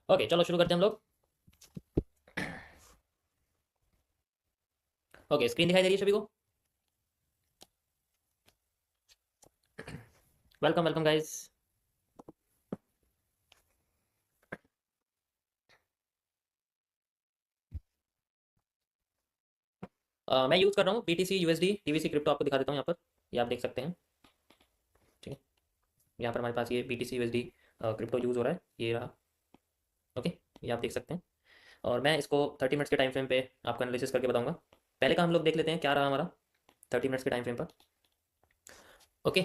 Okay, चलो शुरू करते हैं हम लोग। ओके, स्क्रीन दिखाई दे रही है सभी को? Welcome welcome guys. मैं यूज़ कर रहा हूँ BTC USD TVC क्रिप्टो, आपको दिखा देता हूँ यहाँ पर। ये आप देख सकते हैं। ठीक है, यहाँ पर हमारे पास ये BTC USD क्रिप्टो यूज़ हो रहा है, ये रहा। ओके, ये आप देख सकते हैं। और मैं इसको 30 मिनट्स के टाइम फ्रेम पे आपको एनालिसिस करके बताऊंगा। पहले का हम लोग देख लेते हैं क्या रहा हमारा 30 मिनट्स के टाइम फ्रेम पर। ओके,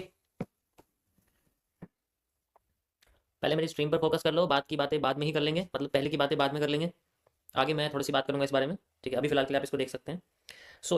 पहले मेरी स्ट्रीम पर फोकस कर लो, बात की बातें बाद में ही कर लेंगे, मतलब पहले की बातें बाद में कर लेंगे। आगे मैं थोड़ी सी बात करूंगा इस बारे में। ठीक है, अभी फिलहाल के लिए आप इसको देख सकते हैं।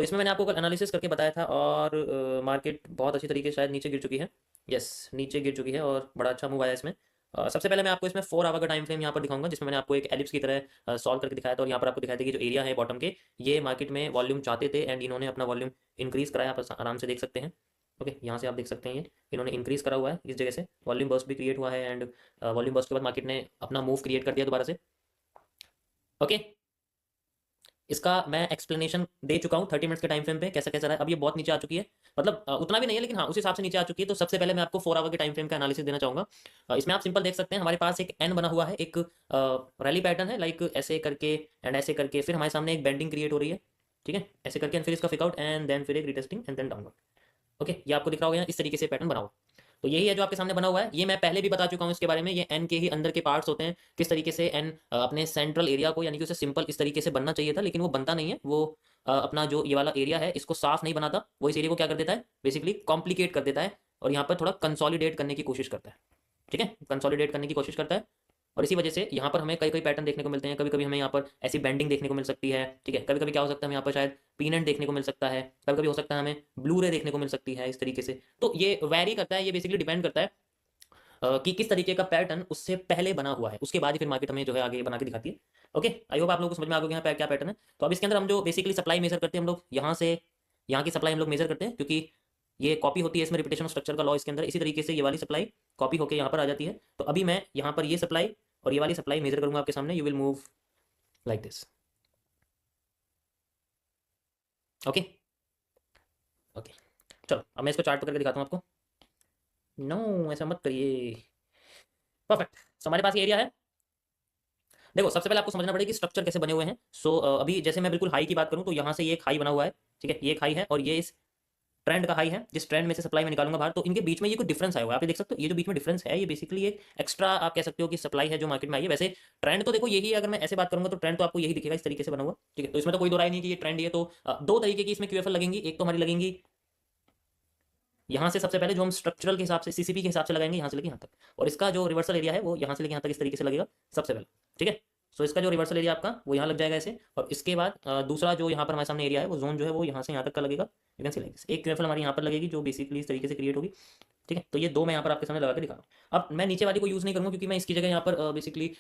इसमें मैंने आपको कल एनालिसिस करके बताया था, और मार्केट बहुत अच्छी तरीके से शायद नीचे गिर चुकी है। यस, नीचे गिर चुकी है और बड़ा अच्छा मूव आया इसमें। सबसे पहले मैं आपको इसमें 4 आवर का टाइम फ्रेम यहाँ पर दिखाऊंगा, जिसमें मैंने आपको एक एलिप्स की तरह सॉल्व करके दिखाया था। और यहाँ पर आपको दिखाया था कि जो एरिया है बॉटम के, ये मार्केट में वॉल्यूम चाहते थे एंड इन्होंने अपना वॉल्यूम इंक्रीज कराया। आप आराम से देख सकते हैं। ओके, यहाँ से आप देख सकते हैं ये इन्होंने इंक्रीज करा हुआ है इस जगह से। वॉल्यूम बर्स्ट भी क्रिएट हुआ है एंड वॉल्यूम बर्स्ट के बाद मार्केट ने अपना मूव क्रिएट कर दिया दोबारा से। ओके, इसका मैं एक्सप्लेनेशन दे चुका हूँ 30 मिनट्स के टाइम फ्रेम पे कैसा कैसा रहा है। अब ये बहुत नीचे आ चुकी है, मतलब उतना भी नहीं है लेकिन हाँ उस हिसाब से नीचे आ चुकी है। तो सबसे पहले मैं आपको 4 आवर के टाइम फ्रेम का एनालिसिस देना चाहूंगा। इसमें आप सिंपल देख सकते हैं, हमारे पास एक एन बना हुआ है, एक रैली पैटर्न है, लाइक ऐसे करके एंड ऐसे करके, फिर हमारे सामने एक बेंडिंग क्रिएट हो रही है। ठीक है, ऐसे करके एंड फिर इसका फिक आउट एंड देन फिर एक retesting and then downward. Okay, ये आपको दिख रहा होगा इस तरीके से पैटर्न बना हुआ। तो यही है जो आपके सामने बना हुआ है। ये मैं पहले भी बता चुका हूँ इसके बारे में। ये एन के ही अंदर के पार्ट्स होते हैं, किस तरीके से एन अपने सेंट्रल एरिया को, यानी कि उसे सिंपल इस तरीके से बनना चाहिए था लेकिन वो बनता नहीं है। वो अपना जो ये वाला एरिया है इसको साफ नहीं बनाता, वो इस एरिया को क्या कर देता है, बेसिकली कॉम्प्लिकेट कर देता है और यहाँ पर थोड़ा कंसोलिडेट करने की कोशिश करता है। ठीक है, कंसोलिडेट करने की कोशिश करता है। और इसी वजह से यहाँ पर हमें कई कई पैटर्न देखने को मिलते हैं। कभी कभी हमें यहाँ पर ऐसी बेंडिंग देखने को मिल सकती है। ठीक है, कभी कभी क्या हो सकता है, हमें यहाँ पर शायद पीनेंट देखने को मिल सकता है। कभी कभी हो सकता है हमें ब्लू रे देखने को मिल सकती है इस तरीके से। तो ये वैरी करता है, ये बेसिकली डिपेंड करता है कि किस तरीके का पैटर्न उससे पहले बना हुआ है, उसके बाद ही फिर मार्केट हमें जो है आगे बना के दिखाती है। ओके, आई होप आप लोगों को समझ में आ गया यहाँ पे क्या पैटर्न है। तो अब इसके अंदर हम जो बेसिकली सप्लाई मेजर करते हैं हम लोग यहाँ से, यहाँ की सप्लाई हम लोग मेजर करते हैं, क्योंकि ये कॉपी होती है इसमें रिपीटेशन स्ट्रक्चर का लॉ इसके अंदर। इसी तरीके से ये वाली सप्लाई कॉपी होकर यहाँ पर आ जाती है। तो अभी मैं यहाँ पर ये सप्लाई और ये वाली सप्लाई मेजर करूंगा आपके सामने। You will move like this. Okay okay, चलो अब मैं इसको चार्ट पकड़ के दिखाता हूँ आपको। नो, ऐसा मत करिए। परफेक्ट। सो हमारे पास ये एरिया है। देखो, सबसे पहले आपको समझना पड़ेगा कि स्ट्रक्चर कैसे बने हुए हैं। अभी जैसे मैं बिल्कुल हाई की बात करूं तो यहाँ से ये एक हाई बना हुआ है। ठीक है, ये एक हाई है और ये इस ट्रेंड का हाई है, जिस ट्रेंड में से सप्लाई में निकालूंगा बाहर। तो इनके बीच में ये कोई डिफरेंस आया हुआ है, आप ये देख सकते हो। ये जो बीच में डिफरेंस है, ये बेसिकली एक एक्स्ट्रा आप कह सकते हो कि सप्लाई है जो मार्केट में आई है। वैसे ट्रेंड तो देखो यही है, अगर मैं ऐसे बात करूंगा तो ट्रेंड तो आपको यही दिखेगा इस तरीके से बना हुआ। ठीक है, तो इसमें तो कोई दो राय नहीं कि ये ट्रेंड ही है। तो दो तरीके की इसमें क्यूएफएल लगेंगी। एक तो हमारी लगेंगी यहाँ से, सबसे पहले जो हम स्ट्रक्चरल के हिसाब से सीसीपी के हिसाब से लगाएंगे यहाँ से लेके यहाँ तक, और इसका जो रिवर्सल एरिया है वो यहाँ से लेके यहाँ तक इस तरीके से लगेगा सबसे पहले। ठीक है, इसका जो रिवर्सल एरिया आपका वो यहाँ लग जाएगा ऐसे। और इसके बाद दूसरा जो यहाँ पर हमारे सामने एरिया है वो जोन जो है वो यहाँ से यहाँ तक का लगेगा। You can see like this. एक क्यूएफएल हमारी यहाँ पर लगेगी जो बेसिकली इस तरीके से क्रिएट होगी। ठीक है, तो ये दो मैं यहाँ पर आपके सामने लगा के दिखा रहा हूँ। अब मैं नीचे वाली को यूज़ नहीं करूँगा, क्योंकि मैं इसकी जगह यहाँ पर बेसिकली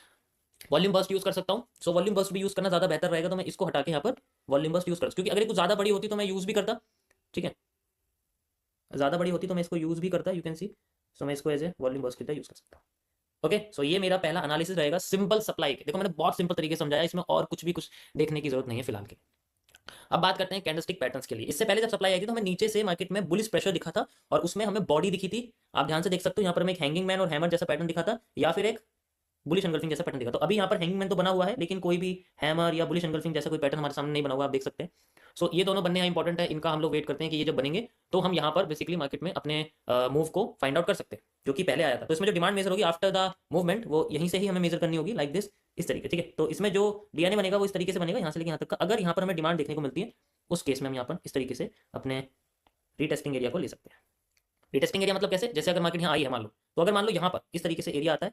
वॉल्यूम बर्स्ट यूज़ कर सकता हूँ। वॉल्यूम बर्स्ट भी यूज़ करना ज़्यादा बेहतर रहेगा, तो मैं इसको हटा के यहाँ पर वॉल्यूम बर्स्ट यूज़ कर, क्योंकि अगर ये कुछ ज़्यादा बड़ी होती तो मैं यूज़ भी करता। ठीक है, ज़्यादा बड़ी होती तो मैं इसको यूज़ भी करता, यू कैन सी। मैं इसको एज ए वॉल्यूम बर्स्ट की तरह यूज़ कर सकता हूँ। ओके, ये मेरा पहला एनालिसिस रहेगा सिंपल सप्लाई के। देखो, मैंने बहुत सिंपल तरीके से समझाया, इसमें और कुछ देखने की जरूरत नहीं है फिलहाल के। अब बात करते हैं कैंडलस्टिक पैटर्न्स के लिए। इससे पहले जब सप्लाई आई थी तो हमें नीचे से मार्केट में बुलिश प्रेशर दिखा था और उसमें हमें बॉडी दिखी थी। आप ध्यान से देख सकते हो, यहाँ पर हमें एक हैंगिंग मैन और हैमर जैसा पैटर्न दिखा था, या फिर एक बुलिश एंगल्फिंग जैसा पैटर्न दिखा। तो अभी यहाँ पर हैंगिंग मैन तो बना हुआ है, लेकिन कोई भी हैमर या बुलिश एंगल्फिंग जैसा कोई पैटर्न हमारे सामने नहीं बना हुआ, आप देख सकते हैं। ये दोनों बनने इंपॉर्टेंट है, इनका हम लोग वेट करते हैं कि ये जब बनेंगे तो हम यहाँ पर बेसिकली मार्केट में अपने मूव को फाइंड आउट कर सकते हैं, जो कि पहले आया था। तो इसमें जो डिमांड मेजर होगी आफ्टर द मूवमेंट, वो यहीं से ही हमें मेजर करनी होगी लाइक दिस, इस तरीके। ठीक है, तो इसमें जो डीएनए बनेगा वो इस तरीके से बनेगा, यहाँ से लेकर यहाँ तक का। अगर यहाँ पर हमें डिमांड देखने को मिलती है, उस केस में हम यहाँ पर इस तरीके से अपने रीटेस्टिंग एरिया को ले सकते हैं। रीटेस्टिंग एरिया मतलब कैसे, जैसे अगर मार्केट यहाँ आई है मान लो, तो अगर मान लो यहाँ पर इस तरीके से एरिया आता है,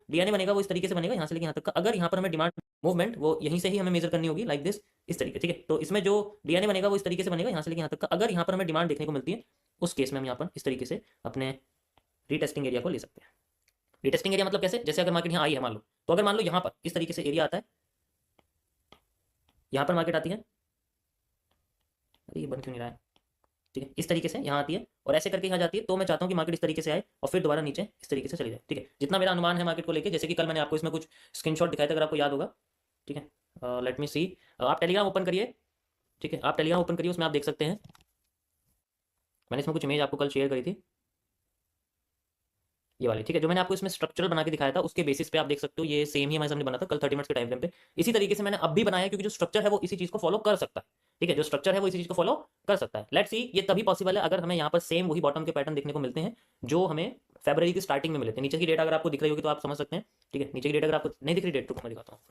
डीएनए बनेगा वो इस तरीके से बनेगा, यहाँ से लेकर यहाँ तक का। अगर यहाँ पर हमें डिमांड मूवमेंट, वो यहीं से ही हमें मेजर करनी होगी लाइक दिस, इस तरीके। ठीक है, तो इसमें जो डीएनए बनेगा वो इस तरीके से बनेगा, यहाँ से लेकर यहाँ तक का। अगर यहाँ पर हमें डिमांड देखने को मिलती है, उस केस में हम यहाँ पर इस तरीके से अपने रीटेस्टिंग एरिया को ले सकते हैं। रीटेस्टिंग एरिया मतलब कैसे, जैसे अगर मार्केट यहाँ आई है मान लो, तो अगर मान लो यहाँ पर इस तरीके से एरिया आता है, यहाँ पर मार्केट आती है, अरे ये बन क्यों नहीं रहा है। ठीक है, इस तरीके से यहाँ आती है और ऐसे करके यहाँ जाती है, तो मैं चाहता हूँ कि मार्केट इस तरीके से आए और फिर दोबारा नीचे इस तरीके से चली जाए। ठीक है, जितना मेरा अनुमान है मार्केट को लेके, जैसे कि कल मैंने आपको इसमें कुछ स्क्रीनशॉट दिखाया था, अगर आपको याद होगा। ठीक है, लेट मी सी। आप टेलीग्राम ओपन करिए। ठीक है, आप टेलीग्राम ओपन करिए, उसमें आप देख सकते हैं मैंने इसमें कुछ इमेज आपको कल शेयर करी थी, ये वाली। ठीक है, जो मैंने आपको इसमें स्ट्रक्चरल बना के दिखाया था, उसके बेसिस पे आप देख सकते हो ये सेम ही हमारे सामने बना था कल 30 मिनट्स के टाइम फ्रेम पे। इसी तरीके से मैंने अब भी बनाया है, क्योंकि जो स्ट्रक्चर है वो इसी चीज को फॉलो कर सकता है। ठीक है, जो स्ट्रक्चर है वो इसी चीज को फॉलो कर सकता है। लेट्स सी, ये तभी पॉसिबल है अगर हमें यहाँ पर सेम वही बॉटम के पैटर्न देखने को मिलते हैं जो हमें फरवरी की स्टार्टिंग में मिले थे। नीचे की डेट अगर आपको दिख रही होगी तो आप समझ सकते हैं। ठीक है, नीचे की डेट अगर आपको नहीं दिख रही, डेट तो मैं दिखाता हूँ।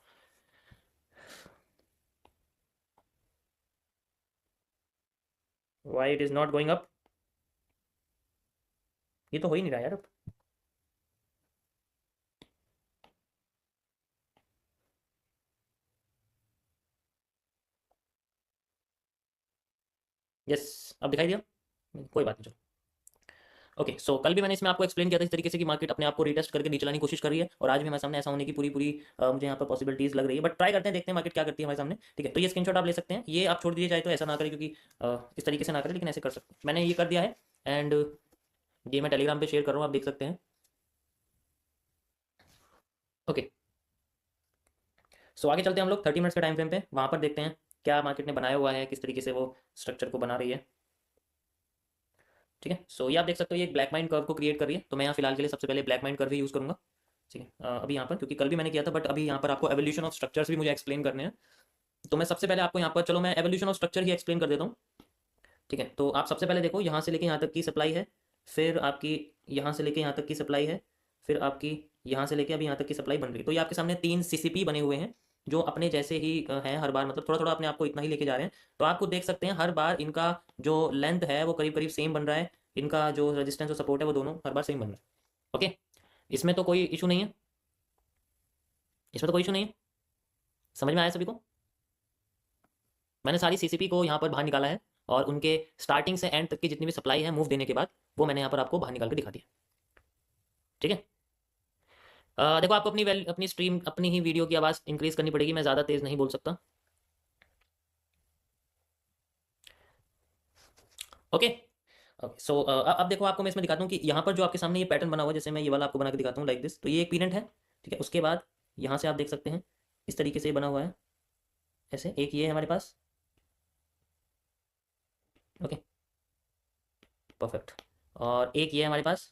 Why it is not going up? ये तो हो ही नहीं रहा यार अब। यस, अब दिखाई दिया, कोई बात नहीं, चलो। ओके, सो कल भी मैंने इसमें आपको एक्सप्लेन किया था इस तरीके से कि मार्केट अपने आप को रीटेस्ट करके नीचे लाने की कोशिश कर रही है, और आज भी हमारे सामने ऐसा होने की पूरी पूरी मुझे यहाँ पर पॉसिबिलिटीज लग रही है। बट ट्राई करते हैं, देखते हैं मार्केट क्या करती है हमारे सामने। ठीक है, तो ये स्क्रीनशॉट आप ले सकते हैं, ये आप छोड़ दीजिए चाहे तो ऐसा ना करें, क्योंकि इस तरीके से ना करें, लेकिन ऐसे कर सकते हैं। मैंने ये कर दिया है, एंड ये मैं टेलीग्राम पे शेयर कर रहा हूँ, आप देख सकते हैं। ओके, सो आगे चलते हैं हम लोग 30 मिनट्स के टाइम फ्रेम पे, वहाँ पर देखते हैं क्या मार्केट ने बनाया हुआ है, किस तरीके से वो स्ट्रक्चर को बना रही है। ठीक है, सो ये आप देख सकते हो, ये एक ब्लैक माइंड कर्व को क्रिएट कर रही है। तो मैं यहाँ फिलहाल के लिए सबसे पहले ब्लैक माइंड कर्व ही यूज़ करूँगा। ठीक है, अभी यहाँ पर, क्योंकि कल भी मैंने किया था, बट अभी यहाँ पर आपको एवोल्यूशन ऑफ स्ट्रक्चर्स भी मुझे एक्सप्लेन करने हैं। तो मैं सबसे पहले आपको यहाँ पर, चलो मैं evolution of structure he explain कर देता हूँ। ठीक है, तो आप सबसे पहले देखो, यहाँ से लेके यहाँ तक की सप्लाई है, फिर आपकी यहाँ से लेके यहाँ तक की सप्लाई है, फिर आपकी यहाँ से लेके अभी यहाँ तक की सप्लाई बन रही है। तो ये आपके सामने 3 सीसीपी बने हुए हैं, जो अपने जैसे ही हैं हर बार, मतलब थोड़ा थोड़ा अपने आपको इतना ही लेके जा रहे हैं। तो आपको देख सकते हैं हर बार इनका जो लेंथ है वो करीब करीब सेम बन रहा है, इनका जो रेजिस्टेंस और सपोर्ट है वो दोनों हर बार सेम बन रहा है। ओके, इसमें तो कोई इशू नहीं है, इसमें तो कोई इशू नहीं है। समझ में आया सभी को? मैंने सारी सीसीपी को यहाँ पर बाहर निकाला है, और उनके स्टार्टिंग से एंड तक की जितनी भी सप्लाई है मूव देने के बाद, वो मैंने यहाँ पर आपको बाहर निकाल के दिखा दिया। ठीक है, देखो आपको अपनी स्ट्रीम, अपनी ही वीडियो की आवाज़ इंक्रीज करनी पड़ेगी, मैं ज़्यादा तेज़ नहीं बोल सकता। ओके, ओके, सो अब देखो आपको मैं इसमें दिखाता हूँ कि यहाँ पर जो आपके सामने ये पैटर्न बना हुआ है, जैसे मैं ये वाला आपको बना के दिखाता हूँ लाइक दिस, तो ये एक पीरियड है। ठीक है, उसके बाद यहाँ से आप देख सकते हैं इस तरीके से ये बना हुआ है, ऐसे एक ये है हमारे पास। ओके, परफेक्ट, और एक ये है हमारे पास।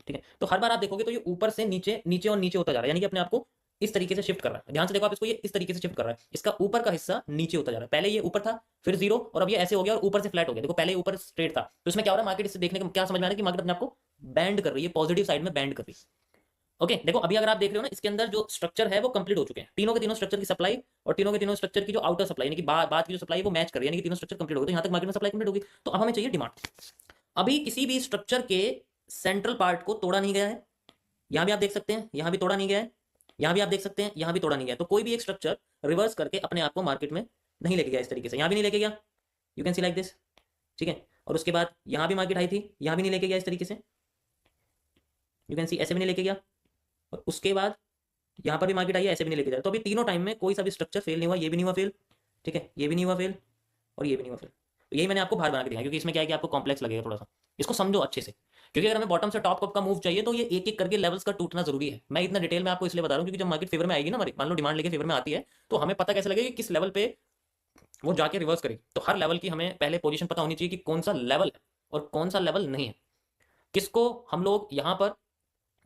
ठीक है, तो हर बार आप देखोगे तो ये ऊपर से नीचे, नीचे और नीचे होता जा रहा है, यानी कि अपने आप को इस तरीके से शिफ्ट कर रहा है। ध्यान से देखो आप इसको, ये इस तरीके से शिफ्ट कर रहा है, इसका ऊपर का हिस्सा नीचे होता जा रहा है। पहले ये ऊपर था, फिर जीरो, और अब ये ऐसे हो गया और ऊपर से फ्लैट हो गया। देखो पहले ऊपर स्ट्रेट था, तो इसमें क्या हो रहा है, मार्केट इससे देखने को क्या समझ में आ रहा है कि मार्केट अपने आपको बैंड कर रही है, पॉजिटिव साइड में बैंड कर रही है। ओके, देखो अभी अगर आप देख रहे हो ना, इसके अंदर जो स्ट्रक्चर है वो कंप्लीट हो चुके हैं, तीनों के तीनों स्ट्रक्चर की सप्लाई और तीनों के तीनों स्ट्रक्चर की जो आउटर सप्लाई, यानी कि बाद की जो सप्लाई है वो मैच कर रही है, यानी कि तीनों स्ट्रक्चर कंप्लीट हो गए। तो यहाँ तक मार्केट में सप्लाई कंप्लीट होगी, तो अब हमें चाहिए डिमांड। अभी किसी भी स्ट्रक्चर के सेंट्रल पार्ट को तोड़ा नहीं गया है, यहाँ भी आप देख सकते हैं, यहाँ भी तोड़ा नहीं गया है, यहाँ भी आप देख सकते हैं, यहाँ भी तोड़ा नहीं गया। तो कोई भी एक स्ट्रक्चर रिवर्स करके अपने आप को मार्केट में नहीं लेके गया इस तरीके से, यहाँ भी नहीं लेके गया, you can see like this. ठीक है, और उसके बाद यहाँ भी मार्केट आई थी, यहाँ भी नहीं लेके गया इस तरीके से, यू कैन सी, ऐसे भी नहीं लेके गया, और उसके बाद यहाँ पर भी मार्केट आई है, ऐसे भी नहीं लेके जा रहा। तो अभी तीनों टाइम में कोई सा भी स्ट्रक्चर फेल नहीं हुआ, ये भी नहीं हुआ फेल, ठीक है, ये भी नहीं हुआ फेल, और ये भी नहीं हुआ फेल। तो यही मैंने आपको बाहर बना के दिखाया, क्योंकि इसमें क्या है कि आपको कॉम्प्लेक्स लगेगा थोड़ा सा, इसको समझो अच्छे से, क्योंकि अगर हमें बॉटम से टॉप का मूव चाहिए तो ये एक एक करके लेवल्स का टूटना जरूरी है। मैं इतना डिटेल में आपको इसलिए बता रहा हूँ क्योंकि जब मार्केट फेवर में आएगी ना हमारी, मान लो डिमांड लेके फेवर में आती है, तो हमें पता कैसे लगेगा कि किस लेवल पे वो जाके रिवर्स करेगी। तो हर लेवल की हमें पहले पोजीशन पता होनी चाहिए कि कौन सा लेवल है और कौन सा लेवल नहीं है, किसको हम लोग यहाँ पर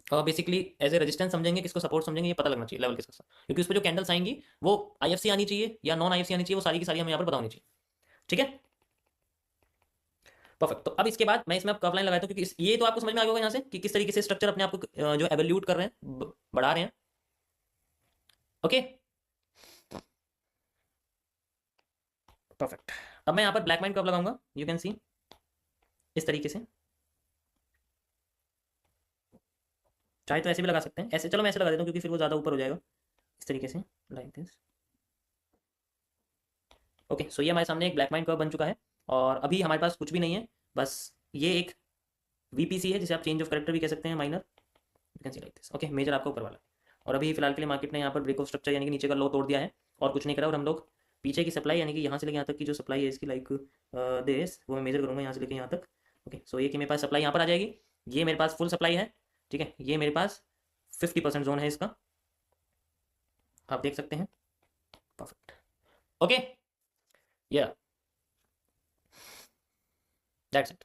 बेसिकली एज ए रेजिस्टेंस समझेंगे, किसको सपोर्ट समझेंगे, ये पता लगना चाहिए लेवल किसका, क्योंकि उस पर जो कैंडल्स आएंगी वो आईएफसी आनी चाहिए या नॉन आईएफसी आनी चाहिए, वो सारी की सारी हमें यहाँ पर पता होनी चाहिए। ठीक है, परफेक्ट। तो अब इसके बाद मैं इसमें कर्व लाइन लगाता हूँ, क्योंकि ये तो आपको समझ में आ गया होगा यहाँ से कि किस तरीके से स्ट्रक्चर अपने आप को जो एवोल्यूट कर रहे हैं, बढ़ा रहे हैं। Okay, perfect. अब मैं यहाँ पर ब्लैक माइंड कर्व लगाऊंगा, यू कैन सी इस तरीके से, चाहे तो ऐसे भी लगा सकते हैं, ऐसे, चलो मैं ऐसे लगा देता हूँ क्योंकि फिर वो ज़्यादा ऊपर हो जाएगा, इस तरीके से, लाइक दिस। ओके, सो ये हमारे सामने एक ब्लैक माइंड कर्व बन चुका है, और अभी हमारे पास कुछ भी नहीं है, बस ये एक वीपीसी है, जिसे आप चेंज ऑफ करेक्टर भी कह सकते हैं, minor, you can see like this. Okay, major आपका ऊपर वाला, और अभी फिलहाल के लिए मार्केट ने यहाँ पर ब्रेक ऑफ स्ट्रक्चर यानी कि नीचे का लो तोड़ दिया है, और कुछ नहीं करा, और हम लोग पीछे की सप्लाई यानी कि यहाँ से लेके यहाँ तक की जो सप्लाई है इसकी लाइक दिस, वो मैं मेजर करूँगा यहाँ से लेके यहाँ तक। ओके, सो ये कि मेरे पास सप्लाई यहाँ पर आ जाएगी, ये मेरे पास फुल सप्लाई है, ठीक है। ये मेरे पास 50% जोन है इसका, आप देख सकते हैं। परफेक्ट, ओके, या दैट्स इट।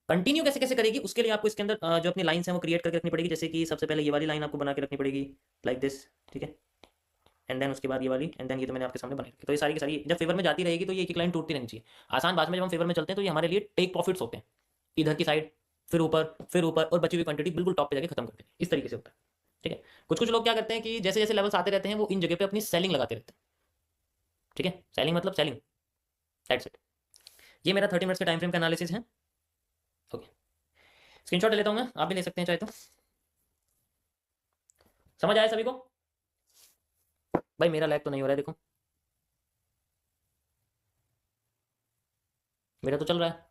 कंटिन्यू कैसे कैसे करेगी उसके लिए आपको इसके अंदर जो अपनी लाइन्स हैं वो क्रिएट करके रखनी पड़ेगी। जैसे कि सबसे पहले ये वाली लाइन आपको बना के रखनी पड़ेगी लाइक दिस, ठीक है। एंड देन उसके बाद ये वाली, एंड देन ये तो मैंने आपके सामने बनाई रखी। तो ये सारी की सारी जब फेवर में जाती रहेगी तो ये एक लाइन टूटती रहनी चाहिए। आसान बात में जब हम फेवर में चलते हैं तो ये हमारे लिए टेक प्रॉफिट्स होते हैं, इधर की साइड, फिर ऊपर और बची हुई क्वांटिटी बिल्कुल टॉप पे जाके खत्म करते हैं, इस तरीके से होता है, ठीक है। कुछ कुछ लोग क्या करते हैं कि जैसे जैसे लेवल्स आते रहते हैं वो इन जगह पे अपनी सेलिंग लगाते रहते हैं, ठीक है। सेलिंग मतलब सेलिंग, दैट्स इट। ये मेरा 30 मिनट्स के टाइम फ्रेम का एनालिसिस है। ओके, स्क्रीनशॉट ले लेता हूँ मैं, आप भी ले सकते हैं चाहे तो। समझ आया सभी को? भाई मेरा लैग तो नहीं हो रहा है, देखो मेरा तो चल रहा है।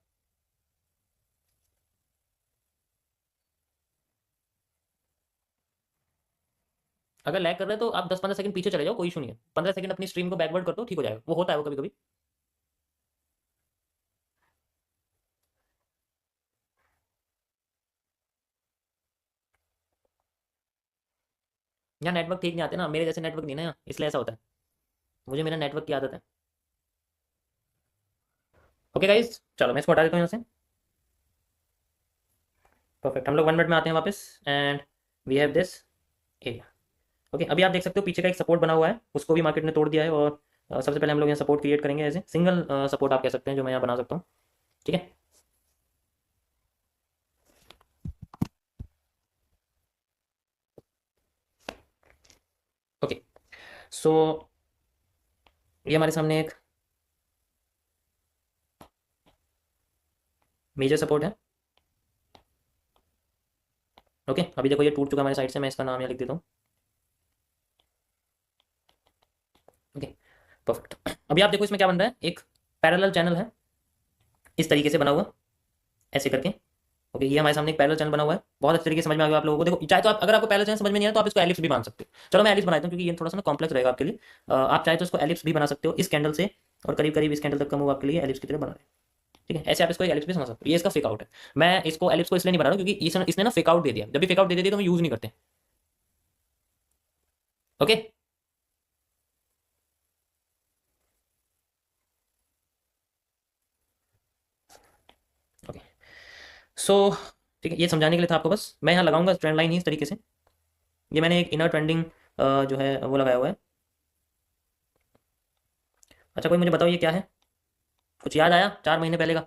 अगर लैग कर रहा है तो आप 10-15 सेकंड पीछे चले जाओ, कोई इशू नहीं है। 15 सेकंड अपनी स्ट्रीम को बैकवर्ड कर दो, ठीक हो जाएगा। वो होता है वो कभी कभी। यहाँ नेटवर्क ठीक नहीं आते ना, मेरे जैसे नेटवर्क नहीं ना यहाँ, इसलिए ऐसा होता है। मुझे मेरा नेटवर्क की आदत है। ओके गाइस, चलो मैं इसको हटा देता हूँ यहाँ से। परफेक्ट, हम लोग 1 मिनट में आते हैं वापस, and we have this area. Okay, अभी आप देख सकते हो पीछे का एक सपोर्ट बना हुआ है, उसको भी मार्केट ने तोड़ दिया है। और सबसे पहले हम लोग यहाँ सपोर्ट क्रिएट करेंगे, ऐसे सिंगल सपोर्ट आप कह सकते हैं जो मैं यहाँ बना सकता हूँ, ठीक है। ओके, सो ये हमारे सामने एक मेजर सपोर्ट है। ओके, अभी देखो ये टूट चुका हमारे साइड से, मैं इसका नाम यहाँ लिख देता हूँ। Okay, perfect. अभी आप देखो इसमें क्या बन रहा है, एक पैरेलल चैनल है इस तरीके से बना हुआ, ऐसे करके। ओके, ये हमारे सामने एक पैरेलल चैनल बना हुआ है, बहुत अच्छे तरीके से समझ में आ गया आप लोगों को। देखो चाहे तो आप, अगर आपको पैरेलल चैनल समझ में नहीं आया तो आप इसको एलिप्स भी मान सकते हो। चलो मैं एलिप्स बनाता हूँ क्योंकि ये थोड़ा सा ना कॉम्प्लेक्स रहेगा आपके लिए। आप चाहे तो इसको एलिप्स भी बना सकते हो इस कैंडल से, और करीब करीब इस कैंडल तक का मूव आपके लिए एलिप्स की तरह बना रहे हैं, ठीक है। ऐसे आप इसको एक एलिप्स भी समझ सकते हो। ये इसका फेक आउट है। मैं इसको एलिप्स को इसलिए नहीं बना रहा हूँ क्योंकि इसने ना फेक आउट दे दिया। जब भी फेक आउट दे दिया तो हम यूज नहीं करते, ओके। ओके, सो ठीक है, ये समझाने के लिए था आपको बस। मैं यहाँ लगाऊंगा ट्रेंड लाइन ही इस तरीके से। ये मैंने एक इनर ट्रेंडिंग जो है वो लगाया हुआ है। अच्छा, कोई मुझे बताओ ये क्या है? कुछ याद आया 4 महीने पहले का?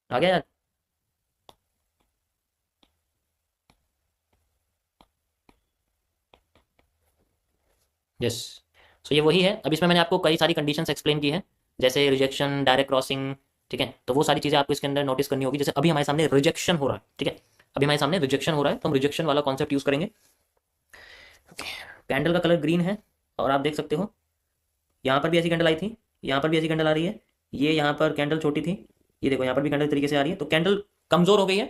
आ गया याद? यस, सो ये वही है। अब इसमें मैंने आपको कई सारी कंडीशंस एक्सप्लेन की है, जैसे रिजेक्शन, डायरेक्ट क्रॉसिंग, ठीक है। तो वो सारी चीज़ें आपको इसके अंदर नोटिस करनी होगी। जैसे अभी हमारे सामने रिजेक्शन हो रहा है, ठीक है। अभी हमारे सामने रिजेक्शन हो रहा है तो हम रिजेक्शन वाला कॉन्सेप्ट यूज़ करेंगे। कैंडल का कलर ग्रीन है, और आप देख सकते हो यहाँ पर भी ऐसी कैंडल आई थी, यहाँ पर भी ऐसी कैंडल आ रही है। ये यहाँ पर कैंडल छोटी थी, ये देखो यहाँ पर भी कैंडल तरीके से आ रही है। तो कैंडल कमजोर हो गई है,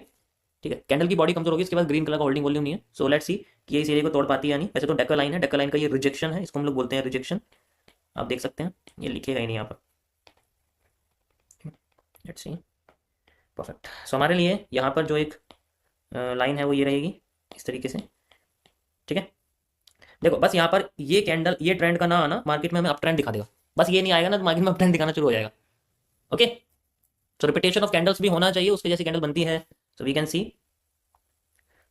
ठीक है। कैंडल की बॉडी कमजोर होगी, इसके बाद ग्रीन कलर का होल्डिंग वॉल्यूम नहीं है। सो लेट्स सी कि ये इस एरिया को तोड़ पाती है या नहीं। वैसे तो डेकर लाइन है, डेकर लाइन का ये रिजेक्शन है, इसको हम लोग बोलते हैं रिजेक्शन। आप देख सकते हैं ये लिखेगा ही नहीं यहाँ पर, लेट्स सी। परफेक्ट, सो हमारे लिए यहाँ पर जो एक लाइन है वो ये रहेगी इस तरीके से, ठीक है। देखो बस यहाँ पर ये कैंडल, ये ट्रेंड का ना आना मार्केट में हमें अप ट्रेंड दिखा देगा। बस ये नहीं आएगा ना तो मार्केट में अप ट्रेंड दिखाना शुरू हो जाएगा, okay. So repetition of candles भी होना चाहिए, उसके जैसी कैंडल बनती है। सो वी कैन सी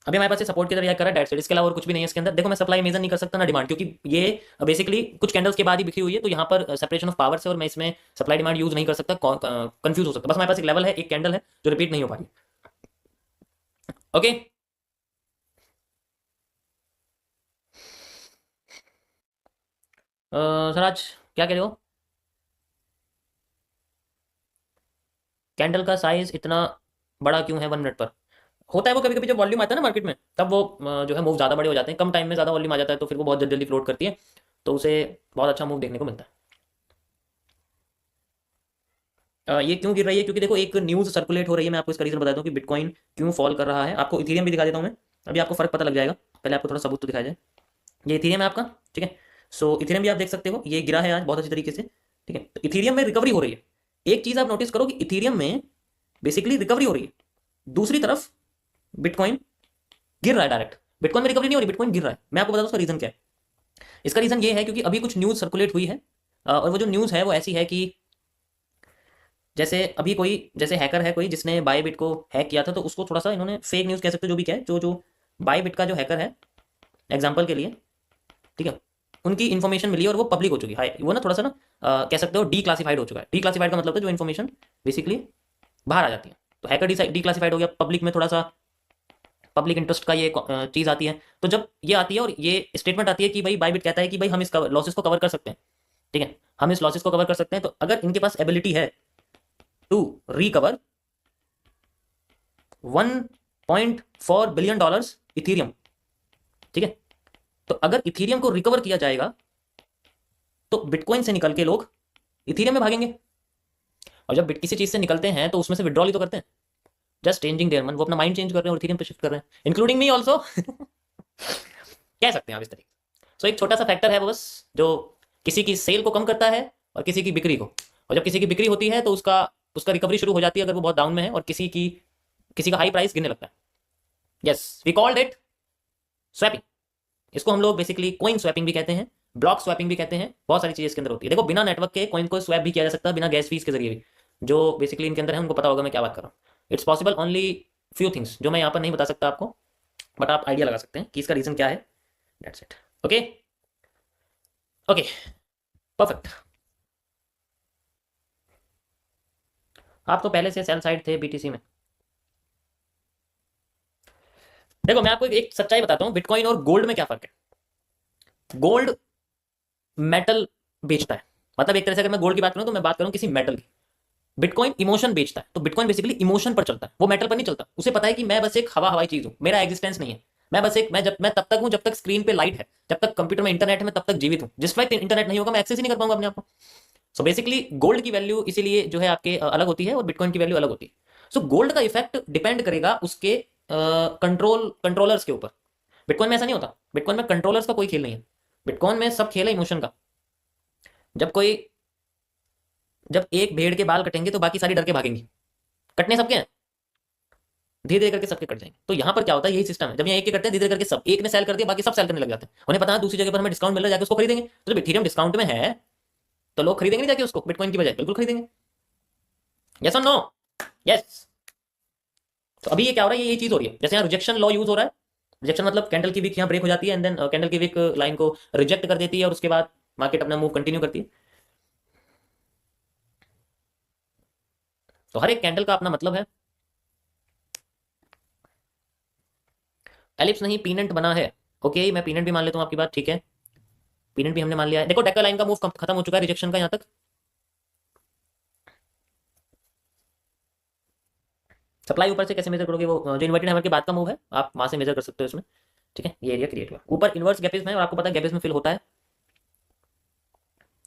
अभी हमारे पास ये सपोर्ट की तरह रिएक्ट कर रहा है, डेट साइड, इसके अलावा और कुछ भी नहीं है इसके अंदर। देखो मैं सप्लाई मेजर नहीं कर सकता ना डिमांड, क्योंकि ये बेसिकली कुछ कैंडल्स के बाद ही बिखरी हुई है। तो यहाँ पर सेपरेशन ऑफ पावर से और मैं इसमें सप्लाई डिमांड यूज नहीं कर सकता, कंफ्यूज हो सकता। बस हमारे पास एक लेवल है, एक कैंडल है जो रिपीट नहीं हो पा रही, ओके। सर आज क्या कह रहे हो? कैंडल का साइज इतना बड़ा क्यों है 1 मिनट पर? होता है वो कभी कभी जब वॉल्यूम आता है ना मार्केट में, तब वो जो है मूव ज़्यादा बड़े हो जाते हैं। कम टाइम में ज़्यादा वॉल्यूम आ जाता है तो फिर वो बहुत जल्दी जल्दी फ्लोट करती है, तो उसे बहुत अच्छा मूव देखने को मिलता है। ये क्यों गिर रही है, क्योंकि देखो एक न्यूज़ सर्कुलेट हो रही है। मैं आपको इसका रीज़न बताता हूँ कि बिटकॉइन क्यों फॉल कर रहा है। आपको इथेरियम भी दिखा देता हूँ मैं, अभी आपको फर्क पता लग जाएगा। पहले आपको थोड़ा सबूत तो दिखाया जाए। ये इथेरियम है आपका, ठीक है। सो इथेरियम भी आप देख सकते हो, ये गिरा है आज बहुत अच्छी तरीके से, ठीक है। तो इथेरियम में रिकवरी हो रही है। एक चीज़ आप नोटिस करो कि इथेरियम में बेसिकली रिकवरी हो रही है, दूसरी तरफ बिटकॉइन गिर रहा है डायरेक्ट। बिटकॉइन में रिकवरी नहीं हो रही, बिटकॉइन गिर रहा है। मैं आपको बताता हूँ उसका रीज़न क्या है। इसका रीज़न ये है क्योंकि अभी कुछ न्यूज़ सर्कुलेट हुई है, और वो जो न्यूज़ है वो ऐसी है कि जैसे अभी कोई, जैसे हैकर है कोई जिसने बायबिट को हैक किया था, तो उसको थोड़ा सा इन्होंने फेक न्यूज़ कह सकते हो, जो भी क्या है, जो जो बायबिट का जो हैकर है एग्जाम्पल के लिए, ठीक है, उनकी इन्फॉर्मेशन मिली और वो पब्लिक हो चुकी है। वो ना थोड़ा सा ना कह सकते हो डी क्लासिफाइड हो चुका है। डी क्लासिफाइड का मतलब है जो इन्फॉर्मेशन बेसिकली बाहर आ जाती है। तो हैकर डी क्लासिफाइड हो गया, पब्लिक में थोड़ा सा पब्लिक इंटरेस्ट का ये चीज़ आती है। तो जब ये आती है और ये स्टेटमेंट आती है कि भाई बायबिट कहता है कि भाई हम इस लॉसेस को कवर कर सकते हैं, ठीक है, हम इस लॉसेस को कवर कर सकते हैं, तो अगर इनके पास एबिलिटी है to recover 1.4 billion dollars Ethereum, ठीक है, तो अगर इथीरियम को रिकवर किया जाएगा तो बिटकॉइन से निकल के लोग इथीरियम में भागेंगे। और जब किसी चीज से निकलते हैं तो उसमें से विड्रॉल ही तो करते हैं, जस्ट चेंजिंग देयर मन। वो अपना माइंड चेंज कर रहे हैं और इथीरियम पे शिफ्ट कर रहे हैं, इंक्लूडिंग मी ऑल्सो कह सकते हैं आप इस तरीके। सो एक छोटा सा फैक्टर है वो बस, जो किसी की सेल को कम करता है और किसी की बिक्री को। और जब किसी की बिक्री होती है तो उसका उसका रिकवरी शुरू हो जाती है अगर वो बहुत डाउन में है, और किसी का हाई प्राइस गिरने लगता है। Yes, we called it swapping. इसको हम लोग बेसिकली कॉइन स्वैपिंग भी कहते हैं, ब्लॉक स्वैपिंग भी कहते हैं। बहुत सारी चीजें इसके अंदर होती है। देखो बिना नेटवर्क के कॉइन को स्वैप भी किया जा सकता है, बिना गैस फीस के जरिए भी। जो बेसिकली इनके अंदर है उनको पता होगा मैं क्या बात कर रहा हूँ। It's possible only few things जो मैं यहाँ पर नहीं बता सकता आपको, बट आप आइडिया लगा सकते हैं कि इसका रीजन क्या है। That's it. Okay okay, perfect. आप तो पहले से सेल साइड थे बीटीसी में। देखो मैं आपको एक सच्चाई बताता हूँ, बिटकॉइन और गोल्ड में क्या फर्क है। गोल्ड मेटल बेचता है, मतलब एक तरह से अगर मैं गोल्ड की बात करूँ तो मैं बात करूँ किसी मेटल की। बिटकॉइन इमोशन बेचता है, तो बिटकॉइन बेसिकली इमोशन पर चलता है, वो मेटल पर नहीं चलता। उसे पता है कि मैं बस एक हवाई चीज हूँ, मेरा एग्जिस्टेंस नहीं है। मैं बस एक मैं तब तक हूँ जब तक स्क्रीन पे लाइट है, जब तक कंप्यूटर में इंटरनेट है मैं तब तक जीवित हूँ। जिस वक्त इंटरनेट नहीं होगा मैं एक्सेस ही नहीं कर पाऊंगा अपने आप को। सो बेसिकली गोल्ड की वैल्यू इसीलिए जो है आपके अलग होती है और बिटकॉइन की वैल्यू अलग होती है। सो गोल्ड का इफेक्ट डिपेंड करेगा उसके कंट्रोलर्स के ऊपर। बिटकॉइन में ऐसा नहीं होता, बिटकॉइन में कंट्रोलर्स का कोई खेल नहीं है। बिटकॉइन में सब खेल है इमोशन का। जब कोई जब एक भेड़ के बाल कटेंगे तो बाकी सारी डर के भागेंगी, कटने सबके हैं, धीरे धीरे करके सबके कट जाएंगे। तो यहाँ पर क्या होता है, यही सिस्टम है। जब यहाँ एक के करते हैं धीरे धीरे करके सब, एक ने सेल कर दिया बाकी सब सेल करने लग जाते हैं। उन्हें पता है दूसरी जगह पर हमें डिस्काउंट मिल रहा है, जाके उसको खरीदेंगे। तो जब इथेरियम डिस्काउंट में है तो लोग खरीदेंगे नहीं जाके उसको बिटकॉइन की बजाय, बिल्कुल खरीदेंगे। यस और नो? यस। तो अभी ये क्या हो रहा है, ये चीज हो रही है। जैसे यहाँ रिजेक्शन लॉ यूज हो रहा है। रिजेक्शन मतलब कैंडल की विक यहाँ ब्रेक हो जाती है एंड देन कैंडल की विक लाइन को रिजेक्ट कर देती है और उसके बाद मार्केट अपना मूव कंटिन्यू करती है। तो हर एक कैंडल का अपना मतलब है। एलिप्स नहीं पीनेंट बना है। ओके मैं पीनेंट भी मान लेता हूँ आपकी बात, ठीक है। पीनेंट भी हमने मान लिया है। देखो डेकर लाइन का मूव खत्म हो चुका है रिजेक्शन का यहाँ तक। सप्लाई ऊपर से कैसे मेजर करोगे, वो जो इन्वर्टेड हैमर के बाद का मूव है आप वहां से मेजर कर सकते हो इसमें, ठीक है। ये एरिया क्रिएट हुआ ऊपर इन्वर्स गैपिस में, और आपको पता है गैपिस में फिल होता है।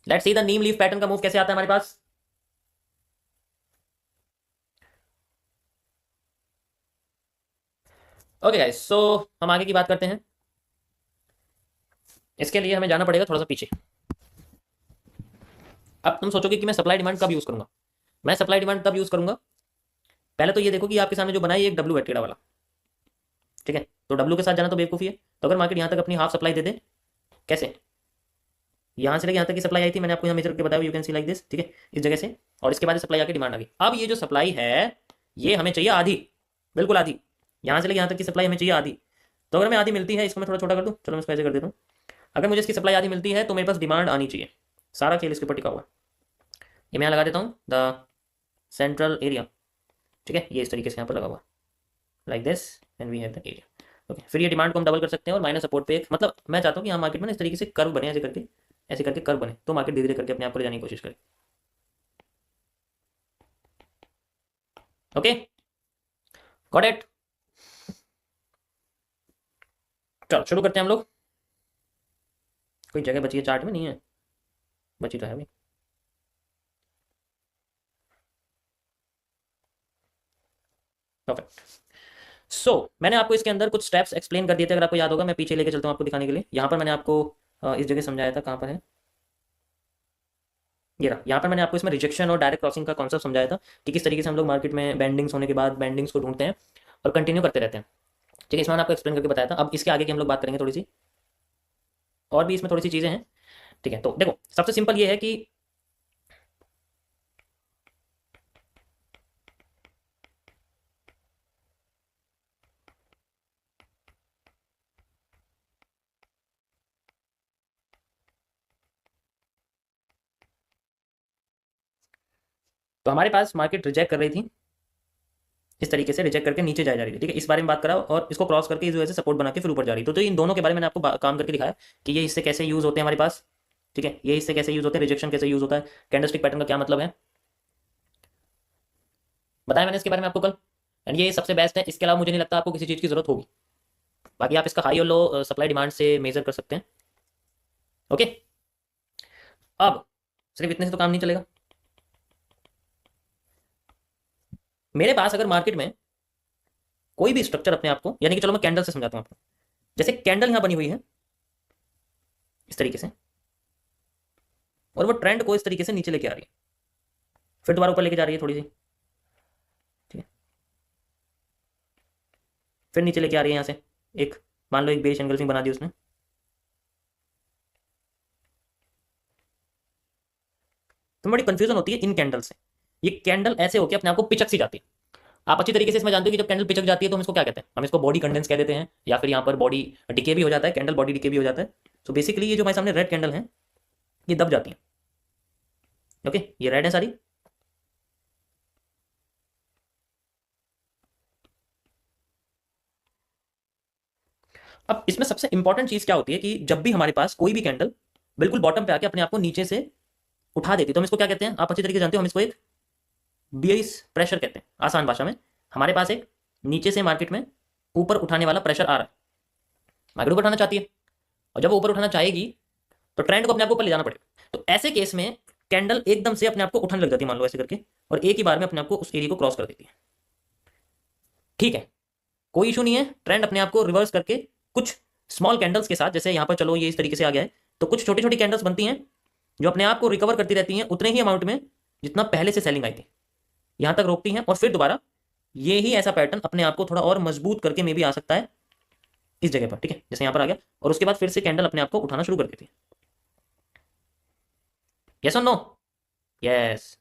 Let's see the Neem leaf pattern का मूव कैसे आता है हमारे पास। ओके गाइस, सो हम आगे की बात करते हैं। इसके लिए हमें जाना पड़ेगा थोड़ा सा पीछे। अब तुम सोचोगे कि मैं सप्लाई डिमांड कब यूज करूंगा। मैं सप्लाई डिमांड तब यूज करूंगा, पहले तो ये देखो कि आपके सामने जो बनाई एक डब्ल्यू है टेढ़ा वाला, ठीक है। तो डब्ल्यू के साथ जाना तो बेवकूफ़ी है। तो अगर मार्केट यहाँ तक अपनी हाफ सप्लाई दे दे, कैसे, यहाँ से लेके यहाँ तक की सप्लाई आई थी, मैंने आपको यहाँ मेजर करके बताया, you can see like this, ठीक है, इस जगह से। और इसके बाद सप्लाई आके डिमांड आ गई। अब ये जो सप्लाई है ये हमें चाहिए आधी, बिल्कुल आधी। यहाँ से लेके यहाँ तक की सप्लाई हमें चाहिए आधी। तो अगर मैं आधी मिलती है, इसको मैं थोड़ा छोटा कर दूँ, चलो मैं इसको ऐसे कर देता हूँ। अगर मुझे इसकी सप्लाई आधी मिलती है तो मेरे पास डिमांड आनी चाहिए। सारा खेल इसके ऊपर टिका हुआ है। ये मैं यहाँ लगा देता हूँ द सेंट्रल एरिया, ठीक है। ये इस तरीके से यहाँ पर लगा हुआ like this and we have the area. Okay, फिर ये डिमांड को हम डबल कर सकते हैं और माइनस सपोर्ट पे एक, मतलब मैं चाहता हूँ कि यहाँ मार्केट में ना इस तरीके से कर्व बने, ऐसे करके कर्व बने, तो मार्केट धीरे धीरे करके अपने आप पर जाने की कोशिश करे। Okay got it. चलो शुरू करते हैं हम लोग। कोई जगह बची है चार्ट में? नहीं है, बची तो है भाई। परफेक्ट। मैंने आपको इसके अंदर कुछ स्टेप्स एक्सप्लेन कर दिए थे, अगर आपको याद होगा। मैं पीछे लेके चलता हूँ आपको दिखाने के लिए। यहाँ पर मैंने आपको इस जगह समझाया था, कहाँ पर है ये रहा। यहाँ पर मैंने आपको इसमें रिजेक्शन और डायरेक्ट क्रॉसिंग का कॉन्सेप्ट समझाया था कि किस तरीके से हम लोग मार्केट में बैंडिंग्स होने के बाद बैंडिंग्स को ढूंढते हैं और कंटिन्यू करते रहते हैं। ठीक है, इसमें मैंने आपको एक्सप्लेन करके बताया था। अब इसके आगे की हम लोग बात करेंगे थोड़ी सी, और भी इसमें थोड़ी सी चीज़ें हैं। ठीक है, तो देखो सबसे सिंपल ये है कि तो हमारे पास मार्केट रिजेक्ट कर रही थी, इस तरीके से रिजेक्ट करके नीचे जा रही थी। ठीक है, इस बारे में बात करा, और इसको क्रॉस करके इस वजह से सपोर्ट बना के फिर ऊपर जा रही थी। तो इन दोनों के बारे में मैंने आपको काम करके दिखाया कि ये हिस्से कैसे यूज होते हैं हमारे पास। ठीक है, ये हिस्से कैसे यूज होते हैं, रिजेक्शन कैसे यूज होता है, कैंडलस्टिक पैटर्न का क्या मतलब है, बताया मैंने इसके बारे में आपको कल। एंड ये सबसे बेस्ट है, इसके अलावा मुझे नहीं लगता आपको किसी चीज़ की जरूरत होगी। बाकी आप इसका हाई और लो सप्लाई डिमांड से मेजर कर सकते हैं। ओके, अब सिर्फ इतने से तो काम नहीं चलेगा। मेरे पास अगर मार्केट में कोई भी स्ट्रक्चर अपने आप को, यानी कि चलो मैं कैंडल से समझाता हूँ आपको। जैसे कैंडल यहां बनी हुई है इस तरीके से, और वो ट्रेंड को इस तरीके से नीचे लेके आ रही है, फिर दोबारा ऊपर लेके जा रही है थोड़ी सी। ठीक है, फिर नीचे लेके आ रही है, यहां से एक मान लो एक बेरिश एंगल्फिंग बना दी उसने। तो बड़ी कंफ्यूजन होती है इन कैंडल से। ये कैंडल ऐसे होकर अपने आप को पिचक सी जाती है। आप अच्छी तरीके से इसमें जानते हो कि जब कैंडल पिचक जाती है तो हम इसको क्या कहते हैं, हम इसको बॉडी कंडेंस कह देते हैं, या फिर यहाँ पर बॉडी डिके भी हो जाता है, कैंडल बॉडी डिके भी हो जाता है। तो बेसिकली ये जो हमारे सामने रेड कैंडल है, ये दब जाती है। ओके, ये रेड है सारी। अब इसमें सबसे इंपॉर्टेंट चीज क्या होती है कि जब भी हमारे पास कोई भी कैंडल बिल्कुल बॉटम पे आके अपने आप को नीचे से उठा देती है, तो हम इसको क्या कहते हैं, आप अच्छी तरीके से जानते हो, हम इसको एक बियरिश प्रेशर कहते हैं आसान भाषा में। हमारे पास एक नीचे से मार्केट में ऊपर उठाने वाला प्रेशर आ रहा है, मार्केट ऊपर उठाना चाहती है, और जब वो ऊपर उठाना चाहेगी तो ट्रेंड को अपने आप को ऊपर ले जाना पड़ेगा। तो ऐसे केस में कैंडल एकदम से अपने आप को उठाने लग जाती है, मान लो ऐसे करके, और एक ही बार में अपने आप को उस एरिया को क्रॉस कर देती है। ठीक है, कोई इशू नहीं है, ट्रेंड अपने आप को रिवर्स करके कुछ स्मॉल कैंडल्स के साथ, जैसे यहाँ पर चलो ये इस तरीके से आ गया है, तो कुछ छोटी छोटी कैंडल्स बनती हैं जो अपने आप को रिकवर करती रहती हैं उतने ही अमाउंट में जितना पहले से सेलिंग आई थी, यहां तक रोकती हैं, और फिर दोबारा ये ही ऐसा पैटर्न अपने आप को थोड़ा और मजबूत करके मे भी आ सकता है इस जगह पर। ठीक है, जैसे यहां पर आ गया, और उसके बाद फिर से कैंडल अपने आप को उठाना शुरू कर देती है। यस और नो? यस।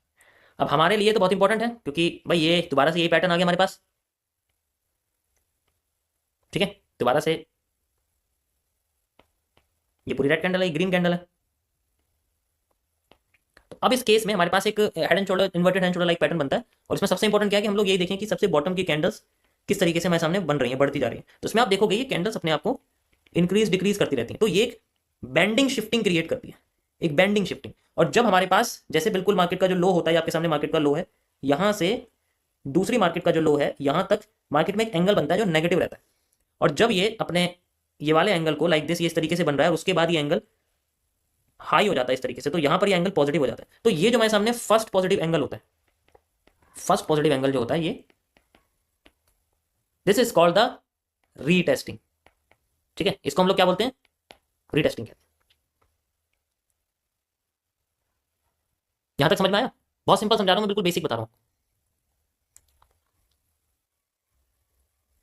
अब हमारे लिए तो बहुत इंपॉर्टेंट है, क्योंकि भाई ये दोबारा से यही पैटर्न आ गया हमारे पास। ठीक है, दोबारा से ये पूरी रेड कैंडल है, ग्रीन कैंडल है। तो अब इस केस में हमारे पास एक head and shoulder, inverted head and shoulder like pattern बनता है, और इसमें सबसे इंपॉर्टेंट क्या है कि हम लोग ये देखें कि सबसे बॉटम की कैंडल्स किस तरीके से हमारे सामने बन रही है, बढ़ती जा रही है। तो इसमें आप देखोगे ये कैंडल्स अपने आप को इंक्रीज डिक्रीज करती रहती है, तो ये एक बैंडिंग शिफ्टिंग क्रिएट करती है, एक बैंडिंग शिफ्टिंग। और जब हमारे पास जैसे बिल्कुल मार्केट का जो लो होता है, आपके सामने मार्केट का लो है, यहां से दूसरी मार्केट का जो लो है, यहां तक मार्केट में एक एंगल बनता है जो नेगेटिव रहता है, और जब ये अपने ये वाले एंगल को लाइक दिस ये इस तरीके से बन रहा है, और उसके बाद ये एंगल हाई हो जाता है इस तरीके से, तो यहां पर ये एंगल पॉजिटिव हो जाता है। तो ये जो हमारे सामने फर्स्ट पॉजिटिव एंगल होता है, फर्स्ट पॉजिटिव एंगल जो होता है, ये this is called the retesting. ठीक है, इसको हम लोग क्या बोलते हैं, रीटेस्टिंग कहते हैं। यहां तक समझ में आया? बहुत सिंपल समझा रहा हूं मैं, बिल्कुल बेसिक बता रहा हूं।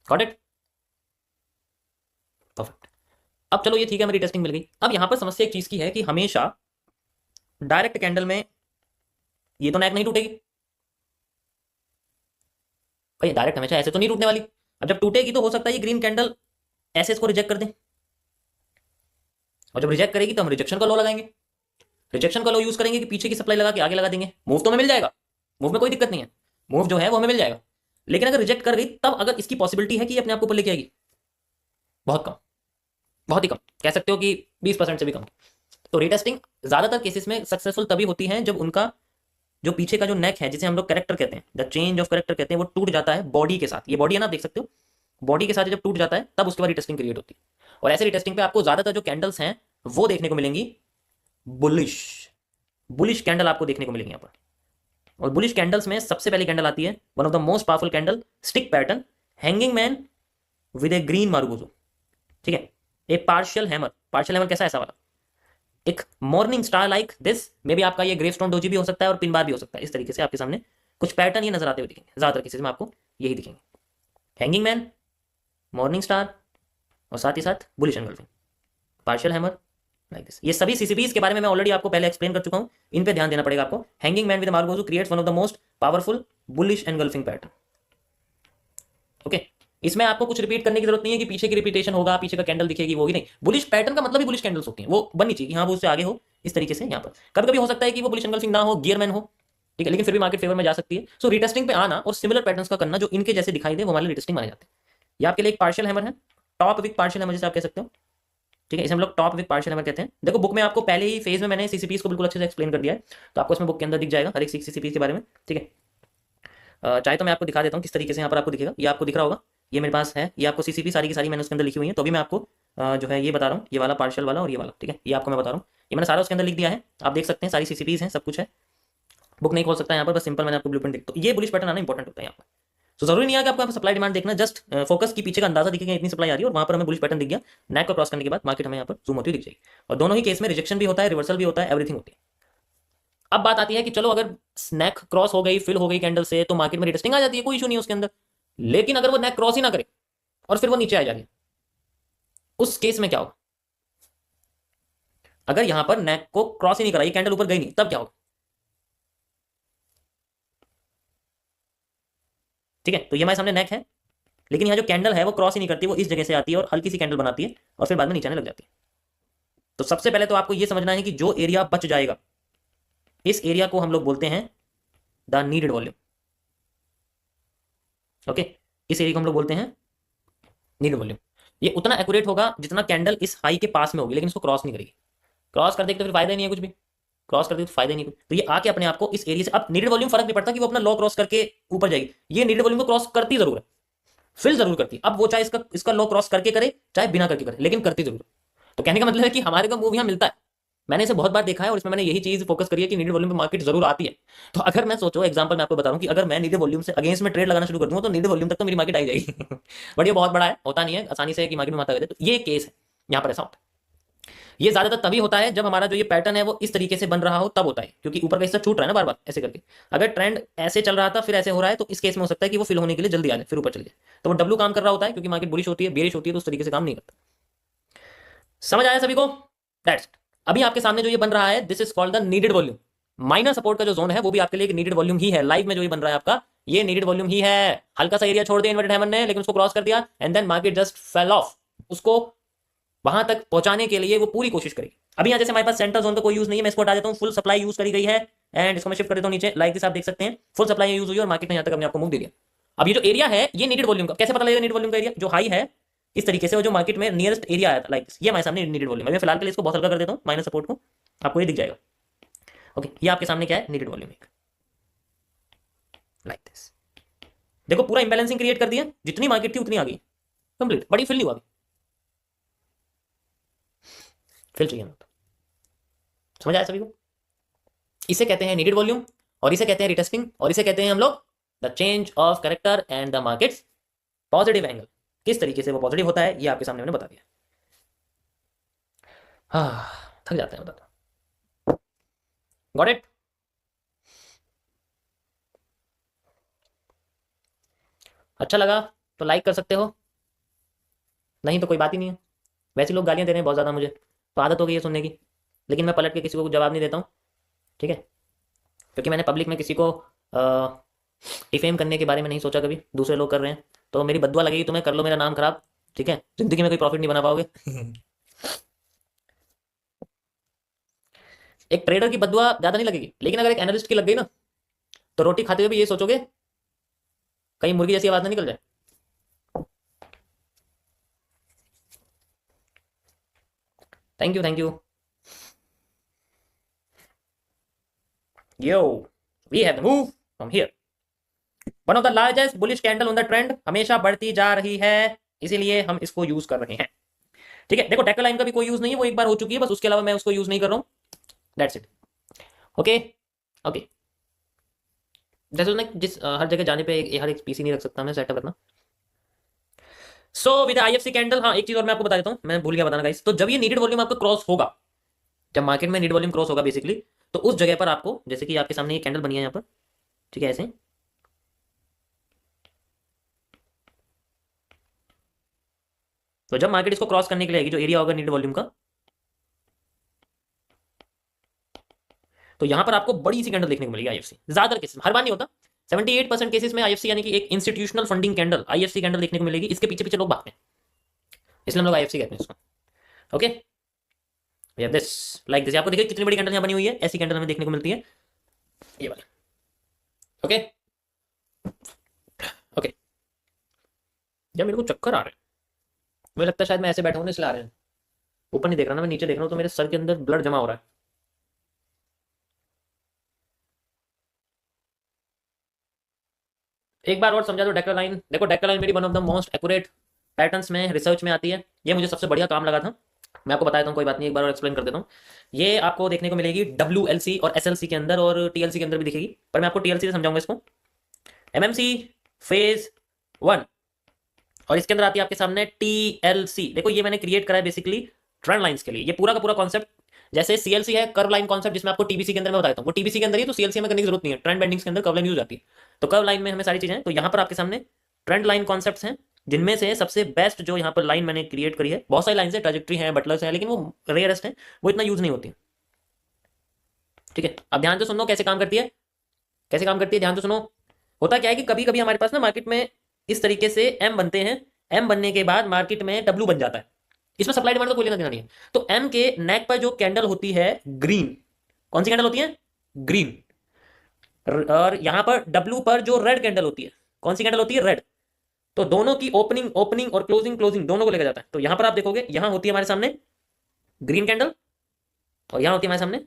Got it? परफेक्ट। अब चलो ये ठीक है, मेरी टेस्टिंग मिल गई। अब यहां पर समस्या एक चीज की है कि हमेशा डायरेक्ट कैंडल में ये तो नेक नहीं टूटेगी भाई, डायरेक्ट हमेशा ऐसे तो नहीं टूटने वाली। अब जब टूटेगी तो हो सकता है ये ग्रीन कैंडल ऐसे इसको रिजेक्ट कर दे, और जब रिजेक्ट करेगी तो हम रिजेक्शन का लो लगाएंगे, रिजेक्शन का लो यूज करेंगे कि पीछे की सप्लाई लगा के आगे लगा देंगे। मूव तो हमें मिल जाएगा, मूव में कोई दिक्कत नहीं है, मूव जो है वो हमें मिल जाएगा। लेकिन अगर रिजेक्ट कर गई तब अगर इसकी पॉसिबिलिटी है कि ये अपने आप को ऊपर लेके आएगी, बहुत कम, बहुत ही कम, कह सकते हो कि 20% से भी कम। तो रीटेस्टिंग ज्यादातर केसेस में सक्सेसफुल तभी होती है जब उनका जो पीछे का जो नेक है, जिसे हम लोग करेक्टर कहते हैं, द चेंज ऑफ करेक्टर कहते हैं, वो टूट जाता है बॉडी के साथ। ये बॉडी है ना, देख सकते हो, बॉडी के साथ जब टूट जाता है तब उसके बाद रीटेस्टिंग क्रिएट होती है। और ऐसे रीटेस्टिंग पे आपको ज्यादातर जो कैंडल्स हैं वो देखने को मिलेंगी बुलिश, बुलिश कैंडल आपको देखने को मिलेंगी यहाँ पर। और बुलिश कैंडल्स में सबसे पहली कैंडल आती है, one of the most powerful candle, stick pattern, hanging man with a green marubozu. ठीक है, एक पार्शियल हैमर। पार्शियल हैमर कैसा, ऐसा वाला, एक मॉर्निंग स्टार लाइक दिस, मे भी आपका ये ग्रेवस्टोन डोजी भी हो सकता है और पिन बार भी हो सकता है। इस तरीके से आपके सामने कुछ पैटर्न ये नजर आते हुए दिखेंगे, ज्यादातर केसेस में आपको यही दिखेंगे, हैंगिंग मैन, मॉर्निंग स्टार और साथ ही साथ bullish engulfing, partial hammer like this. ये सभी सीसीपीज के बारे में मैं ऑलरेडी आपको पहले एक्सप्लेन कर चुका हूं, इन पे ध्यान देना पड़ेगा आपको। Hanging man with marubozu creates one of the most powerful bullish engulfing pattern. Okay, इसमें आपको कुछ रिपीट करने की जरूरत नहीं है कि पीछे की रिपीटेशन होगा, पीछे का कैंडल दिखेगी, वो ही नहीं। बुलिश पैटर्न का मतलब ही बुलिश कैंडल्स होती हैं, वो बननी चाहिए कि हाँ वो उससे आगे हो, इस तरीके से। यहाँ पर कभी कभी हो सकता है कि वो बुलिश एनगल्फिंग ना हो, गियरमैन हो, ठीक है, लेकिन फिर भी मार्केट फेवर में जा सकती है। सो रिटेस्टिंग पे आना और सिमिलर पैटर्न्स का करना जो इनके जैसे दिखाई दे, वो हमारे रिटेस्टिंग माने जाते हैं। ये आपके लिए एक पार्शियल हैमर है, टॉप विक पार्शियल हैमर जैसे आप कह सकते हो। ठीक है, इसे हम लोग टॉप विक पार्शियल हैमर कहते हैं। देखो बुक में आपको पहले ही फेज में मैंने सीसीपीज को बिल्कुल अच्छे से एक्सप्लेन कर दिया है, तो आपको इसमें बुक के अंदर दिख जाएगा हर एक सीसीपीज के बारे में। ठीक है, चाहे तो मैं आपको दिखा देता हूँ किस तरीके से यहाँ पर आपको दिखेगा। ये आपको दिख रहा होगा, ये मेरे पास है, ये आपको सीसीपी सारी की सारी मैंने उसके अंदर लिखी हुई है। तो भी मैं आपको जो है ये बता रहा हूँ, ये वाला पार्शियल वाला और ये वाला, ठीक है, ये आपको मैं बता रहा हूँ, ये मैंने सारा उसके अंदर लिख दिया है। आप देख सकते हैं सारी सीसीपीज हैं, सब कुछ है। बुक नहीं खोल सकता यहाँ पर, बस सिंपल मैंने आपको ब्लूप्रिंट दिख। तो ये बुलिश पैटर्न आना इंपॉर्टेंट होता है यहाँ पर। तो जरूरी नहीं है कि आपको सप्लाई डिमांड देखना, जस्ट फोकस की पीछे का अंदाजा दिखेगा, इतनी सप्लाई आ रही है और वहां पर हमें बुलिश पैटर्न दिख गया। नेक को क्रॉस करने के बाद मार्केट हमें यहाँ पर जूम होती दिख जाएगी। और दोनों ही केस में रिजेक्शन भी होता है, रिवर्सल भी होता है, एवरीथिंग होती है। अब बात आती है कि चलो अगर नेक क्रॉस हो गई, फिल हो गई कैंडल से, तो मार्केट में रिटेस्टिंग आ जाती है, कोई इशू नहीं है उसके अंदर। लेकिन अगर वो नेक क्रॉस ही ना करे और फिर वो नीचे आ जाए, उस केस में क्या होगा? अगर यहां पर नेक को क्रॉस ही नहीं करा, ये कैंडल ऊपर गई नहीं, तब क्या होगा? ठीक है, तो ये हमारे सामने नेक है, लेकिन यहाँ जो कैंडल है वो क्रॉस ही नहीं करती, वो इस जगह से आती है और हल्की सी कैंडल बनाती है और फिर बाद में नीचे आने लग जाती है। तो सबसे पहले तो आपको ये समझना है कि जो एरिया बच जाएगा, इस एरिया को हम लोग बोलते हैं द नीडेड वॉल्यूम। ओके, इस एरिया को हम लोग बोलते हैं नीडेड वॉल्यूम। ये उतना एक्यूरेट होगा जितना कैंडल इस हाई के पास में होगी, लेकिन इसको क्रॉस नहीं करेगी। क्रॉस कर देगी तो फिर फायदा ही नहीं है कुछ भी, क्रॉस कर देगी तो फायदा नहीं कुछ। तो ये आके अपने आप को इस एरिया से, अब नीडेड वॉल्यूम फर्क नहीं पड़ता कि वो अपना लो क्रॉस करके ऊपर जाएगी, ये नीडेड वॉल्यूम को क्रॉस करती जरूर है, फिल जरूर करती है। अब वो चाहे इसका लो क्रॉस करके करे चाहे बिना करके करे, लेकिन करती जरूर। तो कहने का मतलब है कि हमारे को मूव यहाँ मिलता है, मैंने इसे बहुत बार देखा है और इसमें मैंने यही चीज फोकस करी है कि नीडेड वॉल्यूम पे मार्केट जरूर आती है। तो अगर मैं सोचो एग्जांपल मैं आपको बता रहा हूं कि अगर मैं नीडेड वॉल्यूम से अगेंस्ट में ट्रेड लगाना शुरू कर दूंगा तो नीडेड वॉल्यूम तक तो मेरी मार्केट आई जाएगी। बट ये बहुत बड़ा है, होता नहीं है आसानी से कि मार्केट में माता है। तो ये केस है, यहाँ पर ऐसा होता है। ये ज्यादातर तभी होता है जब हमारा जो ये पैटर्न है वो इस तरीके से बन रहा हो, तब होता है, क्योंकि ऊपर का हिस्सा छूट रहा है ना बार बार ऐसे करके। अगर ट्रेंड ऐसे चल रहा था फिर ऐसे हो रहा है, तो इस केस में हो सकता है कि वो फिल होने के लिए जल्दी आ जाए, फिर ऊपर चल जाए। तो वो डब्ल्यू काम कर रहा होता है, क्योंकि मार्केट बुलिश होती है, बेरिश होती है, तो उस तरीके से काम नहीं करता। समझ आया सभी को? That's it. अभी आपके सामने जो ये बन रहा है, this is called the needed volume. Minor support का जो जोन है वो भी आपके लिए एक नीडेड वॉल्यूम ही है। लाइव में जो ये बन रहा है आपका, ये नीडेड वॉल्यूम ही है। हल्का सा एरिया छोड़ दिया इन्वर्टेड हैमर ने, लेकिन उसको क्रॉस कर दिया and then market just fell off. उसको वहां तक पहुंचाने के लिए वो पूरी कोशिश करेगी। अभी यहाँ जैसे हमारे पास सेंटर जोन का कोई यूज नहीं है, मैं इसको हटा देता हूँ, फुल सप्लाई यूज करी गई है एंड इसको मैं शिफ्ट कर देता हूँ नीचे, लाइक दिस आप देख सकते हैं, फुल सप्लाई यूज हुई और मार्केट ने यहाँ तक अपने आपको मूव दे दिया। अब ये जो एरिया है ये नीडेड वॉल्यूम का, कैसे पता लगेगा नीडेड वॉल्यूम का एरिया? जो हाई है इस तरीके से, और जो मार्केट में नियरेस्ट एरिया आया था लाइक ये हमारे सामने नीडेड वॉल्यूम है। मैं फिलहाल के लिए इसको बहुत हल्का कर देता हूँ माइनस सपोर्ट को, आपको ये दिख जाएगा। ओके, ये आपके सामने क्या है? नीडेड वॉल्यूम एक, लाइक दिस। देखो पूरा इंबैलेंसिंग क्रिएट कर दिया, जितनी मार्केट थी उतनी आ गई कंप्लीट, बड़ी फिल नहीं हुआ, फिल चाहिए ना। समझ आया सभी को? इसे कहते हैं नीडेड वॉल्यूम, और इसे कहते हैं रिटेस्टिंग, और इसे कहते हैं हम लोग the change of character and the markets positive angle. किस तरीके से वो पॉजिटिव होता है ये आपके सामने मैंने बता दिया। हाँ, थक जाते हैं बताता। Got it? अच्छा लगा तो लाइक कर सकते हो, नहीं तो कोई बात ही नहीं है। वैसे लोग गालियां दे रहे हैं बहुत ज़्यादा मुझे, तो आदत हो गई है सुनने की, लेकिन मैं पलट के किसी को जवाब नहीं देता हूँ, ठीक है? क्योंकि मैंने पब्लिक में किसी को डिफेम करने के बारे में नहीं सोचा कभी, दूसरे लोग कर रहे हैं तो मेरी बद्दुआ लगेगी तुम्हें, कर लो मेरा नाम खराब, ठीक है? जिंदगी में कोई प्रॉफिट नहीं बना पाओगे। एक ट्रेडर की बद्दुआ ज्यादा नहीं लगेगी, लेकिन अगर एक एनालिस्ट की लग गई ना, तो रोटी खाते हुए भी ये सोचोगे कहीं मुर्गी जैसी आवाज ना निकल जाए। Thank you, thank you. Yo, we have the move from here. One of the largest bullish candle on the trend, हमेशा बढ़ती जा रही है, इसीलिए हम इसको यूज कर रहे हैं, ठीक है? देखो डेकर लाइन का भी कोई यूज नहीं है, वो एक बार हो चुकी है बस, उसके अलावा मैं उसको यूज नहीं कर रहा हूं। That's it. ओके ओके, जैसे ना जिस हर जगह जाने पे हर एक पीसी नहीं रख सकता मैं सेटअप रखना। सो विद आईएफसी कैंडल, हाँ एक चीज और मैं आपको बता देता हूँ, मैं भूल गया बताना गाइस। तो जब ये नीडेड वॉल्यूम आपका क्रॉस होगा, जब मार्केट में नीड वॉल्यूम क्रॉस होगा बेसिकली, तो उस जगह पर आपको, जैसे कि आपके सामने ये कैंडल बनी है यहाँ पर, ठीक है ऐसे, तो जब मार्केट इसको क्रॉस करने के लिए आएगी, जो एरिया होगा नीड वॉल्यूम का, तो यहां पर आपको बड़ी सी कैंडल देखने को मिलेगी आईएफसी। ज्यादातर केसेस में, हर बार नहीं होता, 78% केसेस में आईएफसी यानी कि एक institutional funding candle IFC candle देखने को मिलेगी। इसके पीछे पीछे लोग भागते हैं, इसलिए हम लोग आईएफसी कहते हैं इसको। ओके, दिस लाइक दिस, आपको देखिए कितनी बड़ी कैंडल यहाँ बनी हुई है, ऐसी कैंडल हमें देखने को मिलती है ये वाली। ओके ओके, जब मेरे को चक्कर आ रहे हैं, मुझे लगता है शायद मैं ऐसे बैठा हूँ ना इसलिए आ रहे हैं। ऊपर नहीं देख रहा ना मैं, नीचे देख रहा हूँ, तो मेरे सर के अंदर ब्लड जमा हो रहा है। एक बार और समझा दो डेक्लाइन। देखो डेक्लाइन मेरी one of the most accurate patterns में रिसर्च में आती है, ये मुझे सबसे बढ़िया काम लगा था। मैं आपको बताता हूँ, कोई बात नहीं, एक बार और एक्सप्लेन कर देता हूँ। ये आपको देखने को मिलेगी WLC और SLC के अंदर, और TLC के अंदर भी दिखेगी, पर मैं आपको TLC से समझाऊंगा इसको। MMC फेज 1, और इसके अंदर आती है आपके सामने TLC। देखो ये मैंने क्रिएट करा है बेसिकली ट्रेंड लाइंस के लिए, ये पूरा का पूरा कॉन्सेप्ट। जैसे CLC है कर्व लाइन कॉन्सेप्ट, जिसमें आपको TBC के अंदर मैं बताता हूँ, वो TBC के अंदर ही, तो CLC में करने की जरूरत नहीं है। ट्रेंड बेंडिंग्स के अंदर कर्व लाइन यूज आती है, तो कर्व लाइन में हमें सारी चीजें हैं। तो यहाँ पर आपके सामने ट्रेंड लाइन कॉन्सेप्ट्स हैं, जिनमें से सबसे बेस्ट जो यहाँ पर लाइन मैंने क्रिएट करी है, बहुत सारी लाइन है, ट्रेजेक्ट्री है, बटलर्स है, लेकिन वो रेयरेस्ट है, वो इतना यूज नहीं होती है। ठीक है, अब ध्यान से सुनो कैसे काम करती है, कैसे काम करती है, ध्यान से सुनो। होता क्या है कि कभी कभी हमारे पास ना मार्केट में इस तरीके से एम बनते हैं, एम बनने के बाद मार्केट में डब्ल्यू बन जाता है। इसमें सप्लाई डिमांड तो कोई लेना देना नहीं है। तो एम के नेक पर जो कैंडल होती है ग्रीन, कौन सी कैंडल होती है, ग्रीन, और यहां पर डब्ल्यू पर जो रेड कैंडल होती है, कौन सी कैंडल होती है, रेड। तो दोनों की ओपनिंग ओपनिंग और क्लोजिंग क्लोजिंग दोनों को लेकर जाता है। तो यहां पर आप देखोगे, यहां होती है हमारे सामने ग्रीन कैंडल, और यहां होती है हमारे सामने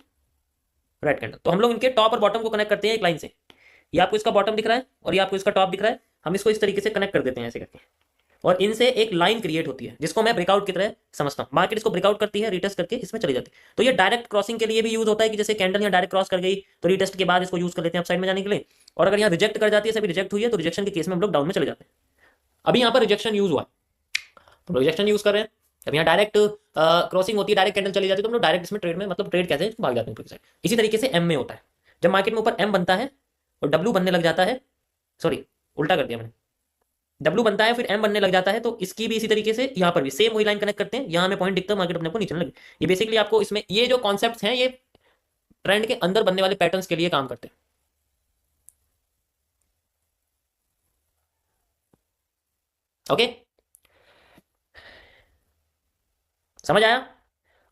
रेड कैंडल। तो हम लोग इनके टॉप और बॉटम को कनेक्ट करते हैं एक लाइन से। ये आपको इसका बॉटम दिख रहा है और ये आपको इसका टॉप दिख रहा है, हम इसको इस तरीके से कनेक्ट कर देते हैं ऐसे करके, और इनसे एक लाइन क्रिएट होती है, जिसको मैं ब्रेकआउट की तरह समझता हूं। मार्केट इसको ब्रेकआउट करती है, रिटेस्ट करके इसमें चली जाती है। तो ये डायरेक्ट क्रॉसिंग के लिए भी यूज होता है, कि जैसे कैंडल यहाँ डायरेक्ट क्रॉस कर गई, तो रिटेस्ट के बाद इसको यूज कर लेते हैं अप साइड में जाने के लिए। और अगर यहाँ रिजेक्ट कर जाती है, सभी रिजेक्ट हुई है, तो रिजेक्शन के केस में हम लोग डाउन में चले जाते हैं। अभी यहाँ पर रिजेक्शन यूज हुआ, तो रिजेक्शन यूज कर रहे हैं। अब यहाँ डायरेक्ट क्रॉसिंग होती है, डायरेक्ट कैंडल चली जाती है, तो हम लोग डायरेक्ट इसमें ट्रेड में, मतलब ट्रेड कैसे भाग जाते हैं। इसी तरीके से एम में होता है, जब मार्केट में ऊपर एम बनता है और डब्ल्यू बनने लग जाता है, सॉरी उल्टा कर दिया मैंने, डब्ल्यू बनता है फिर एम बनने लग जाता है, तो इसकी भी इसी तरीके से यहाँ पर भी सेम वही लाइन कनेक्ट करते हैं। यहाँ हमें पॉइंट दिखता है, मार्केट अपने को नीचे लगे। ये बेसिकली आपको इसमें ये जो कॉन्सेप्ट्स हैं, ये ट्रेंड के अंदर बनने वाले पैटर्न्स के लिए काम करते हैं। ओके, समझ आया।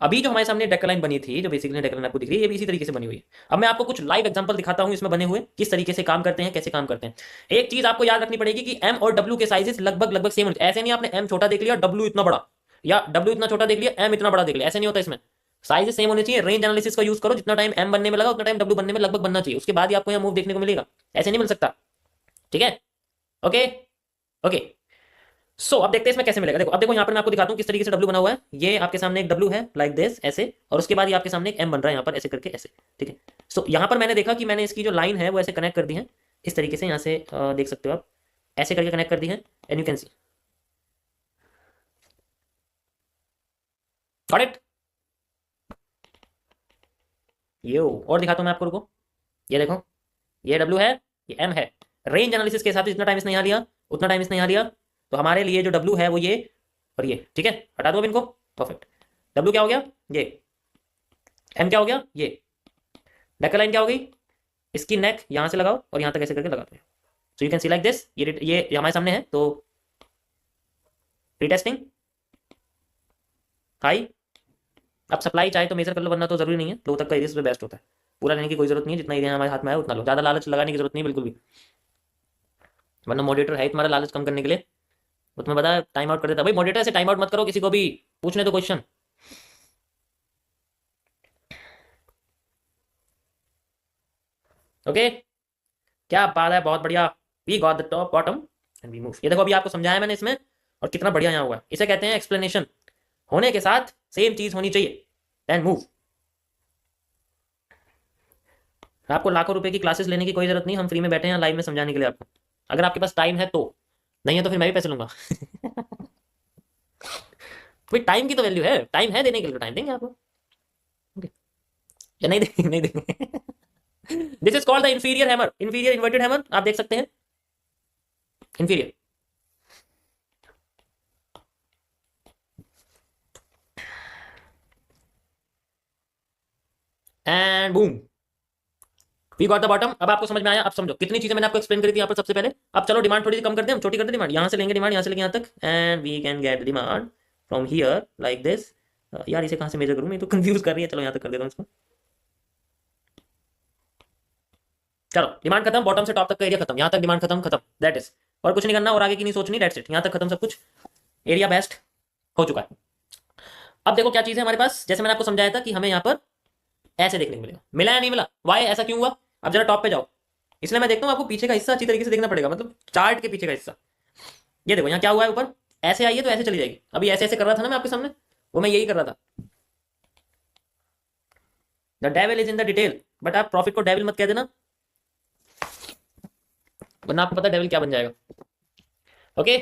अभी जो हमारे सामने डेक्लाइन बनी थी, जो बेसिकली डेक्लाइन आपको दिख रही है, ये भी इसी तरीके से बनी हुई है। अब मैं आपको कुछ लाइव एग्जांपल दिखाता हूं इसमें बने हुए, किस तरीके से काम करते हैं, कैसे काम करते हैं। एक चीज आपको याद रखनी पड़ेगी कि एम और डब्ल्यू के साइजेस लगभग लगभग सेम होते हैं। ऐसे नहीं आपने एम छोटा देख लिया, डब्ल्यू इतना बड़ा, या डब्ल्यू इतना छोटा देख लिया, एम इतना बड़ा देख लिया, ऐसे नहीं होता। इसमें साइजेस सेम होने चाहिए। रेंज एनालिसिस का यूज करो, जितना टाइम एम बनने में लगा उतना टाइम डब्ल्यू बनने में लगभग बनना चाहिए, उसके बाद ही आपको यहाँ मूव देखने को मिलेगा, ऐसे नहीं मिल सकता। ठीक है, ओके ओके। अब देखते हैं इसमें कैसे मिलेगा। देखो अब देखो, यहाँ पर मैं आपको दिखाता हूँ किस तरीके से डब्ल्यू बना हुआ है। ये आपके सामने एक डब्ल्यू है लाइक दिस ऐसे, और उसके बाद ये आपके सामने एक एम बन रहा है यहाँ पर ऐसे करके ऐसे। ठीक है, यहाँ पर मैंने देखा कि मैंने इसकी जो लाइन है वो ऐसे कनेक्ट कर दी है, इस तरीके से यहाँ से देख सकते हो आप, ऐसे करके कनेक्ट कर दी है, and you can C got it. ये और दिखाता हूँ मैं आपको, रुको। ये देखो, ये डब्ल्यू है, ये एम है। रेंज एनालिसिस के हिसाब से जितना टाइम इसने यहाँ लिया उतना टाइम इसने यहाँ लिया, तो हमारे लिए जो डब्ल्यू है वो ये और ये। ठीक है, हटा दो अब इनको, परफेक्ट। डब्ल्यू क्या हो गया, ये। एम क्या हो गया, ये। डेक्कर लाइन क्या हो गई, इसकी नेक यहां से लगाओ और यहां तक ऐसे करके लगा दो। So you can see like this, ये हमारे सामने है। तो रिटेस्टिंग हाई, अब सप्लाई चाहे तो मेजर कर लो, वरना तो जरूरी नहीं है। लो तक का एरिया बेस्ट होता है, पूरा लेने की कोई जरूरत नहीं है। जितना एरिया हमारे हाथ में आया उतना लो, ज्यादा लालच लगाने की जरूरत नहीं बिल्कुल भी, वरना मॉडरेटर है तुम्हारा लालच कम करने के लिए, वो तुम्हें पता है टाइम आउट कर देता है। भाई मॉडरेटर से टाइम आउट मत करो, किसी को भी पूछने दो क्वेश्चन। ओके, क्या बात है, बहुत बढ़िया। We got the top bottom and we move. ये देखो अभी आपको समझाया मैंने इसमें, और कितना बढ़िया यहाँ हुआ है। इसे कहते हैं एक्सप्लेनेशन, होने के साथ सेम चीज होनी चाहिए, देन मूव। आपको लाखों रुपए की क्लासेस लेने की कोई जरूरत नहीं, हम फ्री में बैठे हैं लाइव में समझाने के लिए आपको। अगर आपके पास टाइम है तो, नहीं है तो फिर मैं भी पैसे लूंगा। भाई टाइम की तो वैल्यू है, टाइम है देने के लिए, टाइम देंगे आपको। Okay. या नहीं देंगे, नहीं देंगे। This is called the inferior hammer, inferior inverted hammer, आप देख सकते हैं inferior. And boom, we got the bottom. अब आपको समझ में आया, अब समझो कितनी चीजें मैंने आपको एक्सप्लेन करी थी यहाँ पर सबसे पहले। अब चलो डिमांड थोड़ी सी कम करते हैं, हम छोटी करते हैं डिमांड, यहाँ से लेंगे डिमांड, यहाँ से लेंगे यहाँ तक, and we can get demand from here like this. यार इसे कहाँ से मेजर करूँ, मैं तो कंफ्यूज कर रही है, चलो यहाँ तक कर देता हूँ इसको। चलो डिमांड खत्म, बॉटम से टॉप तक का एरिया खत्म, यहाँ तक डिमांड खत्म, खत्म, दैट इज। और कुछ नहीं करना और आगे की नहीं सोचनी, दैट्स इट, यहाँ तक खत्म सब कुछ, एरिया बेस्ट हो चुका है। अब देखो क्या चीज है हमारे पास, जैसे मैंने आपको समझाया था कि हमें यहाँ पर ऐसे देखने को मिलेगा, मिला या नहीं मिला, वाई ऐसा क्यों हुआ। अब जरा टॉप पे जाओ, इसलिए मैं देखता हूँ आपको पीछे का हिस्सा अच्छी तरीके से देखना पड़ेगा, मतलब चार्ट के पीछे का हिस्सा। ये देखो यहाँ क्या हुआ है, ऊपर ऐसे आई है तो ऐसे चली जाएगी, अभी ऐसे ऐसे कर रहा था ना मैं आपके सामने, वो मैं यही कर रहा था। The devil is in the detail, but आप प्रॉफिट को डेविल मत कह देना, वरना आपको पता डेविल क्या बन जाएगा। ओके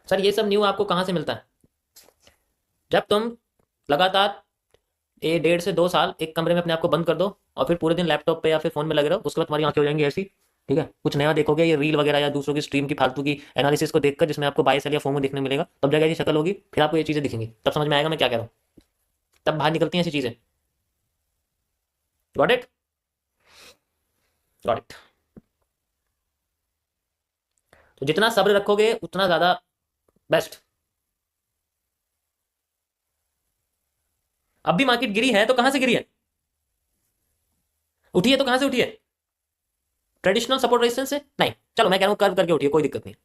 सर, ये सब न्यू आपको कहाँ से मिलता है, जब तुम लगातार 1.5 से 2 साल एक कमरे में अपने आप को बंद कर दो और फिर पूरे दिन लैपटॉप पे या फिर फोन में लगे रहो, उसके बाद तुम्हारी आंखें हो जाएंगी ऐसी, ठीक है, कुछ नया देखोगे, ये रील वगैरह या दूसरों की स्ट्रीम की फालतू की एनालिसिस को देखकर जिसमें आपको बाय सेल या फोमो देखने मिलेगा, तब जगह ऐसी शक्ल होगी, फिर आपको ये चीजें दिखेंगी, तब समझ में आएगा मैं क्या कह रहा हूँ, तब बाहर निकलती हैं ऐसी चीजें। Got it, got it. तो जितना सब्र रखोगे उतना ज्यादा बेस्ट। अब भी मार्केट गिरी है तो कहां से गिरी है, उठी है तो कहां से उठी है, ट्रेडिशनल सपोर्ट रेजिस्टेंस से नहीं, चलो मैं कह रहा हूं कर्व करके उठी है, कोई दिक्कत नहीं।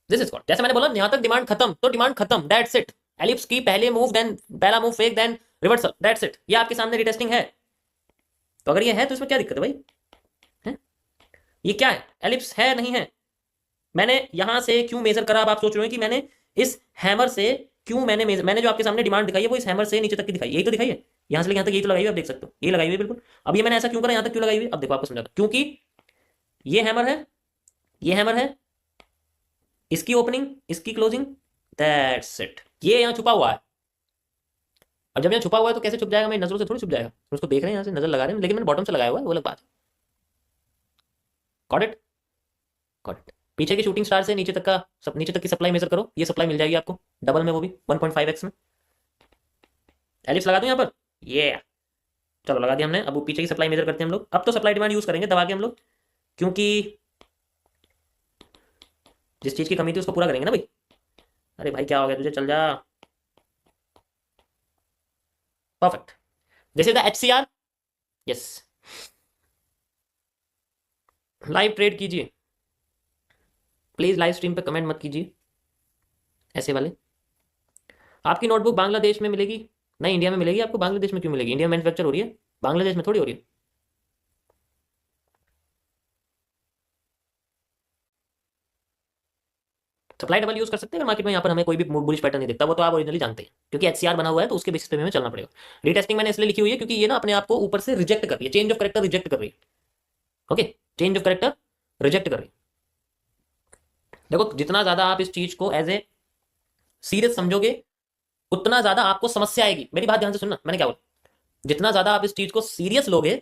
दिस इज कॉल्ड, जैसे मैंने बोला यहां तक डिमांड खत्म तो डिमांड खत्म, दैट्स इट। एलिप्स की पहले मूव, देन पहला move fake, then reversal, that's it. ये आपके सामने रिटेस्टिंग है, तो अगर ये है तो इसमें क्या दिक्कत है भाई, है? ये क्या है, एलिप्स है नहीं है। मैंने यहां से क्यों मेजर करा, अब आप सोच रहे हो कि मैंने इस हैमर से क्यों मैंने मेजर, मैंने जो आपके सामने डिमांड दिखाई है वो इस हैमर से नीचे तक की दिखाई, यही तो दिखाई है, यहां से लेके यहां तक यही तो लगाई हुई, आप देख सकते हो यही लगाई हुई है बिल्कुल। अब ये मैंने ऐसा क्यों करा, यहां तक क्यों लगाई हुई, अब देखो आपको समझाता, क्योंकि ये हैमर है, ये हैमर है, इसकी ओपनिंग, इसकी क्लोजिंग, दैट्स इट, ये यहाँ छुपा हुआ है। अब जब यहाँ छुपा हुआ है तो कैसे छुप जाएगा, मेरी नजरों से थोड़ी छुप जाएगा, उसको देख रहे हैं यहाँ से नजर लगा रहे हैं, लेकिन मैंने बॉटम से लगाया हुआ है, वो अलग बात है। Got it, got it. पीछे की शूटिंग स्टार से नीचे तक का नीचे तक की सप्लाई मेजर करो, ये सप्लाई मिल जाएगी आपको डबल में, वो भी 1.5x में। एलिप्स लगा दूं यहाँ पर, ये चलो लगा दिया हमने। अब वो पीछे की सप्लाई मेजर करते हैं हम लोग, अब तो सप्लाई डिमांड यूज करेंगे दबा के हम लोग, क्योंकि जिस चीज की कमी थी उसको पूरा करेंगे ना भाई। अरे भाई क्या हो गया तुझे, चल जा। Perfect, this is the HCR। Yes, live trade कीजिए प्लीज, लाइव स्ट्रीम पे कमेंट मत कीजिए ऐसे वाले। आपकी नोटबुक बांग्लादेश में मिलेगी, नहीं इंडिया में मिलेगी आपको, बांग्लादेश में क्यों मिलेगी, इंडिया में मैन्युफैक्चर हो रही है, बांग्लादेश में थोड़ी हो रही है। सप्लाई डबल यूज कर सकते हैं अगर मार्केट में यहाँ पर हमें कोई भी बुलिश पैटर्न नहीं दिखता, वो तो आप ओरिजिनली जानते हैं, क्योंकि HCR बना हुआ है तो उसके बेसिस पे हमें चलना पड़ेगा। रीटेस्टिंग मैंने इसलिए लिखी हुई है क्योंकि ये ना अपने आप को ऊपर से रिजेक्ट कर रही है, चेंज ऑफ करेक्टर रिजेक्ट कर रही है। Okay, change of character reject कर रही है। देखो जितना ज्यादा आप इस चीज को एज ए सीरियस समझोगे उतना ज्यादा आपको समस्या आएगी, मेरी बात ध्यान से सुनना मैंने क्या बोला, जितना ज्यादा आप इस चीज को सीरियस लोगे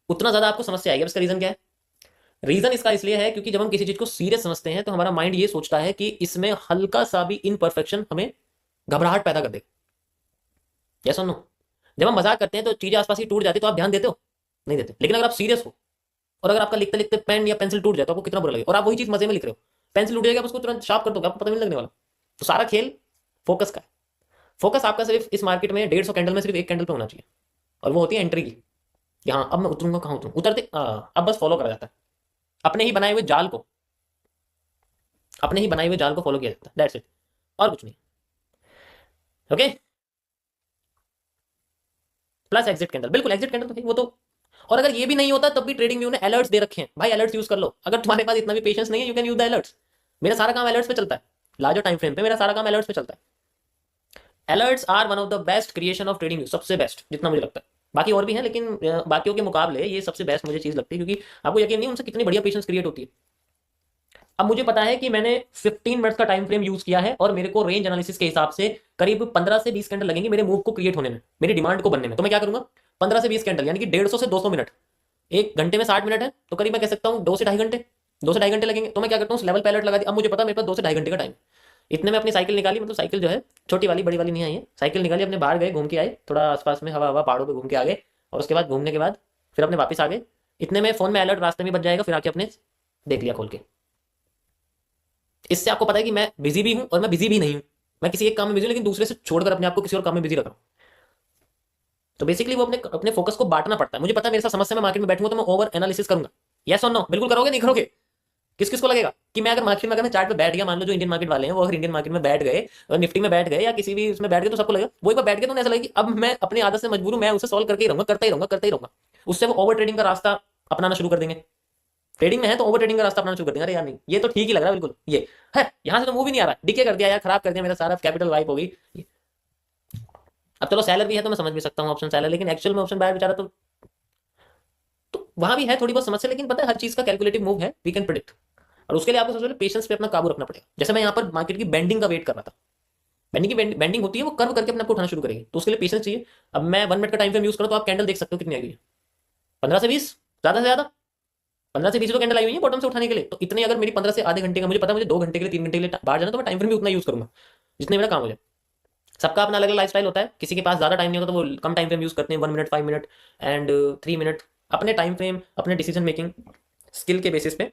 उतना ज्यादा आपको समस्या आएगी। अब इसका रीजन क्या है, रीजन इसका इसलिए है क्योंकि जब हम किसी चीज को सीरियस समझते हैं तो हमारा माइंड ये सोचता है कि इसमें हल्का सा भी इनपरफेक्शन हमें घबराहट पैदा कर देगा। या सुनो, जब हम मजाक करते हैं तो चीजें आसपास की टूट जाती है तो आप ध्यान देते हो, नहीं देते। लेकिन अगर आप सीरियस हो और अगर आपका लिखते लिखते पेन या पेंसिल टूट जाए तो आपको कितना बुरा लगेगा, और आप वही चीज मजे में लिख रहे हो, पेंसिल टूट जाएगा, आप उसको तुरंत शार्प कर दोगे, आपको पता नहीं लगने वाला। तो सारा खेल फोकस का है। फोकस आपका सिर्फ इस मार्केट में 150 कैंडल में सिर्फ एक कैंडल पे होना चाहिए, और वो होती है एंट्री की, कि हाँ अब मैं उतरूंगा, कहाँ उतरूँ, उतरते अब बस फॉलो करा जाता है, अपने ही बनाए हुए जाल को, अपने ही बनाए हुए जाल को फॉलो किया जाता है, दैट्स इट, और कुछ नहीं। ओके, प्लस एग्जिट कैंडल, बिल्कुल एग्जिट कैंडल तो है वो तो। और अगर ये भी नहीं होता तब भी ट्रेडिंग व्यू ने अलर्ट्स दे रखे हैं, भाई अलर्ट्स यूज कर लो, अगर तुम्हारे पास इतना भी पेशेंस नहीं है you can use the alerts. मेरा सारा काम अलर्ट्स पे चलता है, लार्जर टाइम फ्रेम पे मेरा सारा काम अलर्ट्स पे चलता है। Alerts are one of the best creation of trading, सबसे बेस्ट जितना मुझे लगता है। बाकी और भी हैं, लेकिन बाकियों के मुकाबले ये सबसे बेस्ट मुझे चीज़ लगती है, क्योंकि आपको यकीन नहीं उनसे कितनी बढ़िया पेशेंस क्रिएट होती है। अब मुझे पता है कि मैंने 15 मिनट्स का टाइम फ्रेम यूज किया है और मेरे को रेंज एनालिसिस के हिसाब से करीब 15 से 20 कैंडल लगेंगे मेरे मूव को क्रिएट होने में, मेरी डिमांड को बनने में। तो मैं क्या करूंगा, 15 से 20 कैंडल यानी कि 150 से 200 मिनट, एक घंटे में 60 मिनट है, तो करीब मैं कह सकता हूँ 2 से ढाई घंटे, 2 से ढाई घंटे लगेंगे। तो मैं क्या करता हूँ, लेवल पे अलर्ट लगा दिया। अब मुझे पता है मेरे पास 2 से ढाई घंटे का टाइम। इतने में अपनी साइकिल निकाली, मतलब साइकिल जो है छोटी वाली, बड़ी वाली नहीं आई है, साइकिल निकाली, अपने बाहर गए, घूम के आए, थोड़ा आसपास में हवा हवा पहाड़ों पे घूम के आ गए, और उसके बाद घूमने के बाद फिर अपने वापस आ गए। इतने में फोन में अलर्ट रास्ते में बच जाएगा, फिर आके अपने देख लिया खोल के। इससे आपको पता है कि मैं बिजी भी हूं और मैं बिजी भी नहीं हूं, मैं किसी एक काम में बिजी हूं लेकिन दूसरे से छोड़कर अपने आप को किसी और काम में बिजी रख रहा हूं। तो बेसिकली वो अपने अपने फोकस को बांटना पड़ता है। मुझे पता है मेरे साथ समस्या में मार्केट में बैठूंगा तो मैं ओवर एनालिसिस करूंगा। यस और नो, बिल्कुल करोगे नहीं करोगे? किस किस को लगेगा कि मैं अगर मार्केट में अगर मैं चार्ट पे बैठ गया, मान लो जो इंडियन मार्केट वाले हैं वो अगर इंडियन मार्केट में बैठ गए और निफ्टी में बैठ गए या किसी भी उसमें बैठ गए, तो सबको लगेगा, वो एक बार बैठ गए तो ऐसा लगेगा कि अब मैं अपनी आदत से मजबूर हूं, मैं उसे सॉल्व करके ही रहूंगा, करता ही रहूंगा, करता ही रहूंगा। उससे वो ओवर ट्रेडिंग का रास्ता अपनाना शुरू कर देंगे। ट्रेडिंग में है तो ओवर ट्रेडिंग का रास्ता अपनाना शुरू कर देंगे। अरे यार नहीं, ये तो ठीक ही लग रहा है बिल्कुल, ये है यहाँ से तो मूव ही नहीं आ रहा, डीके कर दिया यार, खराब कर दिया, मेरा सारा कैपिटल वाइप हो गई। अब चलो सैलर भी है तो मैं समझ भी सकता हूँ ऑप्शन सैलर, लेकिन एक्चुअल में ऑप्शन बायर बेचारा तो वहां भी है थोड़ी बहुत समस्या। लेकिन पता है हर चीज का कैलकुलेटिव मूव है, वी कैन प्रिडिक्ट, और उसके लिए आपको सबसे पहले पेशेंस पे अपना काबू रखना पड़ेगा। जैसे मैं यहाँ पर मार्केट की बेंडिंग का वेट कर रहा था, बेंडिंग की बेंडिंग होती है, वो कर्व करके अपने आपको उठाना शुरू करेगी, तो उसके लिए पेशेंस चाहिए। अब मैं 1 मिनट का टाइम फ्रेम यूज करूँ तो आप कैंडल देख सकते हो कितनी आएगी, 15 से 20, ज्यादा से ज्यादा 15 से 20 तो कैंडल आई हुई है बॉटम से उठाने के लिए। तो इतनी अगर मेरी 15 से आधे घंटे का, मुझे पता है मुझे 2 घंटे के लिए 3 घंटे के लिए बाहर जाना, तो मैं टाइम फ्रेम भी उतना यूज करूंगा जितने मेरा काम हो जाए। सबका अपना अलग अलग लाइफ स्टाइल होता है, किसी के पास ज्यादा टाइम नहीं होता तो वो कम टाइम फ्रेम यूज करते हैं, 1 मिनट, 5 मिनट एंड 3 मिनट, अपने टाइम फ्रेम अपने डिसीजन मेकिंग स्किल के बेसिस पे।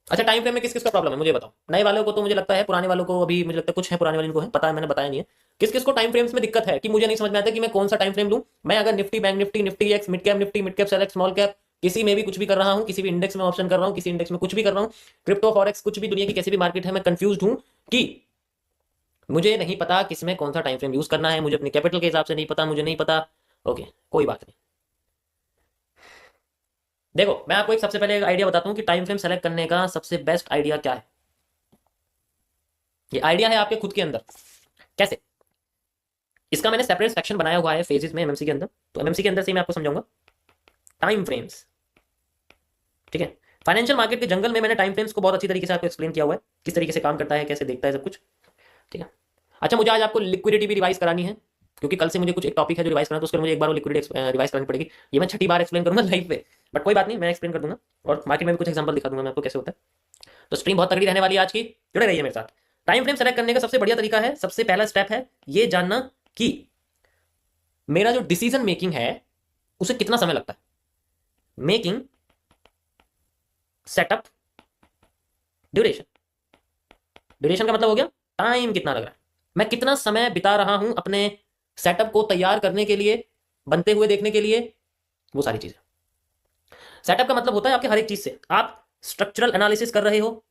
अच्छा, टाइम फ्रेम में किस किस का प्रॉब्लम है मुझे बताओ। नए वालों को तो मुझे लगता है, पुराने वालों को अभी मुझे लगता है कुछ है, पुराने वालों को है, पता है मैंने बताया नहीं है। किस किस को टाइम फ्रेम्स में दिक्कत है कि मुझे नहीं समझ में आता कि मैं कौन सा टाइम फ्रेम लूं। मैं अगर Nifty, bank Nifty, Nifty x, mid cap Nifty, mid cap select, small cap, किसी में भी कुछ भी कर रहा हूं, किसी भी इंडेक्स में ऑप्शन कर रहा हूं, किसी इंडेक्स में कुछ भी कर रहा हूं, क्रिप्टो फॉरेक्स, कुछ भी दुनिया की कैसी भी मार्केट है, मैं कंफ्यूज हूं कि मुझे नहीं पता किसमें कौन सा टाइम फ्रेम यूज करना है, मुझे अपने कैपिटल के हिसाब से नहीं पता, मुझे नहीं पता। ओके, कोई बात नहीं। देखो मैं आपको एक सबसे पहले एक आइडिया बताता हूँ कि टाइम फ्रेम सेलेक्ट करने का सबसे बेस्ट आइडिया क्या है। ये आइडिया है आपके खुद के अंदर। कैसे? इसका मैंने सेपरेट सेक्शन बनाया हुआ है फेजेस में एमएमसी के अंदर, तो एमएमसी के अंदर से मैं आपको समझाऊंगा टाइम फ्रेम्स। ठीक है, फाइनेंशियल मार्केट के जंगल में मैंने टाइम फ्रेम्स को बहुत अच्छी तरीके से आपको एक्सप्लेन किया हुआ है, किस तरीके से काम करता है, कैसे देखता है सब कुछ। ठीक है, अच्छा मुझे आज आपको लिक्विडिटी भी रिवाइज करानी है, क्योंकि कल से मुझे कुछ एक टॉपिक है जो रिवाइज करना है, तो उसके लिए मुझे एक बार वो लिक्विडिटी रिवाइज करानी पड़ेगी। ये मैं छठी बार एक्सप्लेन करूंगा लाइव पे, बट कोई बात नहीं, मैं एक्सप्लेन कर दूंगा और मार्केट में भी कुछ एग्जांपल दिखा दूंगा मैं आपको कैसे होता है। तो स्ट्रीम बहुत तगड़ी रहने वाली है आज की, जुड़े रहिए मेरे साथ। टाइम फ्रेम सेलेक्ट करने का सबसे बढ़िया तरीका है, सबसे पहला स्टेप है ये जानना कि मेरा जो डिसीजन मेकिंग है उसे कितना समय लगता है। Making, setup, duration. ड्यूरेशन का मतलब हो गया टाइम कितना लग रहा है, मैं कितना समय बिता रहा हूं अपने सेटअप को तैयार करने के लिए, बनते हुए देखने के लिए, वो सारी चीजें। सेटअप का मतलब होता है आपके हर एक चीज से आप स्ट्रक्चरल एनालिसिस कर रहे हो,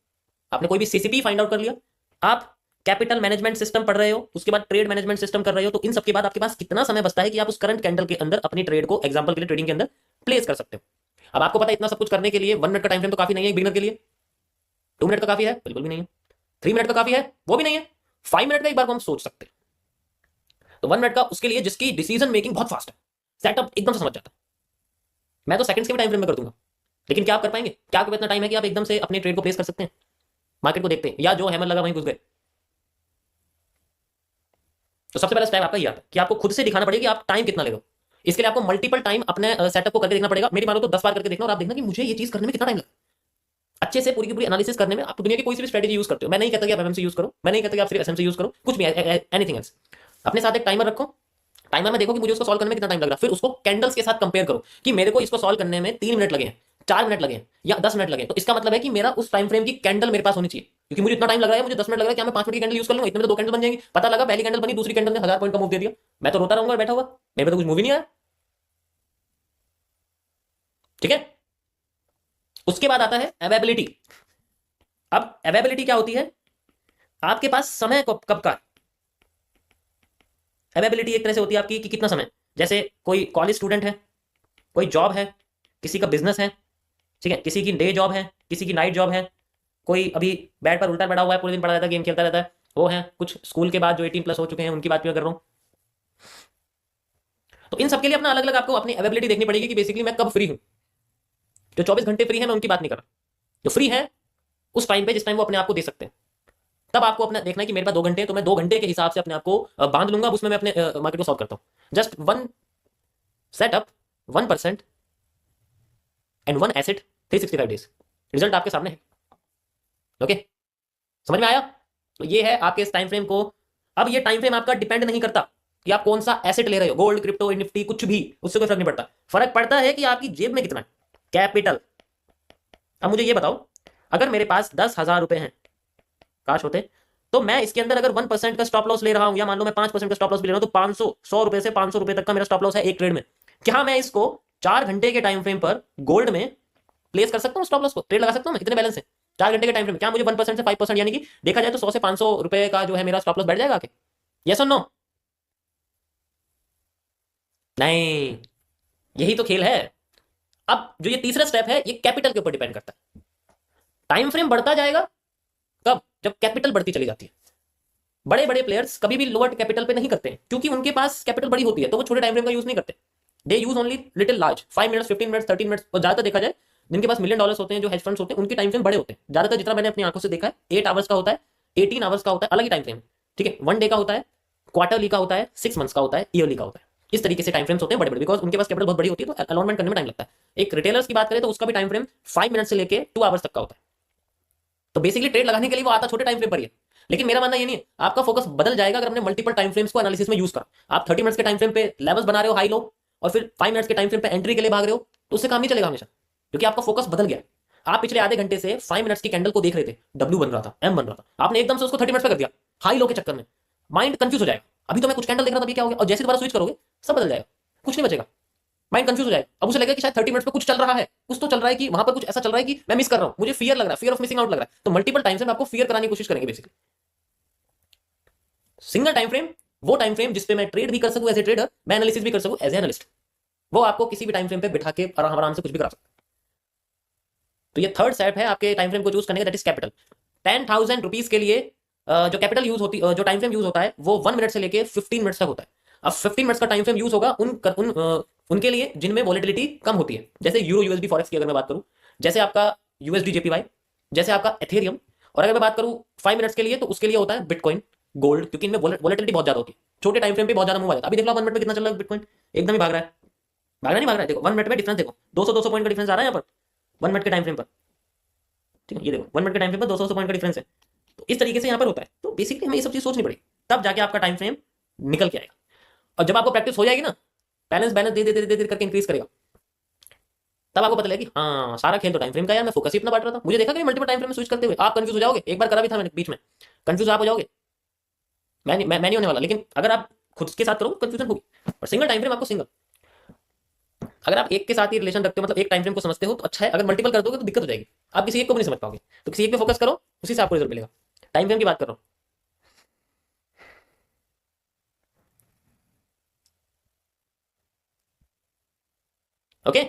आपने कोई भी सीसीपी फाइंड आउट कर लिया, आप कैपिटल मैनेजमेंट सिस्टम पढ़ रहे हो, उसके बाद ट्रेड मैनेजमेंट सिस्टम कर रहे हो, तो इन सबके बाद आपके पास कितना समय बचता है कि आप उस करंट कैंडल के अंदर अपनी ट्रेड को एग्जांपल के लिए ट्रेडिंग के अंदर प्लेस कर सकते हो। अब आपको पता है इतना सब कुछ करने के लिए 1 मिनट का टाइम फ्रेम तो काफी नहीं है बिगिनर के लिए, 2 मिनट का काफी है, बिल्कुल भी नहीं है, 3 मिनट का काफी है, वो भी नहीं है, 5 मिनट का एक बार को हम सोच सकते हैं। तो 1 मिनट का उसके लिए जिसकी डिसीजन मेकिंग बहुत फास्ट है, सेटअप एकदम से समझ जाता है, मैं तो सेकंड्स के भी टाइम फ्रेम में कर दूंगा। लेकिन क्या आप कर पाएंगे? क्या आपको इतना टाइम है कि आप एकदम से अपने ट्रेड को प्लेस कर सकते हैं? मार्केट को देखते हैं या जो हैमर लगा वहीं घुस गए? तो सबसे पहला स्टेप आपका ये आता है कि आपको खुद से दिखाना पड़ेगा कि आप टाइम कितना लेगा। इसके लिए आपको मल्टीपल टाइम अपने सेटअप को करके देखना पड़ेगा। मेरी मानो तो 10 बार करके देखना और आप देखना कि मुझे ये चीज करने में कितना टाइम लगा। अच्छे से पूरी की पूरी एनालिसिस करने में आप दुनिया की कोई सी भी स्ट्रेटेजी यूज करते हो, मैं नहीं कहता कि आप एमएमसी यूज करो, मैं नहीं कहता कि आप सिर्फ एसएमसी यूज करो, कुछ भी एनीथिंग एल्स। अपने साथ एक टाइमर रखो, टाइमर में देखो कि मुझे उसको सॉल्व करने में कितना टाइम लग रहा है, फिर उसको कैंडल्स के साथ कंपेयर करो कि मेरे को इसको सॉल्व करने में 3 मिनट लगे हैं, 4 मिनट लगे या 10 मिनट लगे, तो इसका मतलब है कि मेरा उस टाइम फ्रेम की कैंडल मेरे पास होनी चाहिए। क्योंकि मुझे इतना टाइम लग रहा है, मुझे 10 मिनट लग रहा है, क्या मैं 5 मिनट की कैंडल यूज कर लूंगा? इतने में तो 2 कैंडल बन जाएंगी। पता लगा पहली कैंडल बनी, दूसरी कैंडल ने 1000 पॉइंट का मूव दे दिया, मैं तो रोता रहूंगा बैठा हुआ, मेरे पे तो कुछ मूव ही नहीं आया। ठीक है, उसके बाद आता है अवेबिलिटी। अब अवेबिलिटी क्या होती है? आपके पास समय कब का। अवेबिलिटी एक तरह से होती है आपकी कि कितना समय, जैसे कोई कॉलेज स्टूडेंट है, कोई जॉब है, किसी का बिजनेस है, ठीक है, किसी की डे जॉब है, किसी की नाइट जॉब है, कोई अभी बेड पर उल्टा पड़ा हुआ है, पूरे दिन पड़ा रहता है, गेम खेलता रहता है, वो है। कुछ स्कूल के बाद जो 18+ हो चुके हैं उनकी बात भी मैं कर रहा हूँ। तो इन सबके लिए अपना अलग अलग आपको अपनी अवेबिलिटी देखनी पड़ेगी कि बेसिकली मैं कब फ्री हूँ। जो 24 घंटे फ्री है मैं उनकी बात नहीं कर रहा, जो फ्री है उस टाइम पे जिस टाइम वो अपने आप को दे सकते हैं, तब आपको अपना देखना है कि मेरे पास 2 घंटे हैं, तो मैं 2 घंटे के हिसाब से अपने आप को बांध लूंगा, उसमें मैं अपने मार्केट को सॉल्व करता हूँ। Just one setup, 1% and one asset, 365 days, result आपके सामने है। ओके, समझ में आया? तो ये है आपके इस टाइम फ्रेम को। अब ये टाइम फ्रेम आपका डिपेंड नहीं करता कि आप कौन सा एसेट ले रहे हो, गोल्ड, क्रिप्टो, निफ्टी, कुछ भी, उससे कोई फर्क नहीं पड़ता। फर्क पड़ता है कि आपकी जेब में कितना है कैपिटल। अब मुझे ये बताओ, अगर मेरे पास 10,000 रुपए हैं, काश होते, तो मैं इसके अंदर अगर 1% का स्टॉप लॉस ले रहा हूं, या मान लो मैं 5% का स्टॉप लॉस भी ले रहा हूं, तो 500 से 500 रुपए तक का मेरा स्टॉप लॉस है एक ट्रेड में। क्या मैं इसको 4 घंटे के टाइम फ्रेम पर गोल्ड में प्लेस कर सकता हूँ? स्टॉप लॉस को ट्रेड लगा सकता हूँ मैं? कितने बैलेंस है 4 घंटे के टाइम फ्रेम? क्या मुझे 1% से 5%, यानी कि देखा जाए तो 100 से 500 रुपए का जो है मेरा स्टॉप लॉस बैठ जाएगा आके? यस और नो? नहीं, यही तो खेल है। अब जो ये तीसरा स्टेप है, ये कैपिटल के ऊपर डिपेंड करता है। टाइम फ्रेम बढ़ता जाएगा कब? जब कैपिटल बढ़ती चली जाती है। बड़े बड़े प्लेयर्स कभी भी लोअर कैपिटल पे नहीं करते हैं, क्योंकि उनके पास कैपिटल बड़ी होती है, तो वो छोटे टाइम फ्रेम का यूज नहीं करते। They use only little large, 5 minutes, 15 minutes, 13 minutes. और ज्यादातर देखा जाए जिनके पास मिलियन डॉलर्स होते हैं, जो हेज फंड्स होते हैं, उनके टाइम फ्रेम बड़े होते हैं। ज्यादातर जितना मैंने अपनी आंखों से देखा है, 8 आवर्स का होता है, 18 आवर्स का होता है, अलग ही टाइम फ्रेम। ठीक है, 1 डे का होता है, क्वार्टरली का होता है, 6 मंथ्स का होता है, ईयरली का होता है। इस तरीके से टाइम फ्रेम्स होते हैं बड़े बड़े, बिकॉज उनके पास कैपिटल बहुत बड़ी होती है, तो अलॉटमेंट करने में टाइम लगता है। एक रिटेलर्स की बात करें तो उसका भी टाइम फ्रेम 5 मिनट से लेकर 2 आवर्स तक का होता है। तो बेसिकली ट्रेड लगाने के लिए वो आता छोटे टाइम फ्रेम पर ही है। लेकिन मेरा मानना ये नहीं है, आपका फोकस बदल जाएगा अगर हमने मल्टीपल टाइम फ्रेम्स को एनालिसिस में यूज करा। आप 30 मिनट्स के टाइम फ्रेम पे लेवल्स बना रहे हो हाई लो, और फिर 5 मिनट्स के टाइम फ्रेम पे एंट्री के लिए भाग रहे हो, तो उससे काम नहीं चलेगा हमेशा, क्योंकि आपका फोकस बदल गया। आप पिछले आधे घंटे से 5 मिनट्स की कैंडल को देख रहे थे, डब्ल्यू बन रहा था, एम बन रहा था, आपने एकदम से उसको 30 मिनट्स पे कर दिया हाई लो के चक्कर में। माइंड कंफ्यूज हो जाएगा, अभी तो मैं कुछ कैंडल देख रहा था, अभी क्या हो गया? और जैसे दोबारा स्विच करोगे सब बदल जाएगा, कुछ नहीं बचेगा। माइंड कंफ्यूज हो जाएगा। अब उसे लगेगा कि शायद 30 मिनट्स पे कुछ चल रहा है, कुछ तो चल रहा है, कि वहां पर कुछ ऐसा चल रहा है कि मैं मिस कर रहा हूं, मुझे फियर लग रहा है, फियर ऑफ मिसिंग आउट लग रहा है। तो मल्टीपल टाइम से आपको फियर कराने की कोशिश करेंगे बेसिकली। सिंगल टाइम फ्रेम, वो टाइम फ्रेम जिसपे मैं ट्रेड भी कर सकूं एज ए ट्रेडर, मैं एनालिसिस भी कर सकूं एज ए एनालिस्ट, वो आपको किसी भी टाइम फ्रेम पे बिठा के आराम आराम से कुछ भी करा सकता है। तो ये थर्ड स्टेप है आपके टाइम फ्रेम को चूज करने का, दैट इज कैपिटल। 10,000 रुपीज के लिए जो कैपिटल यूज होती, जो टाइम फ्रेम यूज होता है, वो 1 मिनट से लेके 15 मिनट्स तक होता है। अब 15 मिनट्स का टाइम फ्रेम यूज होगा उनके लिए जिनमें वॉलेटिलिटी कम होती है, जैसे यूरो यूएसडी फॉरेक्स की अगर मैं बात करूं, जैसे आपका यूएसडी जेपीवाई, जैसे आपका एथेरियम। और अगर मैं बात करूं 5 मिनट्स के लिए, तो उसके लिए होता है बिटकॉइन, गोल्ड, क्योंकि इनमें वॉलेटिलिटी बहुत ज्यादा होती है, छोटे टाइम फ्रेम पे बहुत ज्यादा मूव आ जाता है। अभी देख लो 1 मिनट में कितना चल रहा है बिटकॉइन, एकदम ही भाग रहा है। भाग रहा नहीं भाग रहा है, देखो 1 मिनट में डिफरेंस देखो, 200 पॉइंट का डिफरेंस आ रहा है यहाँ पर 1 मिनट के टाइम फ्रेम पर। ठीक है, ये देखो 1 मिनट के टाइम फ्रेम पर 200 पॉइंट का डिफरेंस है। तो इस तरीके से यहाँ पर होता है। तो बेसिकली हमें ये सब चीज सोचनी पड़ेगी, तब जाके आपका टाइम फ्रेम निकल के आएगा। और जब आपको प्रैक्टिस हो जाएगी ना, बैलेंस बैलेंस दे दे दे दे करके इंक्रीज करेगा, तब आपको पता लगेगा कि हाँ सारा खेल तो टाइम फ्रेम का, यार मैं फोकस ही इतना बांट रहा था। मुझे देखा कि मल्टीपल टाइम फ्रेम में स्विच करते हुए आप कंफ्यूज हो जाओगे, एक बार करा भी था मैंने बीच में, कंफ्यूज आप हो जाओगे। मैं नहीं होने वाला, लेकिन अगर आप खुद के साथ करो कंफ्यूजन होगी। और सिंगल टाइम फ्रेम आपको सिंगल, अगर आप एक के साथ ही रिलेशन रखते हो, मतलब एक टाइम फ्रेम को समझते हो तो अच्छा है, अगर मल्टीपल कर दोगे तो दिक्कत हो जाएगी, आप किसी एक को भी नहीं समझ पाओगे। तो किसी एक पे फोकस करो, उसी से आपको रिजल्ट मिलेगा। टाइम फ्रेम की बात कर रहा हूँ। ओके।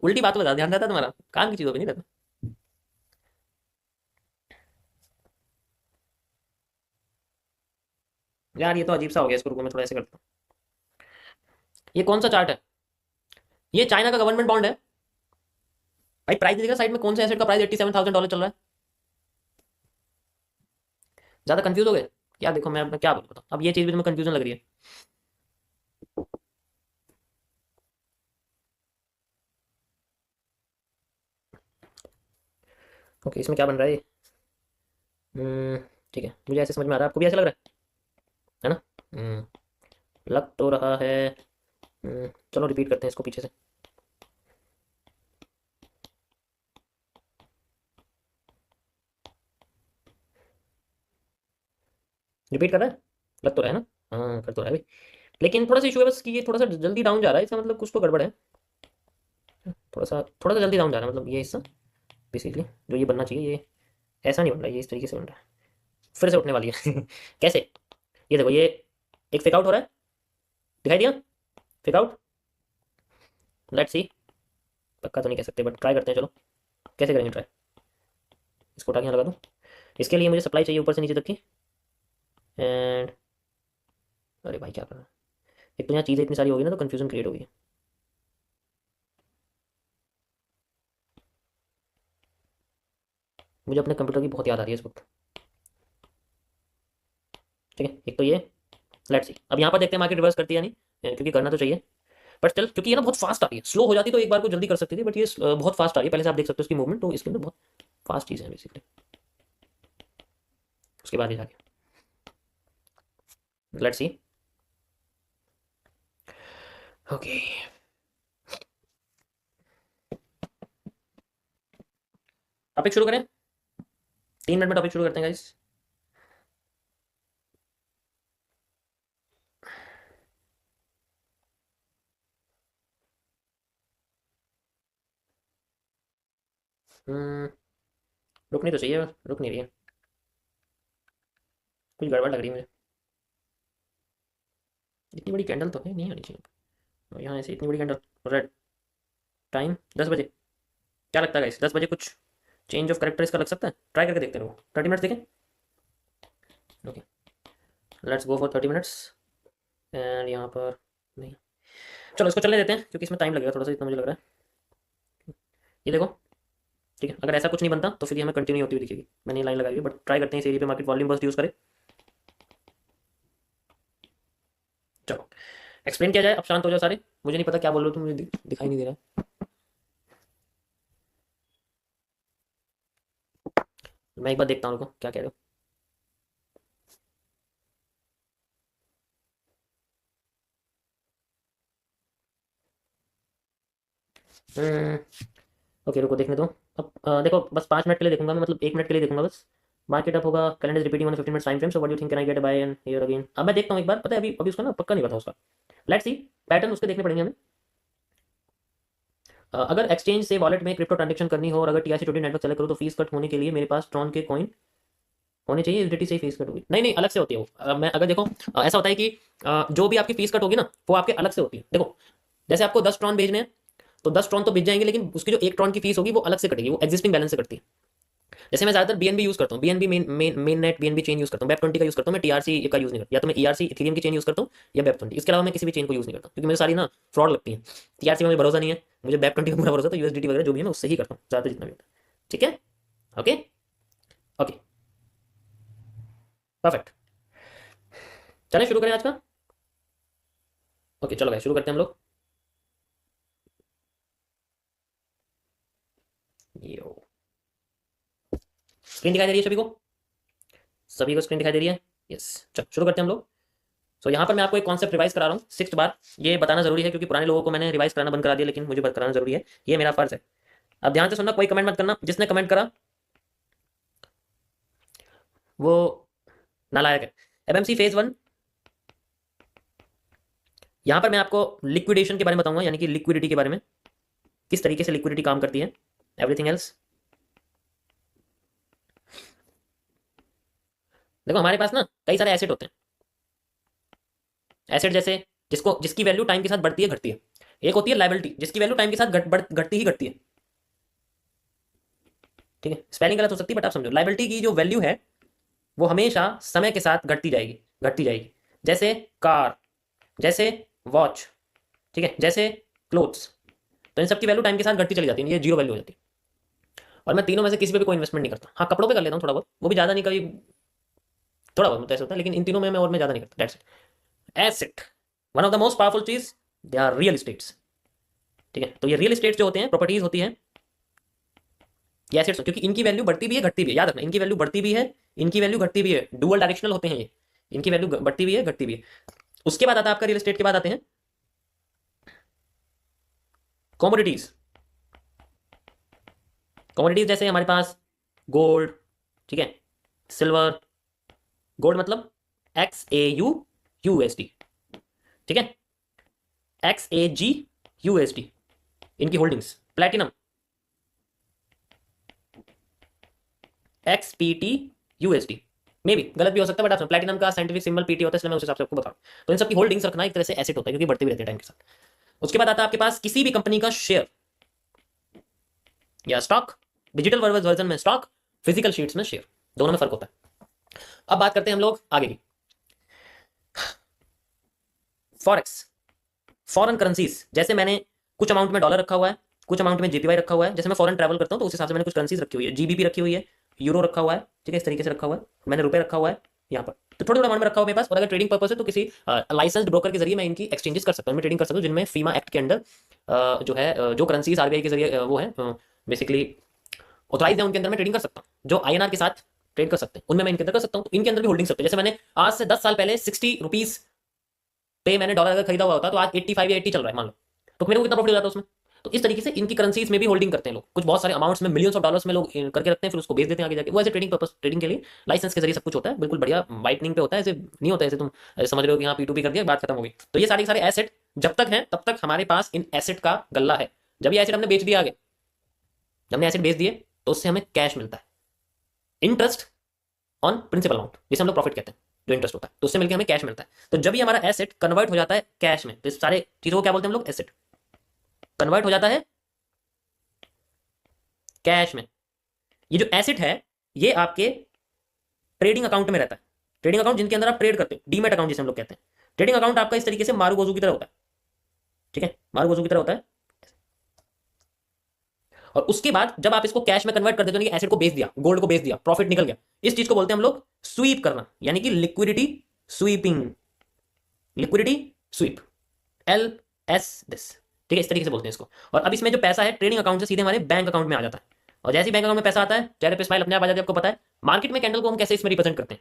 उल्टी बात बता, ध्यान रहता है तुम्हारा, काम की चीजों पे नहीं रहता। यार ये तो अजीब सा हो गया, इसको रुको मैं थोड़ा ऐसे करता हूँ। ये कौन सा चार्ट है? ये चाइना का गवर्नमेंट बॉन्ड है भाई। प्राइस देखिएगा साइड में, कौन से एसेट का प्राइस $87,000 चल रहा है। ज्यादा कंफ्यूज हो गए यार? देखो मैं क्या बोलूँ, अब ये चीज भी तुम्हें कंफ्यूजन लग रही है। ओके, इसमें क्या बन रहा है ये? ठीक है, मुझे ऐसे समझ में आ रहा है, आपको भी ऐसा लग रहा है ना? लग तो रहा है। चलो रिपीट करते हैं इसको पीछे से। रिपीट कर रहा है? लग तो रहा है ना? हाँ कर तो रहा है भाई, लेकिन थोड़ा सा इशू है बस कि ये थोड़ा सा जल्दी डाउन जा रहा है, इसका मतलब कुछ तो गड़बड़ है। थोड़ा सा जल्दी डाउन जा रहा है, मतलब ये हिस्सा बेसिकली जो ये बनना चाहिए, ये ऐसा नहीं बन रहा है, ये इस तरीके से बन रहा है। फिर से उठने वाली है। कैसे? ये देखो, ये एक फेक आउट हो रहा है, दिखाई दिया? Fake out, let's see. पक्का तो नहीं कह सकते बट ट्राई करते हैं। चलो कैसे करेंगे ट्राई। इसको उठा के यहाँ लगा दूँ। इसके लिए मुझे सप्लाई चाहिए ऊपर से नीचे तक की। एंड अरे भाई क्या कर रहा है। एक तो यहाँ चीज़ें इतनी सारी होगी ना तो कन्फ्यूजन क्रिएट होगी। मुझे अपने कंप्यूटर की बहुत याद आ रही है इस वक्त। ठीक है एक तो ये। लेट्स सी अब यहाँ पर देखते हैं मार्केट रिवर्स करती है या नहीं, क्योंकि करना तो चाहिए। बट स्टिल क्योंकि ये ना बहुत फास्ट आ रही है, स्लो हो जाती तो एक बार को जल्दी कर सकती थी, बट ये बहुत फास्ट आ रही है। पहले से आप देख सकते हो इसकी मूवमेंट, तो इसके अंदर बहुत फास्ट चीज़ है बेसिकली। उसके बाद ये जाके लेट्स सी। ओके टॉपिक शुरू करें। 3 मिनट में टॉपिक शुरू करते हैं गाइस। रुकनी तो चाहिए, रुक नहीं रही है। कुछ गड़बड़ लग रही है मुझे। इतनी बड़ी कैंडल तो है नहीं आनी चाहिए। और यहाँ ऐसे इतनी बड़ी कैंडल। रेड टाइम 10 बजे। क्या लगता है गाइस 10 बजे कुछ चेंज ऑफ करेक्टर इसका लग सकता है? ट्राई करके देखते रहो। 30 मिनट्स देखें। Okay let's go for 30 minutes. And यहाँ पर नहीं, चलो इसको चलने देते हैं क्योंकि इसमें टाइम लगेगा थोड़ा सा, इतना मुझे लग रहा है। ये देखो ठीक है, अगर ऐसा कुछ नहीं बनता तो फिर ये हमें कंटिन्यू होती हुई दिखेगी। मैंने ये लाइन लगाई है बट ट्राई करते हैं इस एरिया पे मार्केट वॉल्यूम बस्ट यूज़ करे। चलो एक्सप्लेन किया जाए। अब शांत हो जाओ सारे। मुझे नहीं पता क्या बोल रहे हो तुम, मुझे दिखाई नहीं दे रहा है। मैं एक बार देखता हूँ रुको क्या कह रहे हो। ओके रुको देखने दो। अब देखो बस 5 मिनट के लिए देखूंगा मैं, मतलब 1 मिनट के लिए देखूंगा बस। मार्केट अप होगा, calendar repeating on 15 minute time frame, so what do you think can I get buy and here again. अब मैं देखता हूँ एक बार, पता है अभी अभी उसका ना पक्का नहीं पता उसका। लेट्स सी पैटर्न उसके देखने पड़ेंगे हमें। अगर एक्सचेंज से वॉलेट में क्रिप्टो ट्रांजेक्शन करनी हो और अगर TRC20 नेटवर्क सेलेक्ट करो तो फीस कट होने के लिए मेरे पास ट्रॉन के कॉइन होने चाहिए। USDT से ही फीस कट होगी? नहीं नहीं अलग से होती है वो। मैं अगर देखो ऐसा होता है कि जो भी आपकी फीस कट होगी ना वो आपके अलग से होती है। देखो जैसे आपको 10 ट्रॉन भेजने हैं तो 10 ट्रॉन तो भेज जाएंगे, लेकिन उसकी जो 1 ट्रॉन की फीस होगी वो अलग से कटेगी, वो एग्जिस्टिंग बैलेंस से कटती है। जैसे मैं ज्यादातर BNB यूज करता हूँ, BNB main net BNB chain use करता हूँ, वेब20 का यूज करता हूँ मैं, TRC का यूज नहीं करता। या तो मैं ERC इथेरियम की चेन यूज करता हूँ या वेब20। इसके अलावा मैं किसी भी चेन को यूज नहीं करता क्योंकि मुझे सारी ना फ्रॉड लगती है। TRC में मुझे भरोसा नहीं है, मुझे वेब20 का पूरा भरोसा, तो USDT वगैरह जो भी है मैं उससे ही करता हूँ ज्यादा जितना भी होता है। ठीक है ओके ओके परफेक्ट। चलें शुरू करें आज का। ओके चलो भाई शुरू करते हैं हम लोग। यो स्क्रीन दिखाई दे रही है सभी को? सभी को स्क्रीन दिखाई दे रही है? यस चलो शुरू करते हैं हम लोग। सो यहाँ पर मैं आपको एक कॉन्सेप्ट रिवाइज करा रहा हूँ 6th बार। ये बताना जरूरी है क्योंकि पुराने लोगों को मैंने रिवाइज कराना बंद करा दिया, लेकिन मुझे कराना जरूरी है, ये मेरा फर्ज है। अब ध्यान से सुनना, कोई कमेंट मत करना, जिसने कमेंट करा वो नालायक है। FMC phase 1। यहाँ पर मैं आपको लिक्विडेशन के बारे में बताऊंगा, यानी कि लिक्विडिटी के बारे में, किस तरीके से लिक्विडिटी काम करती है। एवरीथिंग एल्स देखो हमारे पास ना कई सारे एसेट होते हैं। एसेट जैसे जिसकी वैल्यू टाइम के साथ बढ़ती है घटती है। एक होती है लाइबिलिटी जिसकी वैल्यू टाइम के साथ घटती ही घटती है। ठीक है स्पेलिंग गलत हो सकती है बट आप समझो, लाइबिलिटी की जो वैल्यू है वो हमेशा समय के साथ घटती जाएगी घटती जाएगी। जैसे कार, जैसे वॉच, ठीक है, जैसे क्लोथ्स। तो इन सब की वैल्यू टाइम के साथ घटती चली जाती है, ये जीरो वैल्यू हो जाती है। और मैं तीनों में से किसी पे भी कोई इन्वेस्टमेंट नहीं करता। हाँ कपड़ों पे कर लेता हूँ थोड़ा बहुत, वो भी ज़्यादा नहीं, कभी थोड़ा बहुत मतलब ऐसा होता है, लेकिन इन तीनों में मैं ज़्यादा नहीं करता। That's it. Asset one of the most powerful चीज, दे आर रियल इस्टेट्स। ठीक है तो ये रियल इस्टेट्स जो होते हैं, प्रॉपर्टीज होती हैं, ये एसेट्स, क्योंकि इनकी वैल्यू बढ़ती भी है घटती भी है। याद रखना इनकी वैल्यू बढ़ती भी है, इनकी वैल्यू घटती भी है, डुअल डायरेक्शनल होते हैं ये। इनकी वैल्यू बढ़ती भी है घटती भी है। उसके बाद आता है आपका रियल एस्टेट के बाद आते हैं कॉमोडिटीज। कॉमोडिटीज जैसे हमारे पास गोल्ड, ठीक है, सिल्वर। गोल्ड मतलब XAUUSD, ठीक है, XAGUSD इनकी होल्डिंग्स। प्लेटिनम XPTUSD, मे भी गलत भी हो सकता है बट आप प्लेटिनम का साइंटिफिक सिंबल PT होता है, इसलिए मैं उस हिसाब से आपको बता रहा हूँ। तो इन सब की होल्डिंग्स रखना एक तरह से एसेट होता है क्योंकि बढ़ते भी रहते हैं टाइम के साथ। उसके बाद आता है आपके पास किसी भी कंपनी का शेयर। या स्टॉक, डिजिटल वर्जन में स्टॉक, फिजिकल शीट्स में शेयर, दोनों में फर्क होता है। अब बात करते हैं हम लोग आगे की, फॉरेक्स, फॉरेन करेंसीज। जैसे मैंने कुछ अमाउंट में डॉलर रखा हुआ है, कुछ अमाउंट में जीपीवाई रखा हुआ है। जैसे मैं फॉरेन ट्रैवल करता हूँ तो उस हिसाब से मैंने कुछ करेंसीज रखी हुई है, जीबीपी रखी हुई है, यूरो रखा हुआ है, ठीक है, इस तरीके से रखा हुआ है। मैंने रुपए रखा हुआ है यहाँ पर, तो थोड़ा थोड़ा अमाउंट में रखा हुआ मेरे पास। और अगर ट्रेडिंग पर्पस है तो किसी लाइसेंस्ड ब्रोकर के जरिए मैं इनकी एक्सचेंजेस कर सकता हूँ, मैं ट्रेडिंग कर सकता हूँ, जिनमें फीमा एक्ट के अंडर जो है जो करेंसीज आरबीआई के जरिए वो है बेसिकली ऑथराइज है, उनके अंदर मैं ट्रेडिंग कर सकता हूँ। जो आईएनआर के साथ ट्रेड कर सकते हैं उनमें मैं इनके अंदर कर सकता हूँ। तो इनके अंदर भी होल्डिंग सकते हैं। जैसे मैंने आज से 10 साल पहले 60 रुपीज पे मैंने डॉलर अगर खरीदा हुआ होता तो आज 85 या 80 चल रहा है मान लो, तो मेरे को कितना प्रॉफिट हो जाता है उसमें। तो इस तरीके से इनकी करेंसीज में भी होल्डिंग करते हैं लोग, कुछ बहुत सारे अमाउंट्स में, मिलियंस ऑफ डॉलर्स में लोग करके रखते हैं, फिर उसको बेच देते हैं आगे जाके। वो ऐसे ट्रेडिंग पर्पस, ट्रेडिंग के लिए लाइसेंस के जरिए सब कुछ होता है, बिल्कुल बढ़िया वाइटनिंग पे होता है। ऐसे नहीं होता है ऐसे तुम समझ रहे हो कि हाँ P2P कर दिया बात खत्म हो गई। तो ये सारे सारे एसेट जब तक हैं तब तक हमारे पास इन एसेट का गल्ला है। जब ये एसेट हमने बेच दिया आगे, जब हमने एसेट बेच दिए तो उससे हमें कैश मिलता है, इंटरेस्ट ऑन प्रिंसिपल अमाउंट, जिसे हम लोग प्रॉफिट कहते हैं, जो इंटरेस्ट होता है, तो उससे मिलकर हमें कैश मिलता है। तो जब ये हमारा एसेट कन्वर्ट हो जाता है कैश में, तो इस सारे चीजों को क्या बोलते हैं हम लोग, एसेट कन्वर्ट हो जाता है कैश में। ये जो एसेट है ये आपके ट्रेडिंग अकाउंट में रहता है, ट्रेडिंग अकाउंट जिनके अंदर आप ट्रेड करते हो, डीमेट अकाउंट जिसे हम लोग कहते हैं। ट्रेडिंग अकाउंट आपका इस तरीके से मारूगोजू की तरह होता है, ठीक है, मारूगोजू की तरह होता है। और उसके बाद जब आप इसको कैश में कन्वर्ट कर देते हो, एसेट को बेच दिया, गोल्ड को बेच दिया, प्रॉफिट निकल गया, इस चीज को बोलते हैं हम लोग स्वीप करना, यानी कि liquidity sweeping, liquidity SVEEP, LS this, ठीक है, इस तरीके से बोलते हैं इसको। और अब इसमें जो पैसा है ट्रेडिंग अकाउंट से सीधे हमारे बैंक अकाउंट में आ जाता है। और जैसे ही बैंक अकाउंट में पैसा आता है चेहरे पे स्माइल अपने आप आ जाती है। आपको पता है मार्केट में कैंडल को हम कैसे इसमें रिप्रेजेंट करते हैं,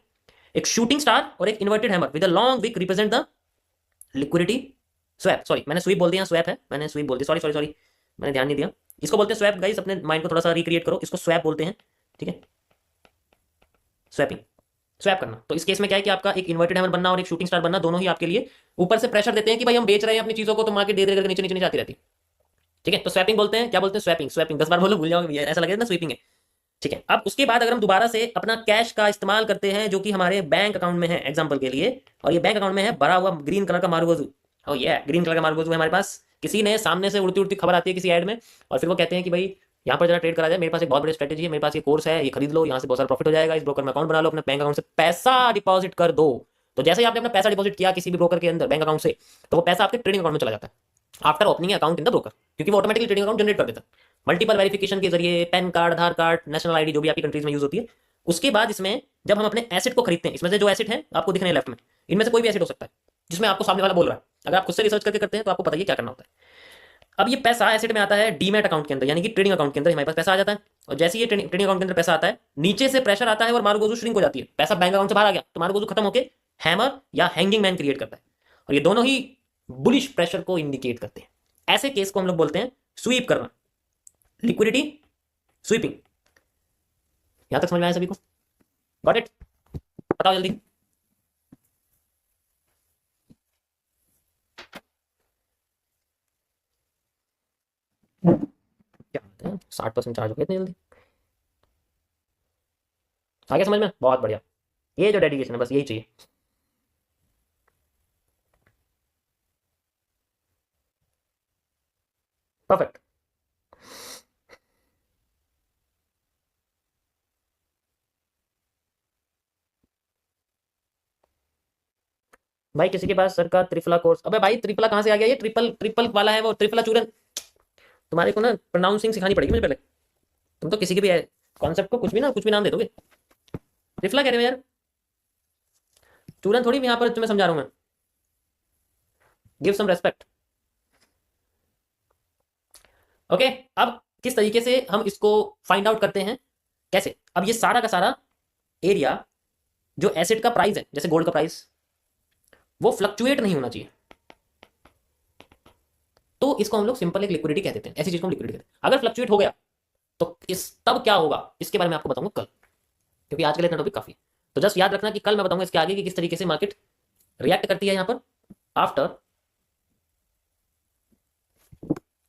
एक शूटिंग स्टार और एक inverted hammer with a long wick represent the liquidity swap. Sorry मैंने स्वीप बोल दिया, स्वैप है, मैंने स्वीप बोल दिया, सॉरी सॉरी सॉरी, मैंने ध्यान नहीं दिया। इसको बोलते हैं स्वैप गाइस, अपने माइंड को थोड़ा सा रिक्रिएट करो, इसको स्वैप बोलते हैं, ठीक है, स्वैपिंग, स्वैप करना। तो इस केस में क्या है कि आपका एक इन्वर्टेड हैमर बनना और एक शूटिंग स्टार बनना दोनों ही आपके लिए ऊपर से प्रेशर देते हैं कि भाई हम बेच रहे हैं अपनी चीजों को, तो मार्केट धीरे धीरे नीचे नीचे नीचे आती रहती है, ठीक है। तो स्वैपिंग बोलते हैं, क्या बोलते हैं, स्वैपिंग, स्वैपिंग 10 बार बोलो भूल जाओगे, ऐसा लगेगा ना स्वीपिंग है, ठीक है। अब उसके बाद अगर हम दोबारा से अपना कैश का इस्तेमाल करते हैं जो कि हमारे बैंक अकाउंट में है एग्जांपल के लिए, और ये बैंक अकाउंट में है भरा हुआ ग्रीन कलर का मारूगोजू, और ये ग्रीन कलर का मारूगोजू है हमारे पास। किसी ने सामने से उड़ती उड़ती खबर आती है किसी ऐड में, और फिर वो कहते हैं कि भाई यहाँ पर जरा ट्रेड करा जाए, मेरे पास एक बहुत बड़ी स्ट्रेटेजी है, मेरे पास ये कोर्स है, ये खरीद लो, यहाँ से बहुत सारा प्रॉफिट हो जाएगा, इस ब्रोकर में अकाउंट बना लो, अपने बैंक अकाउंट से पैसा डिपॉजिट कर दो। तो जैसे ही आपने अपना पैसा डिपॉजिट किया किसी भी ब्रोकर के अंदर बैंक अकाउंट से, तो वो पैसा आपके ट्रेडिंग अकाउंट में चला जाता है after opening account in the broker, क्योंकि वो ऑटोमेटिकली ट्रेडिंग अकाउंट जनरेट कर देता है मल्टीपल वेरिफिकेशन के जरिए, पैन कार्ड, आधार कार्ड, नेशनल आईडी, जो भी आपकी कंट्रीज में यूज होती है। उसके बाद इसमें जब हम अपने एसेट को खरीदते हैं, इसमें से जो एसेट है आपको दिख रहे हैं लेफ्ट में, इनमें से कोई भी एसेट हो सकता है जिसमें आपको सामने वाला बोल रहा है, अगर आप खुद से रिसर्च करके करते हैं तो आपको पता ही क्या करना होता है। अब ये पैसा एसेट में आता है डीमेट अकाउंट के अंदर, यानी कि ट्रेडिंग अकाउंट के अंदर हमारे पास पैसा आ जाता है। और जैसे ही ये ट्रेडिंग अकाउंट के अंदर पैसा आता है, नीचे से प्रेशर आता है और मारूगोजू श्रिंक हो जाती है, पैसा बैंक अकाउंट से बाहर आ गया तो मारूगोजू खत्म होकर हैमर या हैंगिंग मैन क्रिएट करता है, और ये दोनों ही बुलिश प्रेशर को इंडिकेट करते हैं। ऐसे केस को हम लोग बोलते हैं स्वीप करना, लिक्विडिटी स्वीपिंग। यहां तक समझ में आया सभी को? Got it? बताओ जल्दी। क्या बात है, 60% चार्ज हो गया इतनी जल्दी, आ गया समझ में? बहुत बढ़िया, ये जो डेडिकेशन है बस यही चाहिए। परफेक्ट। भाई किसी के पास सर का त्रिफला कोर्स, अबे भाई त्रिफला कहाँ से आ गया, ये ट्रिपल ट्रिपल वाला है वो, त्रिफला चूरन। तुम्हारे को ना प्रोनाउंसिंग सिखानी पड़ेगी मुझे पहले, तुम तो किसी के भी कॉन्सेप्ट को कुछ भी ना कुछ भी नाम दे दोगे। त्रिफला कह रहे हो यार, चूरन थोड़ी यहाँ पर तुम्हें समझा रहा हूँ मैं, गिव सम रेस्पेक्ट। ओके, अब किस तरीके से हम इसको फाइंड आउट करते हैं, कैसे? अब ये सारा का सारा एरिया जो एसेट का प्राइस है, जैसे गोल्ड का प्राइस, वो फ्लक्चुएट नहीं होना चाहिए, तो इसको हम लोग सिंपल एक लिक्विडिटी कह देते हैं, ऐसी चीज को हम लिक्विडिटी कहते हैं। अगर फ्लक्चुएट हो गया तो इस तब क्या होगा इसके बारे में आपको बताऊंगा कल, क्योंकि आज के लिए इतना टॉपिक काफी है। तो जस्ट याद रखना कि कल मैं बताऊंगा इसके आगे कि किस तरीके से मार्केट रिएक्ट करती है यहाँ पर आफ्टर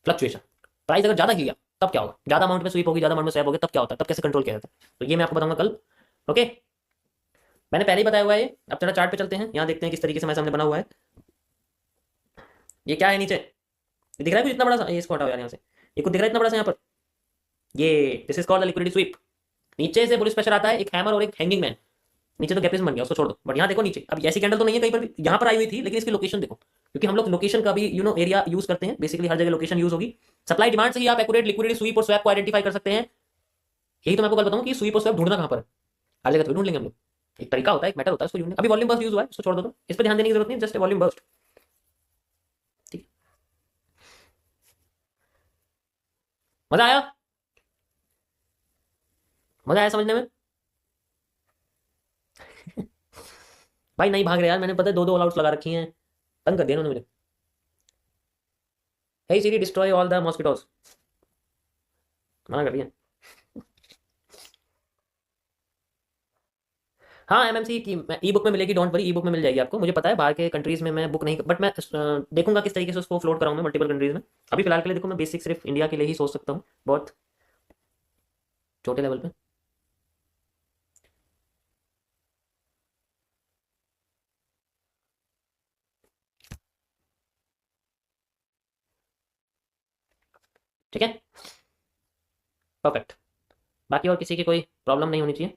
फ्लक्चुएशन। प्राइस अगर ज्यादा किया तब क्या होगा, ज्यादा अमाउंट में स्वीप होगी, ज्यादा अमाउंट में स्वैप होगी, तब क्या होता है, तब कैसे कंट्रोल किया जाता है, तो ये मैं आपको बताऊंगा कल। ओके, मैंने पहले ही बताया हुआ है। अब जरा चार्ट पे चलते हैं, यहाँ देखते हैं किस तरीके से हमारे सामने बना हुआ है। ये क्या है नीचे, ये दिख रहा है कुछ इतना बड़ा सा, ये इसको हटाओ यार यहाँ से, ये कुछ दिख रहा है इतना बड़ा सा यहाँ पर, ये this is called the liquidity SVEEP. नीचे से बुलिश प्रेशर आता है, एक हैमर और एक हैंगिंग मैन। नीचे तो गैपिज्म बन गया, उसको छोड़ दो। बट यहाँ देखो नीचे, अब ऐसी कैंडल तो नहीं है कहीं पर भी, यहाँ पर आई हुई थी, लेकिन इसकी लोकेशन देखो, क्योंकि हम लोग लोकेशन का भी एरिया यूज करते हैं। बेसिकली हर जगह लोकेशन यूज होगी। सप्लाई डिमांड से ही आप एक्यूरेट लिक्विडिटी स्वीप और स्वैप को आइडेंटिफाई कर सकते हैं। यही तो मैं आपको कल बताऊं कि स्वीप और स्वैप ढूंढना कहाँ पर है। हर जगह तो ढूंढ लेंगे हम लोग। एक तरीका होता है, एक मैटर होता है, उसको ढूंढने। अभी वॉल्यूम बर्स्ट यूज हुआ है, उसको छोड़ दो, तो इस पर ध्यान देने की जरूरत नहीं, जस्ट वॉल्यूम बर्स्ट। ठीक, मजा आया? मजा आया समझने में? भाई नहीं भाग रहे यार, मैंने पता है दो दो ऑल आउट्स लगा रखी हैं, तंग कर दिया उन्होंने मुझे। हे सीरी डिस्ट्रॉय ऑल द मॉस्किटोज, मना कर दिया। हाँ एमएमसी की ई बुक में मिलेगी, डोंट वरी, ई बुक में मिल जाएगी आपको। मुझे पता है बाहर के कंट्रीज में मैं बुक नहीं, बट मैं देखूंगा किस तरीके से उसको फ्लोट कराऊं मैं मल्टीपल कंट्रीज में। अभी फिलहाल के लिए देखो, मैं बेसिक सिर्फ इंडिया के लिए ही सोच सकता हूँ, बहुत छोटे लेवल पे। ठीक है, परफेक्ट। बाकी और किसी की कोई प्रॉब्लम नहीं होनी चाहिए।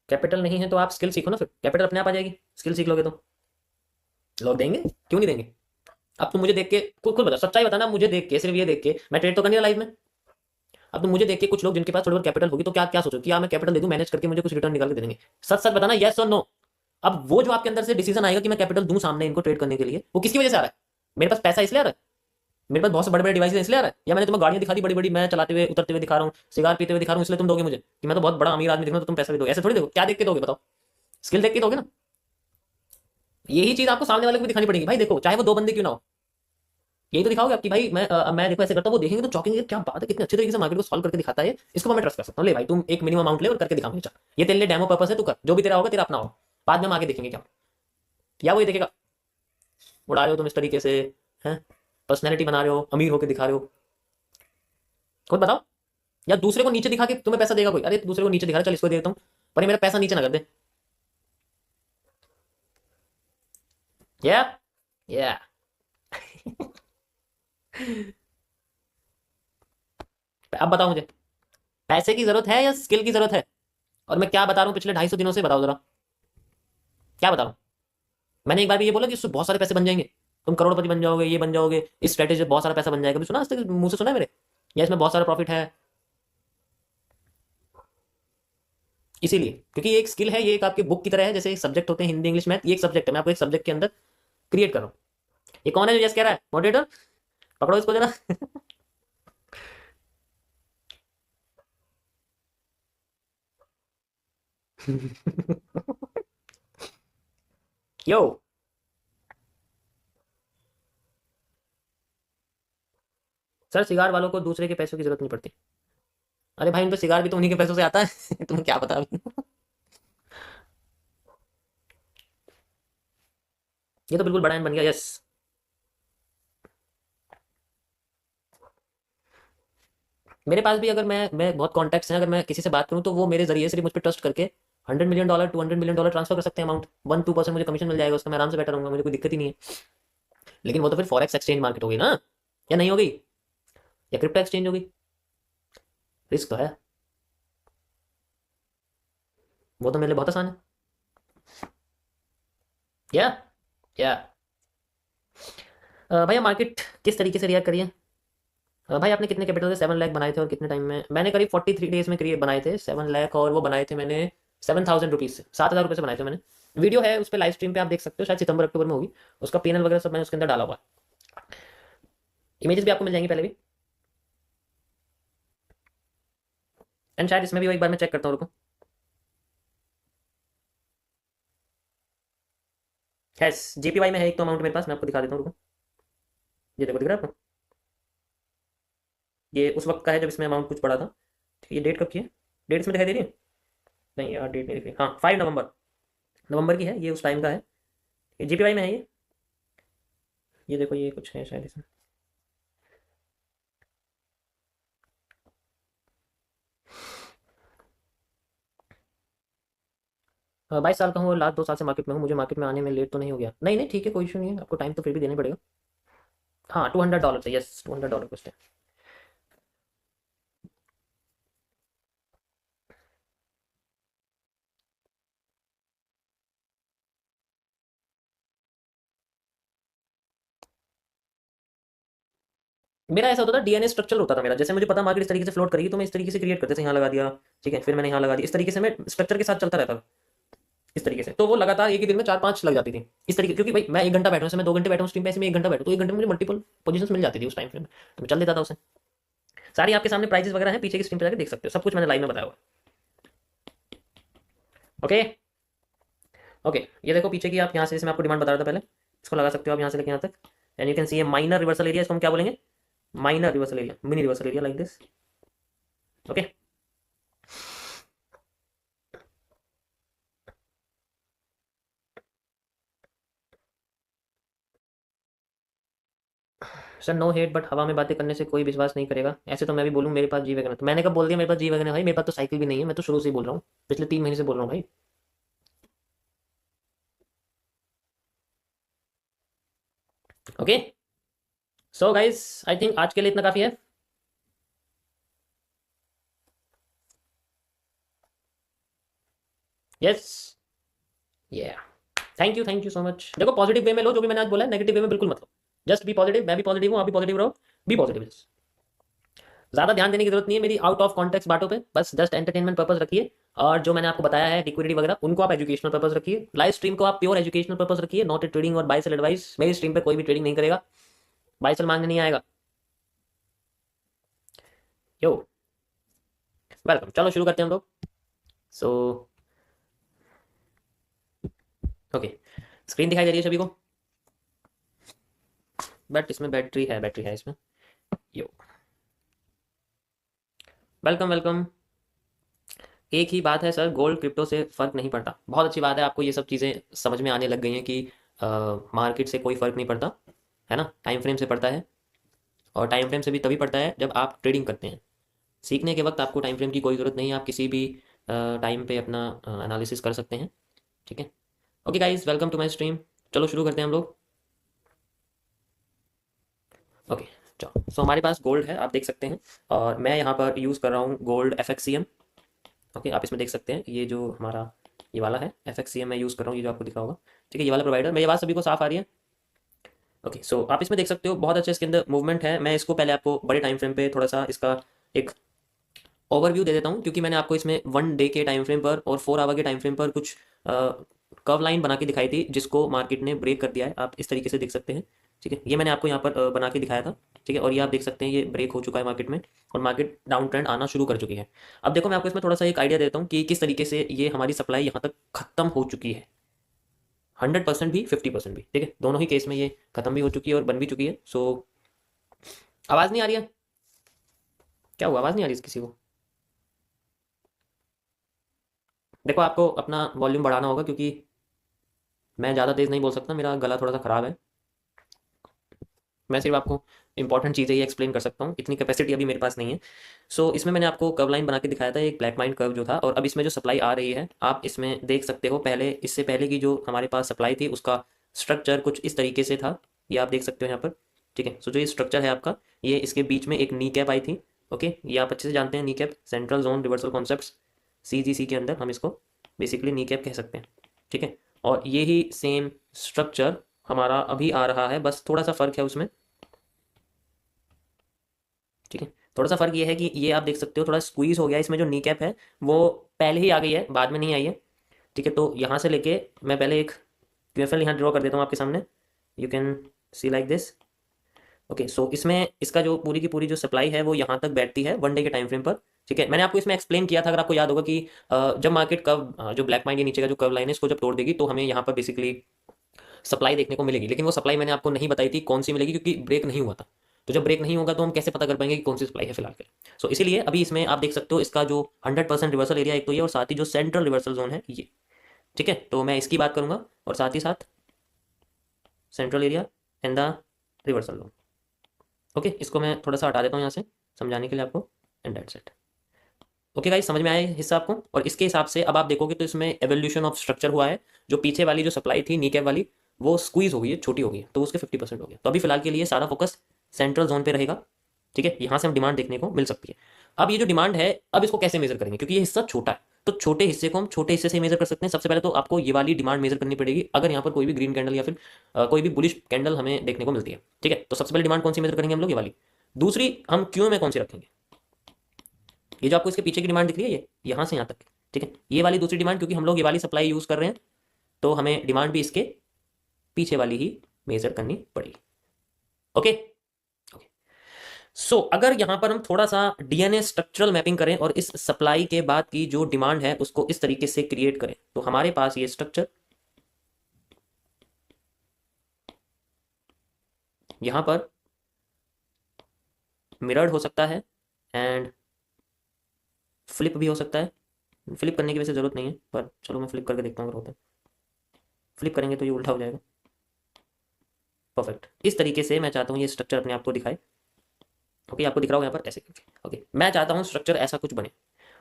कैपिटल नहीं है तो आप स्किल सीखो ना, फिर कैपिटल अपने आप आ जाएगी, स्किल सीख लोगे तो। लोग देंगे, क्यों नहीं देंगे? अब तुम मुझे देख के खुद खुद बता, सच्चाई बताना, मुझे देख के, सिर्फ ये देख के मैं ट्रेड तो करनी है लाइफ में। अब तुम मुझे देख के, कुछ लोग जिनके पास थोड़ी बहुत कैपिटल होगी, तो क्या क्या सोचो कि यार मैं कैपिटल दे दूं, मैनेज करके मुझे कुछ रिटर्न निकाल के दे देंगे। सच सच बताना, यस और नो। अब वो जो आपके अंदर से डिसीजन आएगा कि मैं कैपिटल दूं सामने इनको ट्रेड करने के लिए, वो किसकी वजह से आ रहा है? मेरे पास पैसा इसलिए आ रहा है, मेरे पास बहुत से बड़े बड़े डिवाइस इसलिए आ रहा है, या मैंने तुम्हें गाड़ियां दिखा दी बड़ी बड़ी, मैं चलाते हुए उतरते हुए दिखा रहा हूँ, सिगार पीते हुए दिखा रहा हूँ, इसलिए तुम दोगे मुझे कि मैं तो बहुत बड़ा अमीर आदमी दिख रहा हूं, तो तुम पैसा भी दोगे? ऐसे थोड़ी दोगे, क्या देख के दोगे बताओ? स्किल देख के दोगे ना। यही चीज आपको सामने वाले को भी दिखानी पड़ेगी। भाई देखो, चाहे वो दो बंदे क्यों ना हो, यही तो दिखाओगे आपकी, भाई मैं देखो ऐसे करता हूँ, वो देखेंगे तो चौंकेंगे, क्या बात है, कितने अच्छे तरीके से मार्केट को सॉल्व करके दिखाता है, इसको मैं ट्रस्ट कर सकता हूँ। ले भाई तुम एक मिनिमम अमाउंट ले और करके दिखा मुझे, चल ये तेरे लिए डेमो पर्पस है, तू कर, जो भी तेरा होगा तेरा अपना होगा, बाद में हम आगे देखेंगे क्या। या वो ये देखेगा उड़ा रहे हो तुम इस तरीके से, हैं पर्सनैलिटी बना रहे हो, अमीर होकर दिखा रहे हो, खुद बताओ। या दूसरे को नीचे दिखा के तुम्हें पैसा देगा कोई? अरे दूसरे को नीचे दिखा रहा, चल इसको दे देता हूँ, पर ये मेरा पैसा नीचे ना कर दे। या या अब बताओ मुझे, पैसे की जरूरत है या स्किल की जरूरत है? और मैं क्या बता रहा हूँ पिछले 250 दिनों से, बताओ जरा, क्या बता रहा हूँ? मैंने एक बार भी ये बोला कि इससे बहुत सारे पैसे बन जाएंगे, तुम करोड़पति बन जाओगे, ये बन जाओगे, इस स्ट्रेटेजी से बहुत सारा पैसा बन जाएगा? कभी सुना आज तक मुंह से सुना है मेरे? या इसमें बहुत सारा प्रॉफिट है? इसीलिए क्योंकि ये एक स्किल है, ये एक आपके बुक की तरह है, जैसे एक सब्जेक्ट होते हैं हिंदी इंग्लिश मैथ, ये एक सब्जेक्ट है, मैं आपको एक सब्जेक्ट के अंदर क्रिएट कर रहा हूँ। ये कौन है जो यस कह रहा है? मॉडरेटर, पकड़ो इसको जरा। यो, सर सिगार वालों को दूसरे के पैसों की जरूरत नहीं पड़ती। अरे भाई उनको सिगार भी तो उन्हीं के पैसों से आता है। तुम्हें क्या पता अभी? ये तो बिल्कुल बड़ा बन गया, यस। मेरे पास भी अगर मैं बहुत कॉन्टैक्ट्स हैं, अगर मैं किसी से बात करूं तो वो मेरे जरिए से मुझ पर ट्रस्ट करके $100 मिलियन $200 मिलियन ट्रांसफर कर सकते हैं अमाउंट। 1-2% मुझे कमीशन मिल जाएगा उसका, मैं आराम से बैठा रहूंगा, मुझे कोई दिक्कत ही नहीं है। लेकिन वो तो फिर फॉरेक्स एक्सचेंज मार्केट होगी ना, या नहीं होगी? या क्रिप्टो एक्सचेंज होगी? रिस्क तो है। वो तो मेरे लिए बहुत आसान है। या या भैया मार्केट किस तरीके से रिएक्ट करिए? भाई आपने कितने कैपिटल से 7 लाख बनाए थे और कितने टाइम में? मैंने करीब 43 डेज में क्रिएट बनाए थे 7 लाख, और वो बनाए थे मैंने 7,000 रुपीज़ से, 7,000 रुपये से बनाए थे मैंने। वीडियो है उस पर, लाइव स्ट्रीम पे आप देख सकते हो, शायद सितंबर अक्टूबर में होगी। उसका पैनल वगैरह सब मैंने उसके अंदर डाला हुआ है, इमेजेस भी आपको मिल जाएंगी पहले भी। एंड शायद इसमें भी वो एक बार मैं चेक करता हूँ, रुको। यस, जीपीवाई में है एक तो अमाउंट मेरे पास, मैं आपको दिखा देता हूँ, रुको। ये देखो, दिख रहा है आपको? ये उस वक्त का है जब इसमें अमाउंट कुछ पड़ा था। ठीक है, ये डेट कब की है? डेट इसमें दिखाई दे रही है? नहीं यार, डेट नहीं दिख रही। हाँ, 5 नवंबर, नवंबर की है ये, उस टाइम का है। ये जीपीवाई में है ये देखो, ये कुछ है शायद इसमें। 22 साल का हूँ और लास्ट 2 साल से मार्केट में हूँ। मुझे मार्केट में आने में लेट तो नहीं हो गया? नहीं नहीं, ठीक है, कोई इशू नहीं है, आपको टाइम तो फिर भी देना ही पड़ेगा। हाँ $200 है, यस $200 कॉस्ट है। मेरा ऐसा होता था, डीएनए स्ट्रक्चर होता था मेरा, जैसे मुझे पता मार्केट इस तरीके से फ्लोट करेगी तो मैं इस तरीके से क्रिएट करते थे, यहाँ लगा दिया, ठीक है, फिर मैंने यहाँ लगा दिया, इस तरीके से मैं स्ट्रक्चर के साथ चलता रहता था इस तरीके से। तो वो लगातार एक ही दिन में 4-5 लग जाती थी इस तरीके, क्योंकि भाई मैं 1 घंटा बैठा हूँ, जैसे मैं 2 घंटे बैठा हूँ स्ट्रीम पे, ऐसे में 1 घंटा बैठा तो 1 घंटे में मुझे मल्टीपल पोजीशंस मिल जाती थी उस टाइम फ्रेम में, तो मैं चल देता था उसे। सारी आपके सामने प्राइजेस वगैरह हैं, पीछे की स्क्रीन पे जाकर देख सकते हो, सब कुछ मैंने लाइव में बताया हुआ है। ओके ओके, ये देखो पीछे की, आप यहाँ से, जैसे मैं आपको डिमांड बता रहा था पहले, इसको लगा सकते हो आप यहाँ से लेके यहाँ तक, and you can see a minor reversal area, इसको हम क्या बोलेंगे, minor reversal area, mini reversal area like this. Okay, sir no hate, but हवा में बातें करने से कोई विश्वास नहीं करेगा, ऐसे तो मैं भी बोलूँ मेरे पास जी वैगन है, तो मैंने कब बोल दिया मेरे पास जी वैगन है भाई, मेरे पास तो साइकिल भी नहीं है, मैं तो शुरू से ही बोल रहा हूँ, पिछले 3 महीने से बोल रहा हूँ भाई। Okay, so guys I think आज के लिए इतना काफ़ी है। यस, ये थैंक यू सो मच। देखो पॉजिटिव वे में लो जो भी मैंने आज बोला है, नेगेटिव वे में बिल्कुल मत लो, जस्ट बी पॉजिटिव, मैं भी पॉजिटिव हूँ, आप भी पॉजिटिव रहो, बी पॉजिटिव। ज़्यादा ध्यान देने की जरूरत नहीं है मेरी आउट ऑफ कॉन्टेक्स्ट बातों पे, बस जस्ट एंटरटेनमेंट पर्पज रखिए, और जो मैंने आपको बताया है लिक्विडिटी वगैरह उनको आप एजुकेशनल पर्पज रखिए, लाइव स्ट्रीम को आप प्योर एजुकेशनल पर्पज रखिए, नॉट ए ट्रेडिंग और बाय सेल एडवाइस। मेरी स्ट्रीम पे कोई भी ट्रेडिंग नहीं करेगा, बाय सेल मांगने नहीं आएगा। यो, वेलकम, चलो शुरू करते हैं हम लोग। सो ओके, स्क्रीन दिखाई दे रही है सभी को, बट इसमें बैटरी है इसमें। यो, वेलकम वेलकम। एक ही बात है सर, गोल्ड क्रिप्टो से फ़र्क नहीं पड़ता, बहुत अच्छी बात है, आपको ये सब चीज़ें समझ में आने लग गई हैं कि मार्केट से कोई फ़र्क नहीं पड़ता, है ना, टाइम फ्रेम से पड़ता है, और टाइम फ्रेम से भी तभी पड़ता है जब आप ट्रेडिंग करते हैं। सीखने के वक्त आपको टाइम फ्रेम की कोई ज़रूरत नहीं है, आप किसी भी टाइम पे अपना एनालिसिस कर सकते हैं, ठीक है। Okay guys, welcome to my stream, चलो शुरू करते हैं हम लोग। ओके, चलो, सो हमारे पास गोल्ड है, आप देख सकते हैं, और मैं यहाँ पर यूज़ कर रहा हूँ गोल्ड FXCM। ओके, आप इसमें देख सकते हैं, ये जो हमारा ये वाला है FXCM मैं यूज़ कर रहा हूँ, ये जो आपको दिखा होगा, ठीक है, ये वाला प्रोवाइडर। मेरी आवाज़ सभी को साफ आ रही है? ओके, सो आप इसमें देख सकते हो बहुत अच्छे इसके अंदर मूवमेंट है। मैं इसको पहले आपको बड़े टाइम फ्रेम पे थोड़ा सा इसका एक ओवरव्यू दे देता हूँ, क्योंकि मैंने आपको इसमें 1 डे के टाइम फ्रेम पर और 4 आवर के टाइम फ्रेम पर कुछ कर्व लाइन बना के दिखाई थी, जिसको मार्केट ने ब्रेक कर दिया है, आप इस तरीके से देख सकते हैं, ठीक है, ये मैंने आपको यहाँ पर बना के दिखाया था, ठीक है, और ये आप देख सकते हैं ये ब्रेक हो चुका है मार्केट में, और मार्केट डाउन ट्रेंड आना शुरू कर चुकी है। अब देखो मैं आपको इसमें थोड़ा सा एक आइडिया देता हूँ कि किस तरीके से ये हमारी सप्लाई यहाँ तक खत्म हो चुकी है, 100% भी 50% भी, ठीक है, दोनों ही केस में ये खत्म भी हो चुकी है और बन भी चुकी है। सो आवाज़ नहीं आ रही है, क्या हुआ, आवाज़ नहीं आ रही है किसी को? देखो आपको अपना वॉल्यूम बढ़ाना होगा, क्योंकि मैं ज़्यादा तेज़ नहीं बोल सकता, मेरा गला थोड़ा सा ख़राब है, मैं सिर्फ आपको इंपॉर्टेंट चीज़ें ही एक्सप्लेन कर सकता हूँ, इतनी कैपेसिटी अभी मेरे पास नहीं है। सो इसमें मैंने आपको कर्व लाइन बना के दिखाया था, एक ब्लैक माइंड कर्व जो था, और अब इसमें जो सप्लाई आ रही है आप इसमें देख सकते हो, पहले इससे पहले की जो हमारे पास सप्लाई थी उसका स्ट्रक्चर कुछ इस तरीके से था, ये आप देख सकते हो यहाँ पर, ठीक है। सो जो ये स्ट्रक्चर है आपका, ये इसके बीच में एक नी कैप आई थी, ओके, ये आप अच्छे से जानते हैं, knee cap central zone reversal concept, CGC के अंदर हम इसको बेसिकली नी कैप कह सकते हैं, ठीक है। और ये ही सेम स्ट्रक्चर हमारा अभी आ रहा है, बस थोड़ा सा फ़र्क है उसमें, ठीक है, थोड़ा सा फर्क ये है कि ये आप देख सकते हो थोड़ा स्क्वीज हो गया, इसमें जो नी कैप है वो पहले ही आ गई है, बाद में नहीं आई है, ठीक है। तो यहाँ से लेके मैं पहले एक QFL यहाँ ड्रॉ कर देता हूँ आपके सामने, you can see like this. Okay, so इसमें इसका जो पूरी की पूरी जो सप्लाई है वो यहाँ तक बैठती है 1 डे के टाइम फ्रेम पर, ठीक है। मैंने आपको इसमें एक्सप्लेन किया था, अगर आपको याद होगा, कि जब मार्केट कब जो ब्लैक माइंड के नीचे का जो कर्व लाइन है इसको जब तोड़ देगी तो हमें यहाँ पर बेसिकली सप्लाई देखने को मिलेगी, लेकिन वो सप्लाई मैंने आपको नहीं बताई थी कौन सी मिलेगी, क्योंकि ब्रेक नहीं हुआ था। तो जब ब्रेक नहीं होगा तो हम कैसे पता कर पाएंगे कि कौन सी सप्लाई है फिलहाल के। सो इसीलिए अभी इसमें आप देख सकते हो इसका जो 100% रिवर्सल एरिया एक तो ये, और साथ ही जो सेंट्रल रिवर्सल जोन है ये, ठीक है। तो मैं इसकी बात करूंगा, और साथ ही साथ central area and the reversal zone. Okay, इसको मैं थोड़ा सा हटा देता हूँ यहाँ से समझाने के लिए आपको, and that's it. Okay guys, समझ में आया ये हिस्सा आपको? और इसके हिसाब से अब आप देखोगे तो इसमें एवोल्यूशन ऑफ स्ट्रक्चर हुआ है, जो पीछे वाली जो सप्लाई थी नी कैप वाली वो स्क्वीज हो गई है, छोटी हो गई है, तो उसके 50% हो गया। तो अभी फिलहाल के लिए सारा फोकस सेंट्रल जोन पे रहेगा, ठीक है। यहाँ से हम डिमांड देखने को मिल सकती है। अब ये जो डिमांड है, अब इसको कैसे मेजर करेंगे, क्योंकि ये हिस्सा छोटा है, तो छोटे हिस्से को हम छोटे हिस्से से मेजर कर सकते हैं। सबसे पहले तो आपको ये वाली डिमांड मेजर करनी पड़ेगी, अगर यहाँ पर कोई भी ग्रीन कैंडल या फिर कोई भी बुलिश कैंडल हमें देखने को मिलती है, ठीक है। तो सबसे पहले डिमांड कौन सी मेजर करेंगे हम लोग, ये वाली। दूसरी हम क्यू में कौन सी रखेंगे, ये जो आपको इसके पीछे की डिमांड दिख रही है, ये यहाँ से यहाँ तक, ठीक है, ये वाली दूसरी डिमांड, क्योंकि हम लोग ये वाली सप्लाई यूज कर रहे हैं, तो हमें डिमांड भी इसके पीछे वाली ही मेजर करनी पड़ेगी। ओके। सो अगर यहां पर हम थोड़ा सा डीएनए स्ट्रक्चरल मैपिंग करें और इस सप्लाई के बाद की जो डिमांड है उसको इस तरीके से क्रिएट करें, तो हमारे पास ये स्ट्रक्चर यहां पर मिरर्ड हो सकता है एंड फ्लिप भी हो सकता है। फ्लिप करने की वैसे जरूरत नहीं है, पर चलो मैं फ्लिप करके देखता हूँ अगर होता है। फ्लिप करेंगे तो ये उल्टा हो जाएगा। परफेक्ट। इस तरीके से मैं चाहता हूँ ये स्ट्रक्चर अपने आप को दिखाए। ओके, आपको दिख रहा होगा यहाँ पर ऐसे करके। ओके, मैं चाहता हूँ स्ट्रक्चर ऐसा कुछ बने,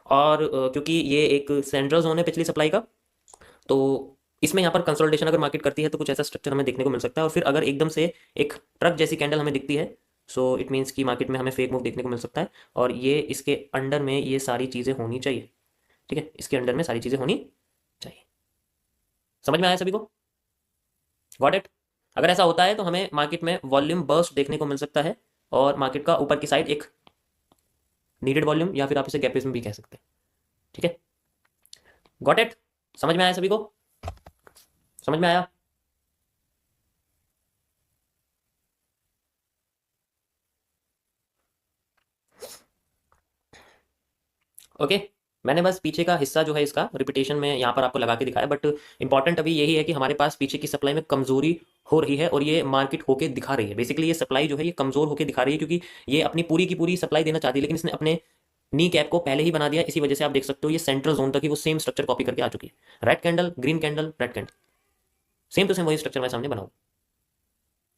और क्योंकि ये एक सेंट्रल जोन है पिछली सप्लाई का, तो इसमें यहाँ पर कंसोलिडेशन अगर मार्केट करती है तो कुछ ऐसा स्ट्रक्चर हमें देखने को मिल सकता है। और फिर अगर एकदम से एक ट्रक जैसी कैंडल हमें दिखती है, सो इट मीन्स कि मार्केट में हमें फेक मूव देखने को मिल सकता है, और ये इसके अंडर में ये सारी चीज़ें होनी चाहिए, ठीक है, इसके अंडर में सारी चीज़ें होनी चाहिए। समझ में आया सभी को? Got it? अगर ऐसा होता है तो हमें मार्केट में वॉल्यूम बर्स्ट देखने को मिल सकता है, और मार्केट का ऊपर की साइड एक नीडेड वॉल्यूम, या फिर आप इसे गैपिज्म भी कह सकते हैं, ठीक है। Got it? समझ में आया सभी को? समझ में आया? ओके। मैंने बस पीछे का हिस्सा जो है इसका रिपीटेशन में यहाँ पर आपको लगा के दिखाया, बट इंपॉर्टेंट अभी यही है कि हमारे पास पीछे की सप्लाई में कमजोरी हो रही है, और ये मार्केट होके दिखा रही है। बेसिकली ये सप्लाई जो है ये कमजोर होके दिखा रही है, क्योंकि ये अपनी पूरी की पूरी सप्लाई देना चाहती है, लेकिन इसने अपने नी कैप को पहले ही बना दिया। इसी वजह से आप देख सकते हो ये सेंट्रल जोन तक ही वो सेम स्ट्रक्चर कॉपी करके आ चुकी है। Red candle, green candle, red candle, same to same वही स्ट्रक्चर मेरे सामने बनाओ।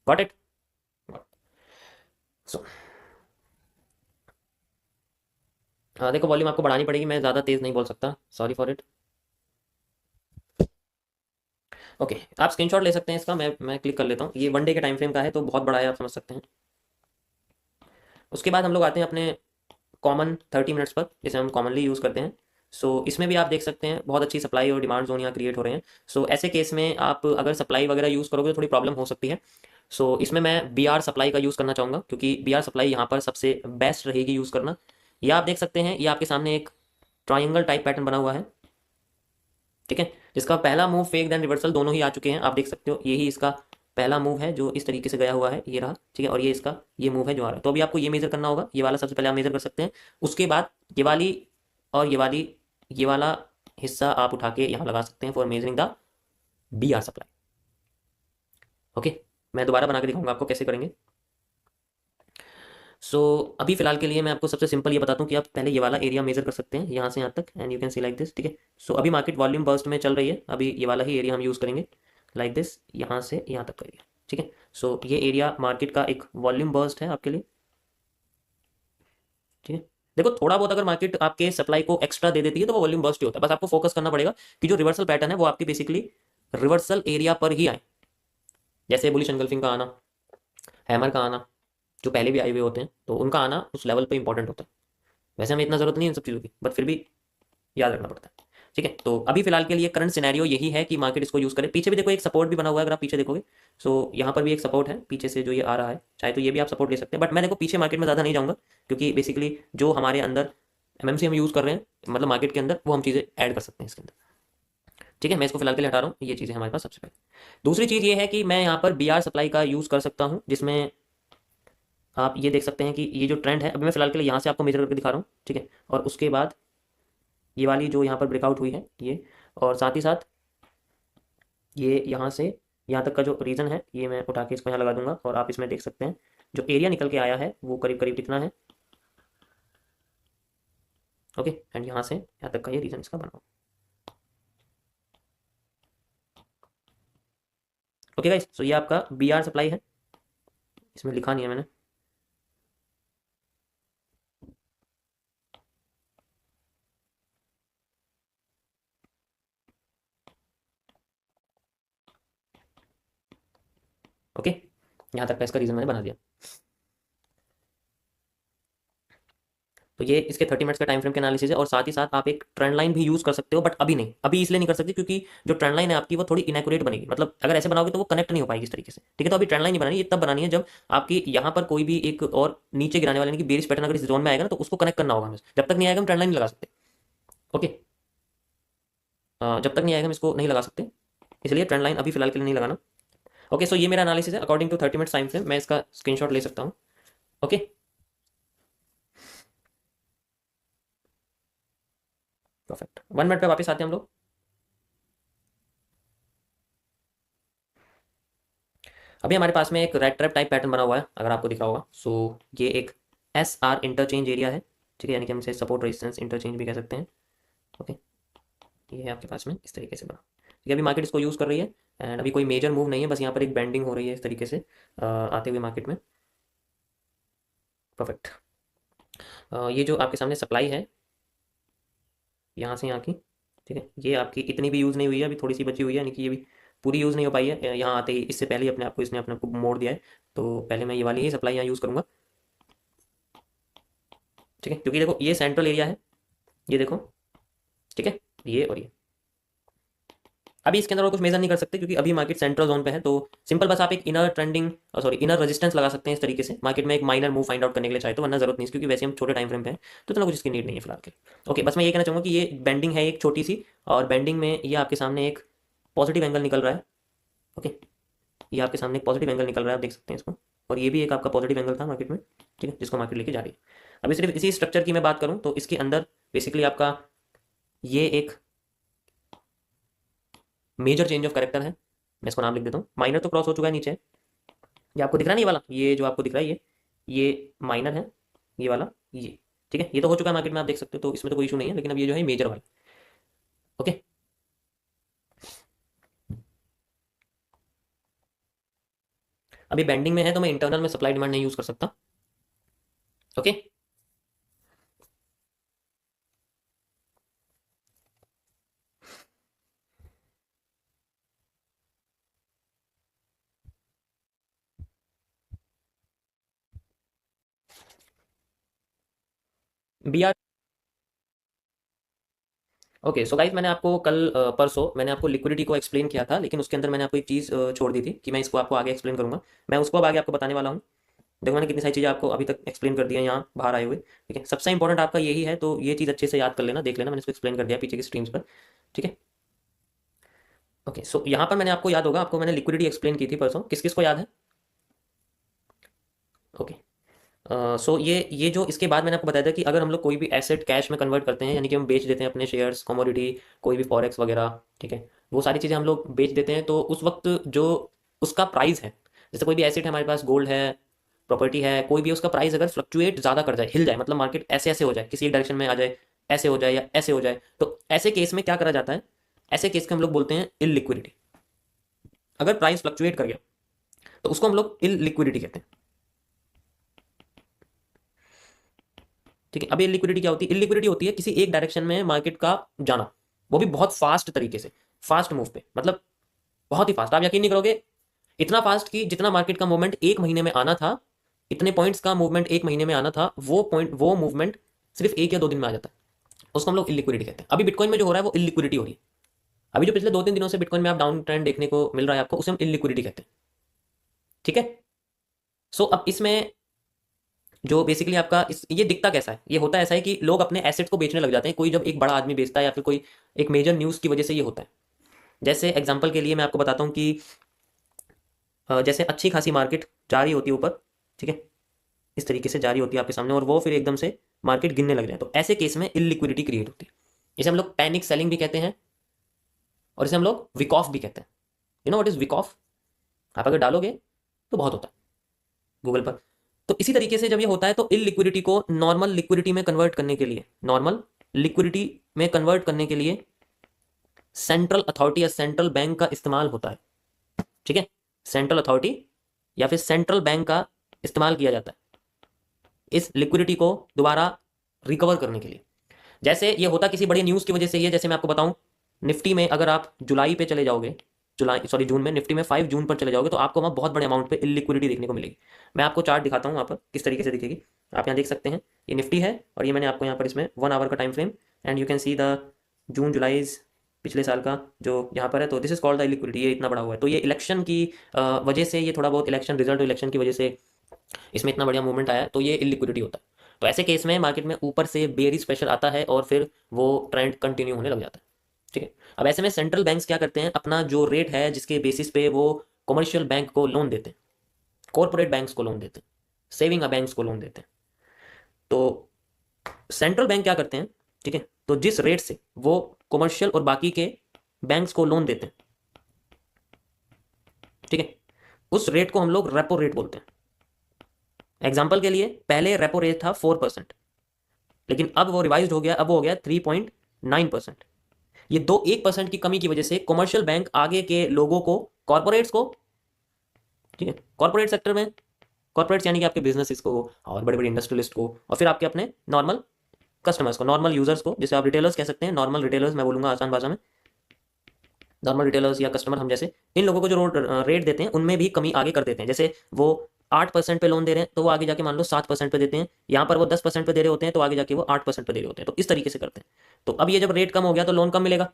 Got it? सो देखो, वॉल्यूम आपको बढ़ानी पड़ेगी, मैं ज़्यादा तेज़ नहीं बोल सकता, सॉरी फॉर इट। ओके, आप स्क्रीनशॉट ले सकते हैं इसका, मैं क्लिक कर लेता हूँ। ये वन डे के टाइम फ्रेम का है, तो बहुत बड़ा है, आप समझ सकते हैं। उसके बाद हम लोग आते हैं अपने कॉमन 30 मिनट्स पर, जिसे हम कॉमनली यूज़ करते हैं। इसमें भी आप देख सकते हैं बहुत अच्छी सप्लाई और डिमांड जोन यहाँ क्रिएट हो रहे हैं। ऐसे केस में आप अगर सप्लाई वगैरह यूज़ करोगे तो थोड़ी प्रॉब्लम हो सकती है। इसमें मैं बी आर सप्लाई का यूज़ करना चाहूँगा, क्योंकि बी आर सप्लाई यहाँ पर सबसे बेस्ट रहेगी यूज़ करना। ये आप देख सकते हैं, ये आपके सामने एक ट्राइंगल टाइप पैटर्न बना हुआ है, ठीक है, जिसका पहला मूव फेक देन रिवर्सल दोनों ही आ चुके हैं। आप देख सकते हो यही इसका पहला मूव है जो इस तरीके से गया हुआ है, ये रहा, ठीक है, और ये इसका ये मूव है जो आ रहा है। तो अभी आपको ये मेजर करना होगा, ये वाला सबसे पहले आप मेजर कर सकते हैं। उसके बाद ये वाली और ये वाला हिस्सा आप उठा के यहाँ लगा सकते हैं for measuring the B R supply. Okay, मैं दोबारा बना के दिखाऊंगा आपको कैसे करेंगे। सो अभी फिलहाल के लिए मैं आपको सबसे सिंपल ये बताता हूँ कि आप पहले ये वाला एरिया मेजर कर सकते हैं यहाँ से यहाँ तक, and you can see like this, ठीक है। अभी मार्केट वॉल्यूम बर्स्ट में चल रही है, अभी ये वाला ही एरिया हम यूज़ करेंगे, लाइक दिस, यहाँ से यहाँ तक का एरिया, ठीक है। ये एरिया मार्केट का एक वॉल्यूम बर्स्ट है आपके लिए, ठीक है। देखो, थोड़ा बहुत अगर मार्केट आपके सप्लाई को एक्स्ट्रा दे देती है तो वो वॉल्यूम बर्स्ट ही होता है। बस आपको फोकस करना पड़ेगा कि जो रिवर्सल पैटर्न है वो आपकी बेसिकली रिवर्सल एरिया पर ही आए, जैसे बुलिश एंगल्फिंग का आना, हैमर का आना, जो पहले भी आए हुए होते हैं, तो उनका आना उस लेवल पे इंपॉर्टेंट होता है। वैसे हमें इतना जरूरत नहीं है इन सब चीज़ों की, बट फिर भी याद रखना पड़ता है, ठीक है। तो अभी फिलहाल के लिए करंट सिनेरियो यही है कि मार्केट इसको यूज़ करे। पीछे भी देखो एक सपोर्ट भी बना हुआ है, अगर आप पीछे देखोगे, यहाँ पर भी एक सपोर्ट है पीछे से जो ये आ रहा है, चाहे तो ये भी आप सपोर्ट ले सकते हैं, बट मैं देखो पीछे मार्केट में ज़्यादा नहीं जाऊँगा, क्योंकि बेसिकली जो हमारे अंदर एमएमसी हम यूज़ कर रहे हैं, मतलब मार्केट के अंदर, वो हम चीज़ें ऐड कर सकते हैं इसके अंदर, ठीक है। मैं इसको फिलहाल के लिए हटा रहा हूँ, ये चीज़ें हमारे पास सबसे पहले। दूसरी चीज़ ये है कि मैं यहाँ पर बी आर सप्लाई का यूज़ कर सकता हूँ, जिसमें आप ये देख सकते हैं कि ये जो ट्रेंड है, अभी मैं फिलहाल के लिए यहाँ से आपको मेजर करके दिखा रहा हूँ, ठीक है, और उसके बाद ये वाली जो यहाँ पर ब्रेकआउट हुई है ये, और साथ ही साथ ये यहाँ से यहाँ तक का जो रीजन है, ये मैं उठा के इसको यहाँ लगा दूंगा, और आप इसमें देख सकते हैं जो एरिया निकल के आया है वो करीब करीब कितना है। ओके, एंड यहाँ से यहाँ तक का ये रीजन इसका बना। ओके गाइस, ये आपका बी आर सप्लाई है, इसमें लिखा नहीं है मैंने। ओके, यहाँ तक का इसका रीज़न मैंने बना दिया। तो ये इसके 30 मिनट्स का टाइम फ्रेम के एनालिसिस है, और साथ ही साथ आप एक ट्रेंड लाइन भी यूज़ कर सकते हो, बट अभी नहीं, अभी इसलिए नहीं कर सकते क्योंकि जो ट्रेंड लाइन है आपकी वो थोड़ी इनएक्यूरेट बनेगी, मतलब अगर ऐसे बनाओगे तो वो कनेक्ट नहीं हो पाएगी इस तरीके से, ठीक है। तो अभी ट्रेंड लाइन नहीं बनानी, ये तब बनानी है जब आपकी यहाँ पर कोई भी एक और नीचे गिराने वाले यानी कि बेरिश पैटर्न अगर इस जोन में आएगा ना, तो उसको कनेक्ट करना होगा हमें। जब तक नहीं आएगा हम ट्रेंड लाइन नहीं लगा सकते। ओके, जब तक नहीं आएगा हम इसको नहीं लगा सकते, इसलिए ट्रेंड लाइन अभी फिलहाल के लिए नहीं लगाना। ओके, सो ये मेरा एनालिसिस है according to 30 minutes time frame. मैं इसका स्क्रीनशॉट ले सकता हूँ। Okay, perfect. 1 मिनट पे वापस आते हैं हम लोग। अभी हमारे पास में एक रेड ट्रैप टाइप पैटर्न बना हुआ है, अगर आपको दिख रहा होगा। सो ये एक एस आर इंटरचेंज एरिया है, ठीक है, यानी कि हम इसे सपोर्ट रेजिस्टेंस इंटरचेंज भी कह सकते हैं। ओके, ये है आपके पास में इस तरीके से बना, ठीक है। अभी मार्केट इसको यूज़ कर रही है, एंड अभी कोई मेजर मूव नहीं है, बस यहाँ पर एक बेंडिंग हो रही है इस तरीके से आते हुए मार्केट में। परफेक्ट। ये जो आपके सामने सप्लाई है यहाँ से यहाँ की, ठीक है, ये आपकी इतनी भी यूज़ नहीं हुई है, अभी थोड़ी सी बची हुई है, यानी कि ये भी पूरी यूज़ नहीं हो पाई है। यहाँ आते ही इससे पहले ही अपने आप को इसने अपने आप को मोड़ दिया है, तो पहले मैं ये वाली ही सप्लाई यहाँ यूज़ करूँगा, ठीक है, क्योंकि देखो ये सेंट्रल एरिया है, ये देखो, ठीक है, ये और ये। अभी इसके अंदर और कुछ मेजर नहीं कर सकते क्योंकि अभी मार्केट सेंट्रल जोन पे है, तो सिंपल बस आप एक inner trending sorry inner resistance लगा सकते हैं इस तरीके से मार्केट में एक माइनर मूव फाइंड आउट करने के लिए चाहे तो, वरना जरूरत नहीं है क्योंकि वैसे हम छोटे टाइम फ्रेम पे हैं तो इतना कुछ इसकी नीड नहीं है फिलहाल के। ओके, बस मैं ये कहना चाहूँगा कि ये बेंडिंग है एक छोटी सी, और बेंडिंग में ये आपके सामने एक पॉजिटिव एंगल निकल रहा है। ओके, ये आपके सामने एक पॉजिटिव एंगल निकल रहा है, आप देख सकते हैं इसको, और ये भी एक आपका पॉजिटिव एंगल था मार्केट में, ठीक है, जिसको मार्केट लेके जा रही है। अभी सिर्फ इसी स्ट्रक्चर की मैं बात करूँ तो इसके अंदर बेसिकली आपका ये एक मेजर चेंज ऑफ कैरेक्टर है, मैं इसको नाम लिख देता हूँ। माइनर तो क्रॉस हो चुका है नीचे, ये आपको दिख रहा है, नहीं ये वाला, ये जो आपको दिख रहा है ये माइनर है, ये वाला ये, ठीक है, ये तो हो चुका है मार्केट में, आप देख सकते हो, तो इसमें तो कोई इशू नहीं है, लेकिन अब ये जो है मेजर वाला। ओके, अभी बेंडिंग में है तो मैं इंटरनल में सप्लाई डिमांड नहीं यूज कर सकता। Okay, B R. Okay, so guys मैंने आपको कल परसों मैंने आपको लिक्विडिटी को एक्सप्लेन किया था, लेकिन उसके अंदर मैंने आपको एक चीज़ छोड़ दी थी कि मैं इसको आपको आगे एक्सप्लेन करूंगा। मैं उसको अब आगे आपको बताने वाला हूँ। देखो मैंने कितनी सारी चीज़ें आपको अभी तक एक्सप्लेन कर दी हैं यहाँ बाहर आए हुए, ठीक है। सबसे इंपॉर्टेंट आपका यही है, तो ये चीज़ अच्छे से याद कर लेना, देख लेना, मैंने इसको एक्सप्लेन कर दिया पीछे की स्ट्रीम्स पर, ठीक है। ओके, सो यहाँ पर मैंने आपको याद होगा, आपको मैंने लिक्विडिटी एक्सप्लेन की थी परसों, किस किस को याद है? ओके, सो ये जो इसके बाद मैंने आपको बताया था कि अगर हम लोग कोई भी एसेट कैश में कन्वर्ट करते हैं, यानी कि हम बेच देते हैं अपने शेयर्स, कमोडिटी, कोई भी फॉरेक्स वगैरह, ठीक है, वो सारी चीज़ें हम लोग बेच देते हैं, तो उस वक्त जो उसका प्राइस है, जैसे कोई भी एसेट है हमारे पास, गोल्ड है, प्रॉपर्टी है, कोई भी उसका प्राइस अगर फ्लक्चुएट ज़्यादा कर जाए, हिल जाए, मतलब मार्केट ऐसे ऐसे हो जाए, किसी एक डायरेक्शन में आ जाए, ऐसे हो जाए या ऐसे हो जाए, तो ऐसे केस में क्या करा जाता है? ऐसे केस को हम लोग बोलते हैं इल। अगर प्राइस फ्लक्चुएट कर गया तो उसको हम लोग इल कहते हैं, ठीक है। अब इलिक्विडिटी क्या होती है? इलिक्विडिटी होती है किसी एक डायरेक्शन में मार्केट का जाना, वो भी बहुत फास्ट तरीके से, फास्ट मूव पे, मतलब बहुत ही फास्ट, आप यकीन नहीं करोगे, इतना फास्ट कि जितना मार्केट का मूवमेंट एक महीने में आना था, इतने पॉइंट्स का मूवमेंट एक महीने में आना था, वो मूवमेंट सिर्फ 1 या 2 दिन में आ जाता है, उसको हम लोग इलिक्विडिटी कहते हैं। अभी बिटकॉइन में जो हो रहा है वो इलिक्विडिटी हो रही है, अभी जो पिछले 2-3 दिनों से बिटकॉइन में आप डाउन ट्रेंड देखने को मिल रहा है आपको, उसे हम इलिक्विडिटी कहते हैं, ठीक है। सो अब इसमें जो बेसिकली आपका ये दिखता कैसा है, ये होता ऐसा है कि लोग अपने एसेट्स को बेचने लग जाते हैं, कोई जब एक बड़ा आदमी बेचता है या फिर कोई एक मेजर न्यूज़ की वजह से ये होता है। जैसे एग्जांपल के लिए मैं आपको बताता हूँ कि जैसे अच्छी खासी मार्केट जा रही होती है ऊपर, ठीक है, इस तरीके से जा रही होती है आपके सामने, और वो फिर एकदम से मार्केट गिरने लग जाए, तो ऐसे केस में इलिक्विडिटी क्रिएट होती है। इसे हम लोग पैनिक सेलिंग भी कहते हैं, और इसे हम लोग विक ऑफ भी कहते हैं। You know what is wick off? आप अगर डालोगे तो बहुत होता है गूगल पर। तो इसी तरीके से जब ये होता है तो इलिक्विडिटी को नॉर्मल लिक्विडिटी में कन्वर्ट करने के लिए, नॉर्मल लिक्विडिटी में कन्वर्ट करने के लिए सेंट्रल अथॉरिटी या सेंट्रल बैंक का इस्तेमाल होता है, ठीक है। सेंट्रल अथॉरिटी या फिर सेंट्रल बैंक का इस्तेमाल किया जाता है इस लिक्विडिटी को दोबारा रिकवर करने के लिए। जैसे ये होता किसी बड़ी न्यूज़ की वजह से ही है, जैसे मैं आपको बताऊं, निफ्टी में अगर आप जुलाई पे चले जाओगे, जून में निफ्टी में 5 जून पर चले जाओगे तो आपको वहाँ बहुत बड़े अमाउंट पे इलिक्विडिटी देखने को मिलेगी। मैं आपको चार्ट दिखाता हूँ वहाँ पर किस तरीके से दिखेगी। आप यहाँ देख सकते हैं ये निफ्टी है और ये मैंने आपको यहाँ पर इसमें 1 आवर का time frame and you can see the June July's पिछले साल का जो यहाँ पर है। तो this is called the illiquidity. ये इतना बड़ा हुआ है तो ये इलेक्शन की वजह से ये थोड़ा बहुत इलेक्शन रिजल्ट इलेक्शन की वजह से इसमें इतना बढ़िया मूवमेंट आया है तो ये इलिक्विडिटी होता है। तो ऐसे केस में मार्केट में ऊपर से बेयरिश प्रेशर आता है और फिर वो ट्रेंड कंटिन्यू होने लग जाता है। ठीक है, अब ऐसे में सेंट्रल बैंक्स क्या करते हैं, अपना जो रेट है जिसके बेसिस पे वो कमर्शियल बैंक को लोन देते हैं, कॉर्पोरेट बैंक्स को लोन देते हैं, सेविंग बैंक्स को लोन देते हैं, तो सेंट्रल बैंक क्या करते हैं, ठीक है, तो जिस रेट से वो कमर्शियल और बाकी के बैंक्स को लोन देते हैं, ठीक है, उस रेट को हम लोग रेपो रेट बोलते हैं। एग्जाम्पल के लिए पहले रेपो रेट था 4%, लेकिन अब वो रिवाइज हो गया, अब वो हो गया 3.9%। ये 1% की कमी की वजह से कमर्शियल बैंक आगे के लोगों को, कॉर्पोरेट्स को, ठीक है, कॉर्पोरेट सेक्टर में, कॉर्पोरेट्स यानी कि आपके बिजनेसेस को और बड़े बड़े इंडस्ट्रियलिस्ट को और फिर आपके अपने नॉर्मल कस्टमर्स को, नॉर्मल यूजर्स को, जैसे आप रिटेलर्स कह सकते हैं, नॉर्मल रिटेलर्स मैं बोलूंगा आसान भाषा में, नॉर्मल रिटेलर्स या कस्टमर हम जैसे, इन लोगों को जो रेट देते हैं उनमें भी कमी आगे कर देते हैं। जैसे वो 8% पे लोन दे रहे हैं तो वो आगे जाके मान लो 7% पे देते हैं, यहाँ पर वो 10% पे दे रहे होते हैं तो आगे जाके वो 8% पे दे रहे होते हैं। तो इस तरीके से करते हैं। तो अब ये जब रेट कम हो गया तो लोन कम मिलेगा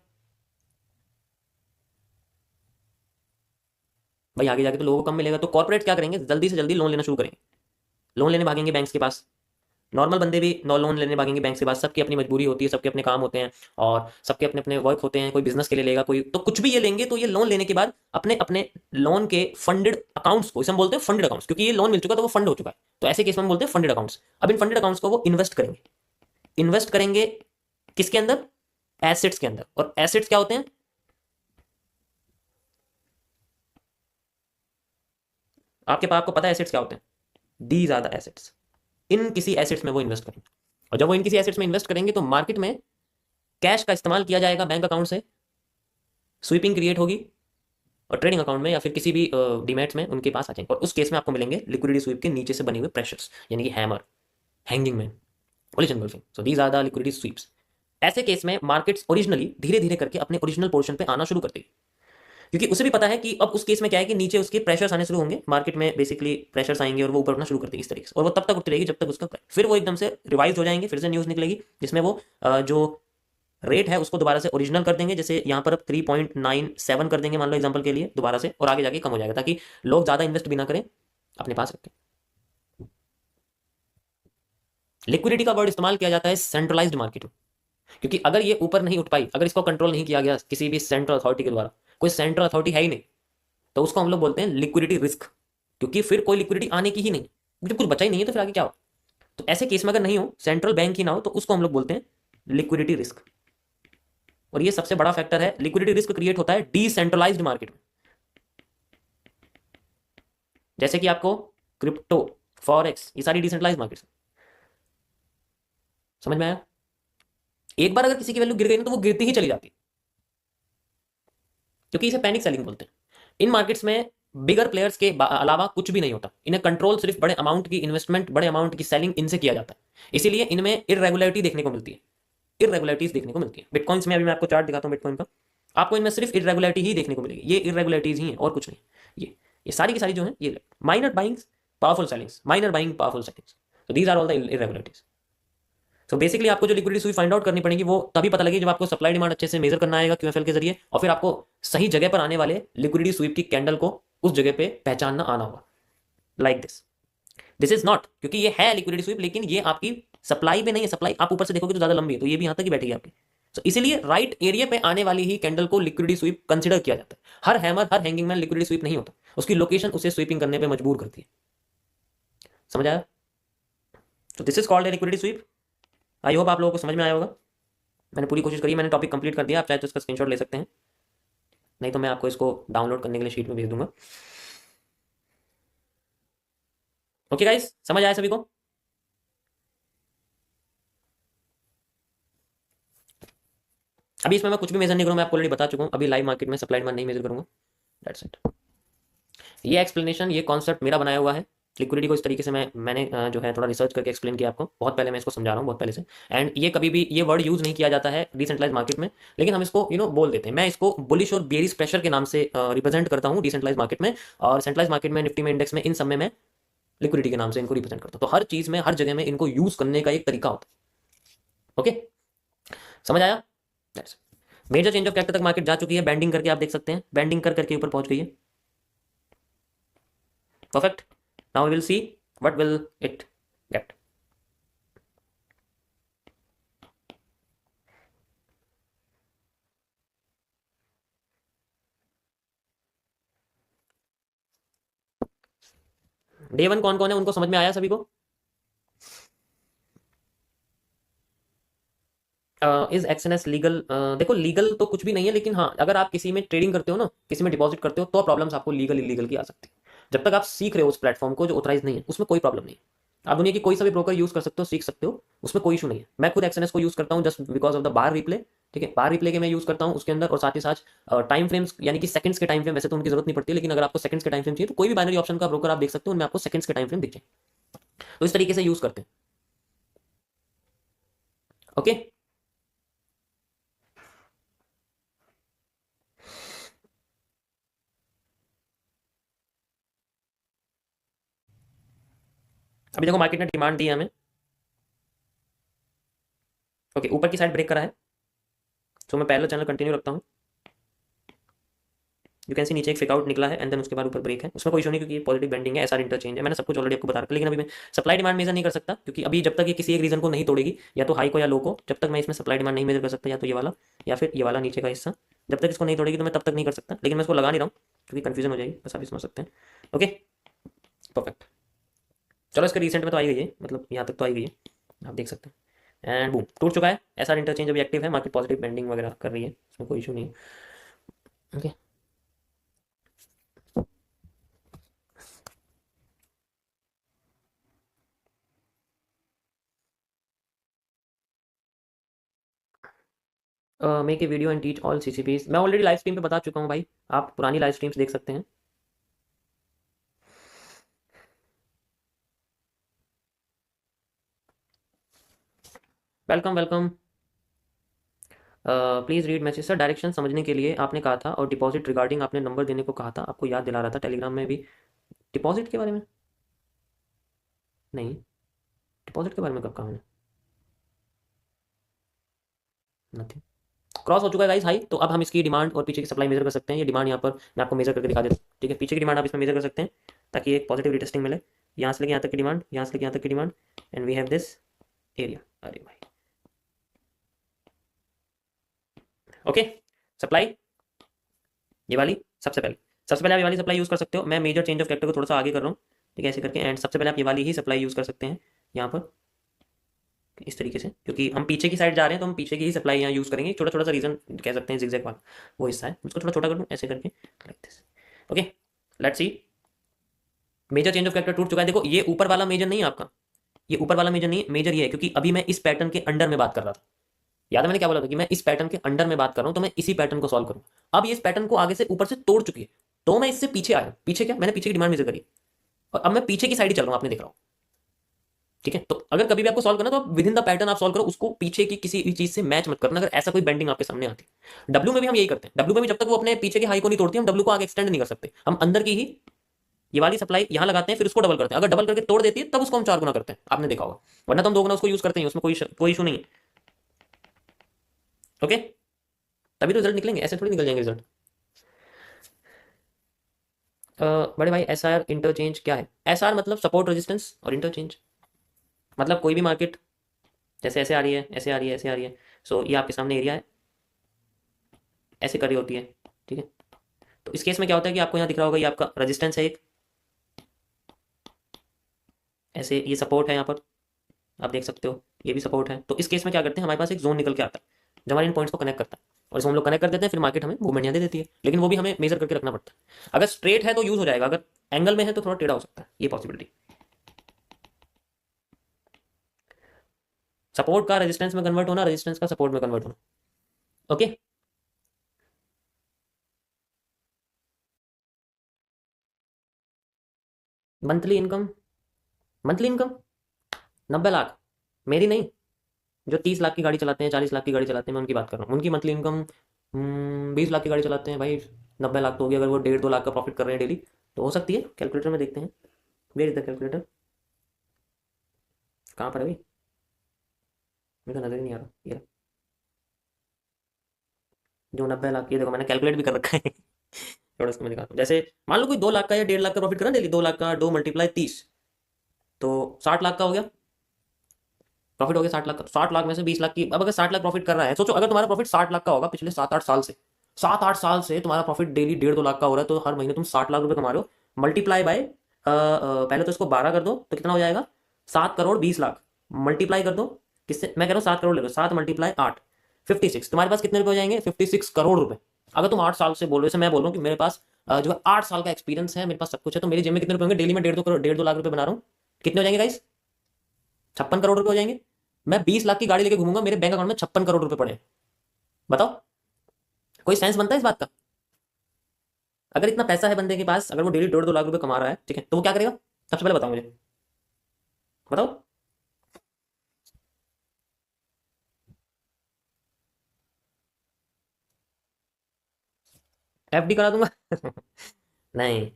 भाई, आगे जाके तो लोगों को कम मिलेगा। तो कॉर्पोरेट क्या करेंगे, जल्दी से जल्दी लोन लेना शुरू करेंगे, लोन लेने भागेंगे बैंक्स के पास। नॉर्मल बंदे भी लोन लेने भागेंगे बैंक के पास, सबकी अपनी मजबूरी होती है, सबके अपने काम होते हैं और सबके अपने अपने वर्क होते हैं, कोई बिजनेस के लिए लेगा, कोई तो कुछ भी ये लेंगे। तो ये लोन लेने के बाद अपने अपने लोन के फंडेड अकाउंट्स को, इसे हम बोलते हैं फंडेड अकाउंट्स, क्योंकि ये लोन मिल चुका तो वो फंड हो चुका है, तो ऐसे केस में हम बोलते हैं फंडेड अकाउंट्स। अब इन फंडेड अकाउंट्स को वो इन्वेस्ट करेंगे, इन्वेस्ट करेंगे किसके अंदर, एसेट्स के अंदर। और एसेट्स क्या होते हैं, आपके पास, आपको पता है एसेट्स क्या होते हैं, दीज आर द एसेट्स। इन किसी एसेट्स में वो इन्वेस्ट करेंगे और जब वो इन किसी एसेट्स में इन्वेस्ट करेंगे तो मार्केट में कैश का इस्तेमाल किया जाएगा बैंक अकाउंट से, स्वीपिंग क्रिएट होगी और ट्रेडिंग अकाउंट में या फिर किसी भी डीमैट्स में उनके पास आ जाएंगे। और उस केस में आपको मिलेंगे लिक्विडिटी स्वीप के नीचे से बने हुए प्रेशर्स, यानी कि hammer, hanging man, collision golfing. So these are the liquidity sweeps. ऐसे केस में मार्केट्स ओरिजिनली धीरे धीरे करके अपने ओरिजिनल पोर्शन पे आना शुरू करती है, क्योंकि उसे भी पता है कि अब उस केस में क्या है कि नीचे उसके प्रेशर्स आने शुरू होंगे, मार्केट में बेसिकली प्रेशर्स आएंगे और वो ऊपर उठना शुरू कर देगी इस तरीके से, और वो तब तक उठती रहेगी जब तक उसका, फिर वो एकदम से रिवाइज हो जाएंगे, फिर से न्यूज़ निकलेगी जिसमें वो जो रेट है उसको दोबारा से ओरिजिनल कर देंगे। जैसे यहाँ पर अब 3.97 कर देंगे मान लो एग्जाम्पल के लिए दोबारा से, और आगे जाके कम हो जाएगा ताकि लोग ज़्यादा इन्वेस्ट भी ना करें, अपने पास रखें। लिक्विडिटी का वर्ड इस्तेमाल किया जाता है सेंट्रलाइज्ड मार्केट में, क्योंकि अगर ये ऊपर नहीं उठ पाई, अगर इसको कंट्रोल नहीं किया गया किसी भी सेंट्रल अथॉरिटी के द्वारा, कोई सेंट्रल अथॉरिटी है ही नहीं, तो उसको हम लोग बोलते हैं लिक्विडिटी रिस्क, क्योंकि फिर कोई लिक्विडिटी आने की ही नहीं, जब कुछ बचा ही नहीं है तो फिर आगे क्या हो। तो ऐसे केस में अगर नहीं हो, सेंट्रल बैंक ही ना हो, तो उसको हम लोग बोलते हैं लिक्विडिटी रिस्क। और ये सबसे बड़ा फैक्टर है, लिक्विडिटी रिस्क क्रिएट होता है डिसेंट्रलाइज्ड मार्केट में, जैसे कि आपको क्रिप्टो, फॉरेक्स, ये सारी डिसेंट्रलाइज्ड मार्केट। समझ में आया? एक बार अगर किसी की वैल्यू गिर गई ना तो वो गिरती ही चली जाती है, क्योंकि इसे पैनिक सेलिंग बोलते हैं। इन मार्केट्स में बिगर प्लेयर्स के अलावा कुछ भी नहीं होता, इन्हें कंट्रोल सिर्फ बड़े अमाउंट की इन्वेस्टमेंट, बड़े अमाउंट की सेलिंग इनसे किया जाता है, इसीलिए इनमें इरेगुलरिटी देखने को मिलती है, इरेगुलरिटीज देखने को मिलती है। बिटकॉइंस में अभी मैं आपको चार्ट दिखाता हूँ बिटकॉइन का, आपको इनमें सिर्फ इरेगुलरिटी ही देखने को मिलेगी, ये इरेगुलरिटीज ही है और कुछ नहीं। ये सारी की सारी जो है ये minor buyings, powerful sellings, minor buying, powerful sellings, तो these are all the irregularities. तो बेसिकली आपको जो लिक्विडिटी स्वीप फाइंड आउट करनी पड़ेगी वो तभी पता लगेगी जब आपको सप्लाई डिमांड अच्छे से मेजर करना आएगा क्यूएफएल के जरिए, और फिर आपको सही जगह पर आने वाले लिक्विडिटी स्वीप की कैंडल को उस जगह पे पहचानना आना होगा, लाइक दिस इज नॉट, क्योंकि ये है लिक्विडिटी स्वीप लेकिन ये आपकी सप्लाई पे नहीं है, सप्लाई आप ऊपर से देखोगे तो ज्यादा लंबी है, तो ये भी यहाँ तक ही बैठेगी आपकी। तो इसीलिए राइट एरिया पे आने वाली ही कैंडल को लिक्विडिटी स्वीप कंसिडर किया जाता है। हर हैमर, हर हैंगिंग मैन लिक्विडिटी स्वीप नहीं होता, उसकी लोकेशन उसे स्वीपिंग करने पे मजबूर करती है। समझ आया? तो this is called a liquidity SVEEP. I hope आप लोगों को समझ में आया होगा। मैंने पूरी कोशिश करी, मैंने टॉपिक कंप्लीट कर दिया, आप चाहे तो इसका स्क्रीनशॉट ले सकते हैं, नहीं तो मैं आपको इसको डाउनलोड करने के लिए शीट में भेज दूंगा। ओके गाइस, समझ आया सभी को? अभी इसमें मैं कुछ भी मेजर नहीं करूंगा, मैं आपको ऑलरेडी बता चुका हूं, अभी लाइव मार्केट में सप्लाई डिमांड नहीं मेजर करूंगा, दैट्स इट। ये एक्सप्लेनेशन, ये कॉन्सेप्ट मेरा बनाया हुआ है, लिक्विडिटी को इस तरीके से मैंने जो है थोड़ा रिसर्च करके एक्सप्लेन किया आपको, बहुत पहले मैं इसको समझा रहा हूँ बहुत पहले से। एंड ये कभी भी ये वर्ड यूज़ नहीं किया जाता है डिसेंट्रलाइज मार्केट में, लेकिन हम इसको बोल देते हैं। मैं इसको बुलिश और बेरिश प्रेशर के नाम से रिप्रेजेंट करता हूँ डिसेंट्रलाइज मार्केट में, और सेंट्रलाइज मार्केट में, निफ्टी में, इंडेक्स में, इन सब में मैं लिक्विडिटी के नाम से इनको रिप्रेजेंट करता हूँ। तो हर चीज़ में, हर जगह में इनको यूज़ करने का एक तरीका होता है। ओके, समझ आया? मेजर चेंज ऑफ कैरेक्टर तक मार्केट जा चुकी है, बैंडिंग करके आप देख सकते हैं, बैंडिंग कर करके ऊपर पहुंच गई है। Perfect, now we will see what will it get. Day one कौन कौन है उनको समझ में आया सभी को? Is XNS legal? देखो लीगल तो कुछ भी नहीं है, लेकिन हाँ अगर आप किसी में ट्रेडिंग करते हो ना, किसी में डिपॉजिट करते हो, तो प्रॉब्लम्स आपको लीगल इलीगल की आ सकती है। जब तक आप सीख रहे हो उस प्लेटफॉर्म को जो ऑथराइज नहीं है, उसमें कोई प्रॉब्लम नहीं है। आप दुनिया की कोई सा भी ब्रोकर यूज कर सकते हो, सीख सकते हो, उसमें कोई इशू नहीं है। मैं खुद एक्सएनएस को यूज करता हूँ just because of the bar replay. ठीक है, बार रिप्ले के मैं यूज करता हूँ उसके अंदर, और साथ ही साथ टाइम फ्रेम्स यानी कि सेकंड्स के टाइम फ्रेम, वैसे तो उनकी जरूरत नहीं पड़ती है, लेकिन अगर आपको सेकंड्स के टाइम फ्रेम चाहिए तो कोई भी बाइनरी ऑप्शन का ब्रोकर आप देख सकते हो, उनमें आपको सेकंड्स के टाइम फ्रेम दिख जाए। तो इस तरीके से यूज करते हैं। ओके, अभी देखो मार्केट ने डिमांड दी है हमें। ओके, ऊपर की साइड ब्रेक करा है, तो मैं पहला चैनल कंटिन्यू रखता हूँ। यू कैन सी नीचे एक फेकआउट निकला है, एंड देन उसके बाद ऊपर ब्रेक है, उसमें कोई इशू नहीं क्योंकि पॉजिटिव बेंडिंग है, एसआर इंटरचेंज है, मैंने सब कुछ ऑलरेडी आपको बता रखा। लेकिन अभी मैं सप्लाई डिमांड मेजर नहीं कर सकता, क्योंकि अभी जब तक ये किसी एक रीजन को नहीं तोड़ेगी, या तो हाई को या लो को, जब तक मैं इसमें सप्लाई डिमांड नहीं मेजर कर सकता, या तो ये वाला या फिर ये वाला नीचे का हिस्सा, जब तक इसको नहीं तोड़ेगी तो मैं तब तक नहीं कर सकता। लेकिन मैं इसको लगा नहीं रहा हूँ क्योंकि कन्फ्यूजन हो जाएगी, बस आप समझ सकते हैं। Okay, perfect. चलो इसके रिसेंट में तो आई गई है, मतलब यहाँ तक तो आई गई है, आप देख सकते हैं। एंड बूम, टूट चुका है। एसआर इंटरचेंज अभी एक्टिव है, मार्केट पॉजिटिव बेंडिंग वगैरह कर रही है, इसमें कोई इशू नहीं है। Okay, make a video and teach all CCPs. मैं ऑलरेडी लाइव स्ट्रीम पे बता चुका हूँ भाई, आप पुरानी लाइव स्ट्रीम्स देख सकते हैं। Welcome welcome. Please read message. Sir direction समझने के लिए आपने कहा था, और डिपॉजिट रिगार्डिंग आपने नंबर देने को कहा था, आपको याद दिला रहा था टेलीग्राम में भी। डिपॉजिट के बारे में नहीं, डिपॉजिट के बारे में कब कहा मैंने? नथिंग। क्रॉस हो चुका है गाइस हाई, तो अब हम इसकी डिमांड और पीछे की सप्लाई मेजर कर सकते हैं। ये डिमांड यहाँ पर मैं आपको मेजर करके दिखा देता हूँ। ठीक है, पीछे की डिमांड आप इसमें मेजर कर सकते हैं, ताकि एक पॉजिटिव रिटेस्टिंग मिले। यहाँ से लेके यहाँ तक की डिमांड, यहाँ से लेके यहाँ तक की demand, and we have this area. अरे भाई, ओके। सप्लाई ये वाली, सबसे पहले आप ये वाली सप्लाई यूज़ कर सकते हो। मैं मेजर चेंज ऑफ कैरेक्टर को थोड़ा सा आगे कर रहा हूँ, ठीक है, ऐसे करके। एंड सबसे पहले आप ये वाली ही सप्लाई यूज़ कर सकते हैं यहाँ पर, इस तरीके से, क्योंकि हम पीछे की साइड जा रहे हैं तो हम पीछे की ही सप्लाई यहाँ यूज़ करेंगे। छोटा छोटा सा रीजन कह सकते हैं, जिगजैग वाला वो हिस्सा है, उसको थोड़ा छोटा कर दूँ ऐसे करके, like this. Okay, let's see. Major change of character टूट चुका है। देखो ये ऊपर वाला मेजर नहीं है आपका, ये ऊपर वाला मेजर नहीं है, मेजर ये है क्योंकि अभी मैं इस पैटर्न के अंडर में बात कर रहा था। याद है मैंने क्या बोला था कि मैं इस पैटर्न के अंडर में बात कर रहा हूँ, तो मैं इसी पैटर्न को सॉल्व करूँ। अब ये इस पैटर्न को आगे से ऊपर से तोड़ चुकी है, तो मैं इससे पीछे आया। पीछे क्या, मैंने पीछे की डिमांड मेजर करी, और अब मैं पीछे की साइड ही चल रहा हूँ, आपने देख रहा हूँ। ठीक है, तो अगर कभी भी आपको सॉल्व करना तो विद इन द पैटर्न आप सॉल्व करो, उसको पीछे की किसी भी चीज से मैच मत करना, अगर ऐसा कोई बेंडिंग आपके सामने आती है। डब्ल्यू में भी हम यही करते हैं, डब्ल्यू में भी जब तक वो अपने पीछे की हाई को नहीं तोड़ती, हम डब्ल्यू को आगे एक्सटेंड नहीं कर सकते। हम अंदर की ही ये वाली सप्लाई यहाँ लगाते हैं, फिर उसको डबल करते हैं। अगर डबल करके तोड़ देती है तब उसको हम 4 गुना करते हैं, आपने देखा होगा, वरना तो हम 2 गुना उसको यूज करते हैं, उसमें कोई इशू नहीं है। ओके, तभी तो रिजल्ट निकलेंगे, ऐसे थोड़ी निकल जाएंगे रिजल्ट। बड़े भाई एस आर इंटरचेंज क्या है? एस आर मतलब सपोर्ट रेजिस्टेंस, और इंटरचेंज मतलब कोई भी मार्केट जैसे ऐसे आ रही है, ऐसे आ रही है, ऐसे आ रही है, सो ये आपके सामने एरिया है, ऐसे कर रही होती है। ठीक है, तो इस केस में क्या होता है कि आपको यहाँ दिख रहा होगा, ये आपका रेजिस्टेंस है एक, ऐसे ये सपोर्ट है यहाँ पर, आप देख सकते हो ये भी सपोर्ट है। तो इस केस में क्या करते हैं, हमारे पास एक जोन निकल के आता है जो हमारे इन पॉइंट्स को कनेक्ट करता है, और इसको हम लोग कनेक्ट कर देते हैं, फिर मार्केट हमें मूवमेंट यहाँ दे देती है। लेकिन वो भी हमें मेजर करके रखना पड़ता है। अगर स्ट्रेट है तो यूज हो जाएगा, अगर एंगल में है तो थोड़ा टेढ़ा हो सकता है, ये पॉसिबिलिटी। सपोर्ट का रेजिस्टेंस में कन्वर्ट होना, रेजिस्टेंस का सपोर्ट में कन्वर्ट होना। Okay, monthly income monthly income 90 lakh, मेरी नहीं, जो 30 लाख की गाड़ी चलाते हैं, 40 लाख की गाड़ी चलाते हैं, मैं उनकी बात कर रहा हूँ। उनकी मंथली इनकम 20 लाख की गाड़ी चलाते हैं भाई, 90 लाख तो होगी। अगर वो 1.5-2 लाख का प्रॉफिट कर रहे हैं डेली, तो हो सकती है। कैलकुलेटर में देखते हैं, वेयर इज द कैलकुलेटर, कहाँ पर है भाई, मेरे को नजर ही नहीं आ रहा। ये रहा। जो 90 लाख की, देखो मैंने कैलकुलेट भी कर रखा है। थोड़ा इसको मैं दिखाता हूँ। जैसे मान लो कोई 2 लाख का या 1.5 लाख का प्रॉफिट कर रहा है डेली, 2 लाख का 2 × 30, तो 60 लाख का हो गया प्रॉफिट, हो गया 60 लाख का। 60 लाख में से 20 लाख की, अब अगर 60 लाख प्रॉफिट कर रहा है, सोचो अगर तुम्हारा प्रॉफिट 60 लाख का होगा पिछले 7-8 साल से, 7-8 साल से तुम्हारा प्रॉफिट डेली 1.5-2 लाख का हो रहा है, तो हर महीने तुम 60 लाख रुपए कमा रहे हो। मल्टीप्लाई बाय, पहले तो इसको 12 कर दो तो कितना हो जाएगा, 7 करोड़ 20 लाख। मल्टीप्लाई कर दो किससे, मैं कह रहा हूँ 7 करोड़ ले लो, 7 × 8 56। तुम्हारे पास कितने रुपए हो जाएंगे, 56 करोड़ रुपए। अगर तुम 8 साल से बोल रहे हो, जैसे मैं बोल रहा हूँ कि मेरे पास जो है 8 साल का एक्सपीरियंस है, मेरे पास सब कुछ है, तो मेरी जेब में कितने रुपए होंगे डेली में, 1.5-2 करोड़, 1.5-2 लाख रुपए बना रहा हूँ। कितने हो जाएंगे गाइस, 56 करोड़ रुपए हो जाएंगे। मैं 20 लाख की गाड़ी लेके घूमूंगा, मेरे बैंक अकाउंट में 56 करोड़ रुपए पड़े। बताओ, कोई सेंस बनता है इस बात का। अगर इतना पैसा है बंदे के पास, अगर वो डेली 1.5-2 लाख रुपए कमा रहा है, ठीक है, तो वो क्या करेगा, सबसे पहले बताओ मुझे, बताओ। एफडी करा दूंगा। नहीं,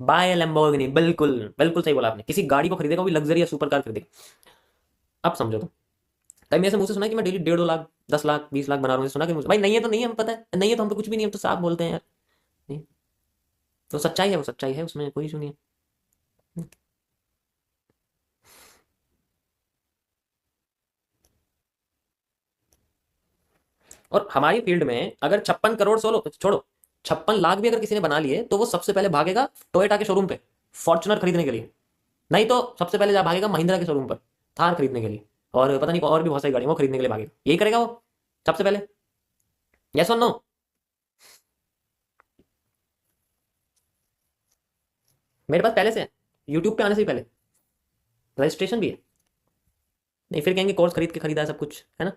बाय लैम्बोर्गिनी, बिल्कुल बिल्कुल सही बोला आपने, किसी गाड़ी को खरीदेगा, वो भी लग्जरी या सुपर कार खरीदेगा। अब समझो तुम, कभी मेरे से मुंह से सुना कि मैं डेली 1.5-2 लाख, 10 लाख 20 लाख बना रहा हूँ, सुना कि मुझे, भाई नहीं है तो नहीं है, हम पता है नहीं है, तो हम पे कुछ भी नहीं है, हम तो साफ बोलते हैं यार। नहीं, तो सच्चाई है, वो सच्चाई है, उसमें कोई इशू नहीं है। और हमारी फील्ड में अगर 56 करोड़, सोलो छोड़ो, 56 लाख भी अगर किसी ने बना लिए, तो वो सबसे पहले भागेगा टोयोटा के शोरूम पे फॉर्च्यूनर खरीदने के लिए, नहीं तो सबसे पहले जा भागेगा महिंद्रा के शोरूम पर थार खरीदने के लिए, और पता नहीं और भी बहुत सारी गाड़ियां वो खरीदने के लिए भागेगा, यही करेगा वो सबसे पहले। यस और नो। मेरे पास पहले से है, यूट्यूब पे आने से भी पहले रजिस्ट्रेशन भी है। नहीं फिर कहेंगे कोर्स खरीद के खरीदा है सब कुछ, है ना।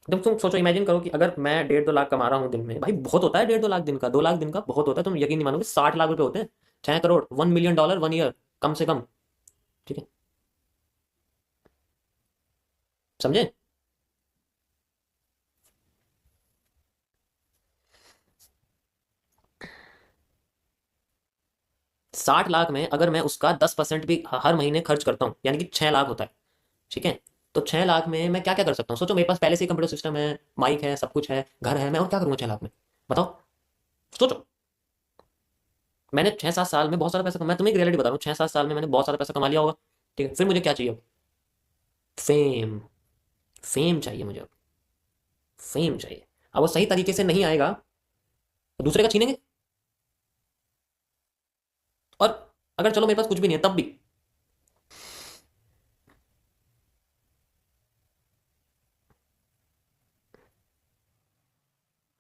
जब तुम सोचो, इमेजिन करो कि अगर मैं 1.5-2 लाख कमा रहा हूँ दिन में, भाई बहुत होता है 1.5-2 लाख दिन का, 2 लाख दिन का बहुत होता है, तुम यकीन नहीं मानोगे, 60 लाख रुपए होते हैं, 6 करोड़, $1 मिलियन 1 ईयर, कम से कम। ठीक है, समझे। 60 लाख में अगर मैं उसका 10% भी हर महीने खर्च करता हूँ, यानी कि 6 लाख होता है, ठीक है। तो 6 लाख में मैं क्या क्या कर सकता हूँ, सोचो मेरे पास पहले से ही कंप्यूटर सिस्टम है, माइक है, सब कुछ है, घर है, मैं और क्या करूँगा 6 लाख में, बताओ। सोचो, मैंने 6-7 साल में बहुत सारा पैसा कमा, मैं तुम्हें एक रियलिटी बता रहा हूँ, 6-7 साल में मैंने बहुत सारा पैसा कमा लिया होगा, ठीक है। फिर मुझे क्या चाहिए अब, फेम, फेम चाहिए मुझे अब, फेम चाहिए। अब वो सही तरीके से नहीं आएगा तो दूसरे का छीनेंगे। और अगर चलो मेरे पास कुछ भी नहीं है तब भी,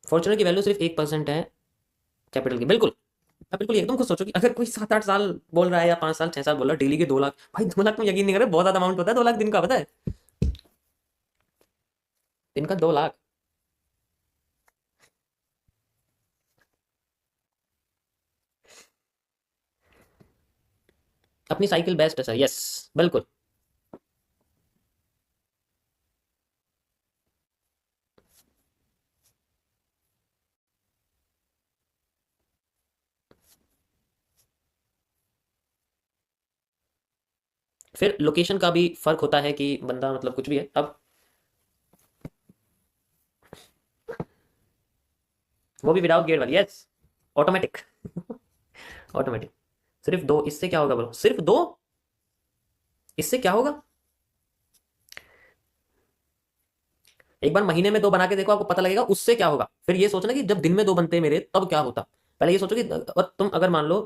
फॉर्चुनर की वैल्यू सिर्फ 1% है कैपिटल की, बिल्कुल। अब बिल्कुल एकदम खुद सोचो कि अगर कोई 7-8 साल बोल रहा है, या 5 साल 6 साल बोल रहा है, डेली के 2 लाख, भाई 2 लाख तुम यकीन नहीं कर रहे, बहुत ज्यादा अमाउंट होता है 2 लाख दिन का, पता है, दिन का 2 लाख। अपनी साइकिल बेस्ट है सर, यस, बिल्कुल। फिर लोकेशन का भी फर्क होता है कि बंदा मतलब कुछ भी है अब, वो भी विदाउट गियर वाली, यस, ऑटोमेटिक। ऑटोमेटिक। सिर्फ दो, इससे क्या होगा ब्रो, सिर्फ दो, इससे क्या होगा, एक बार महीने में 2 बना के देखो, आपको पता लगेगा उससे क्या होगा। फिर ये सोचना कि जब दिन में 2 बनते मेरे तब क्या होता, पहले ये सोचो कि और तुम अगर मान लो,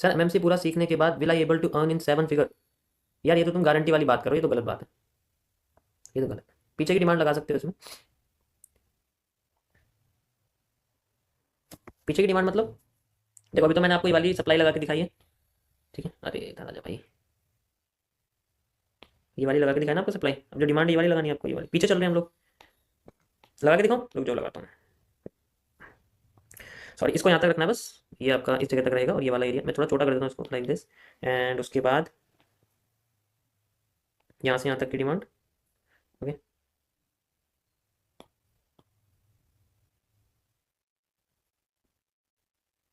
सर एमएमसी पूरा सीखने के बाद will I able to earn in 7 figure, यार ये तो तुम गारंटी वाली बात करो, ये तो गलत बात है, ये तो गलत है। पीछे की डिमांड लगा सकते हो इसमें, पीछे की डिमांड मतलब, देखो अभी तो मैंने आपको ये वाली सप्लाई लगा के दिखाई है, ठीक है। अरे दादा भाई, ये वाली लगा के दिखाया ना आपको सप्लाई। अब जो डिमांड ये वाली लगानी है आपको, ये वाली। पीछे चल रहे हैं हम लोग। लगा के दिखाऊं? रुक जाओ, लगाता हूँ। सॉरी, इसको यहाँ तक रखना है बस। ये आपका इस जगह तक रहेगा, और ये वाला एरिया मैं थोड़ा छोटा कर देता हूँ इसको, लाइक दिस। एंड उसके बाद यहाँ से यहाँ तक की डिमांड। ओके,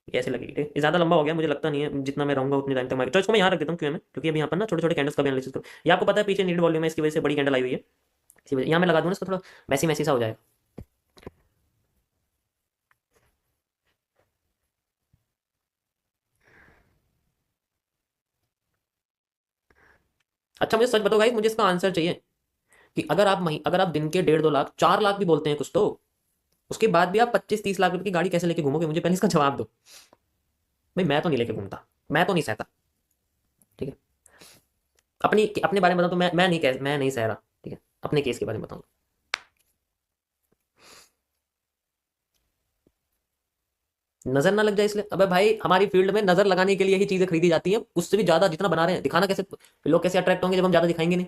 ये ऐसे लगेगी। ठीक है, ये ज़्यादा लंबा हो गया, मुझे लगता नहीं है जितना मैं रहूँगा उतने टाइम तक मार्केट। तो इसको मैं यहाँ रख देता हूँ क्यों में, क्योंकि अभी यहाँ पर ना छोटे छोटे कैंडल्स का भी एनालिसिस करूँ। ये आपको पता है पीछे नीड वॉल्यूम है, इसकी वजह से बड़ी कैंडल आई हुई है। इसी वजह यहाँ मैं लगा दूँ ना, इसको थोड़ा मैसी मैसी सा हो जाएगा। अच्छा मुझे सच बताओ गाइस, मुझे इसका आंसर चाहिए कि अगर आप दिन के 1.5-2 लाख 4 लाख भी बोलते हैं कुछ तो, उसके बाद भी आप 25-30 लाख रुपए की गाड़ी कैसे लेके घूमोगे? मुझे पहले इसका जवाब दो भाई। मैं तो नहीं लेके घूमता, मैं तो नहीं सहता। ठीक है, अपनी अपने बारे में बताऊं तो मैं नहीं सह रहा। ठीक है, अपने केस के बारे में बताऊं। नजर ना लग जाए इसलिए? अबे भाई, हमारी फील्ड में नजर लगाने के लिए ही चीजें खरीदी जाती हैं, उससे भी ज्यादा जितना बना रहे हैं। दिखाना कैसे, लोग कैसे अट्रैक्ट होंगे जब हम ज्यादा दिखाएंगे नहीं?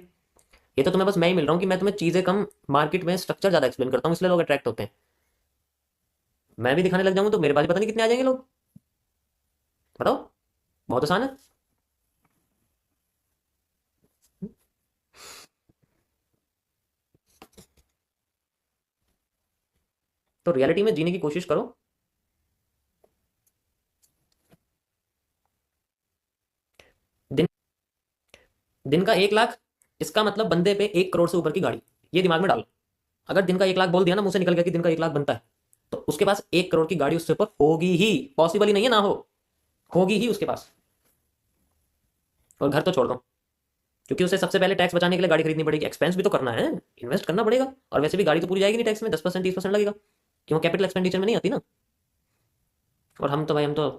ये तो तुम्हें बस मैं ही मिल रहा हूँ कि मैं तुम्हें चीजें कम, मार्केट में स्ट्रक्चर ज्यादा एक्सप्लेन करता हूँ, इसलिए लोग अट्रैक्ट होते हैं। मैं भी दिखाने लग जाऊंगा तो मेरे पास भी पता नहीं कितने आ जाएंगे लोग। बताओ, बहुत आसान है। तो रियलिटी में जीने की कोशिश करो। दिन दिन का 1 लाख, इसका मतलब बंदे पे 1 करोड़ से ऊपर की गाड़ी। ये दिमाग में डालो। अगर दिन का 1 लाख बोल दिया ना, मुंह से निकल गया कि दिन का 1 लाख बनता है, तो उसके पास 1 करोड़ की गाड़ी उससे ऊपर होगी ही। पॉसिबल ही नहीं है ना हो, होगी ही उसके पास। और घर तो छोड़ दो, क्योंकि उसे सबसे पहले टैक्स बचाने के लिए गाड़ी खरीदनी पड़ेगी। एक्सपेंस भी तो करना है, इन्वेस्ट करना पड़ेगा। और वैसे भी गाड़ी तो पूरी जाएगी नहीं टैक्स में, 10% 30% लगेगा, क्यों? कैपिटल एक्सपेंडिचर में नहीं आती ना। और हम तो भाई, हम तो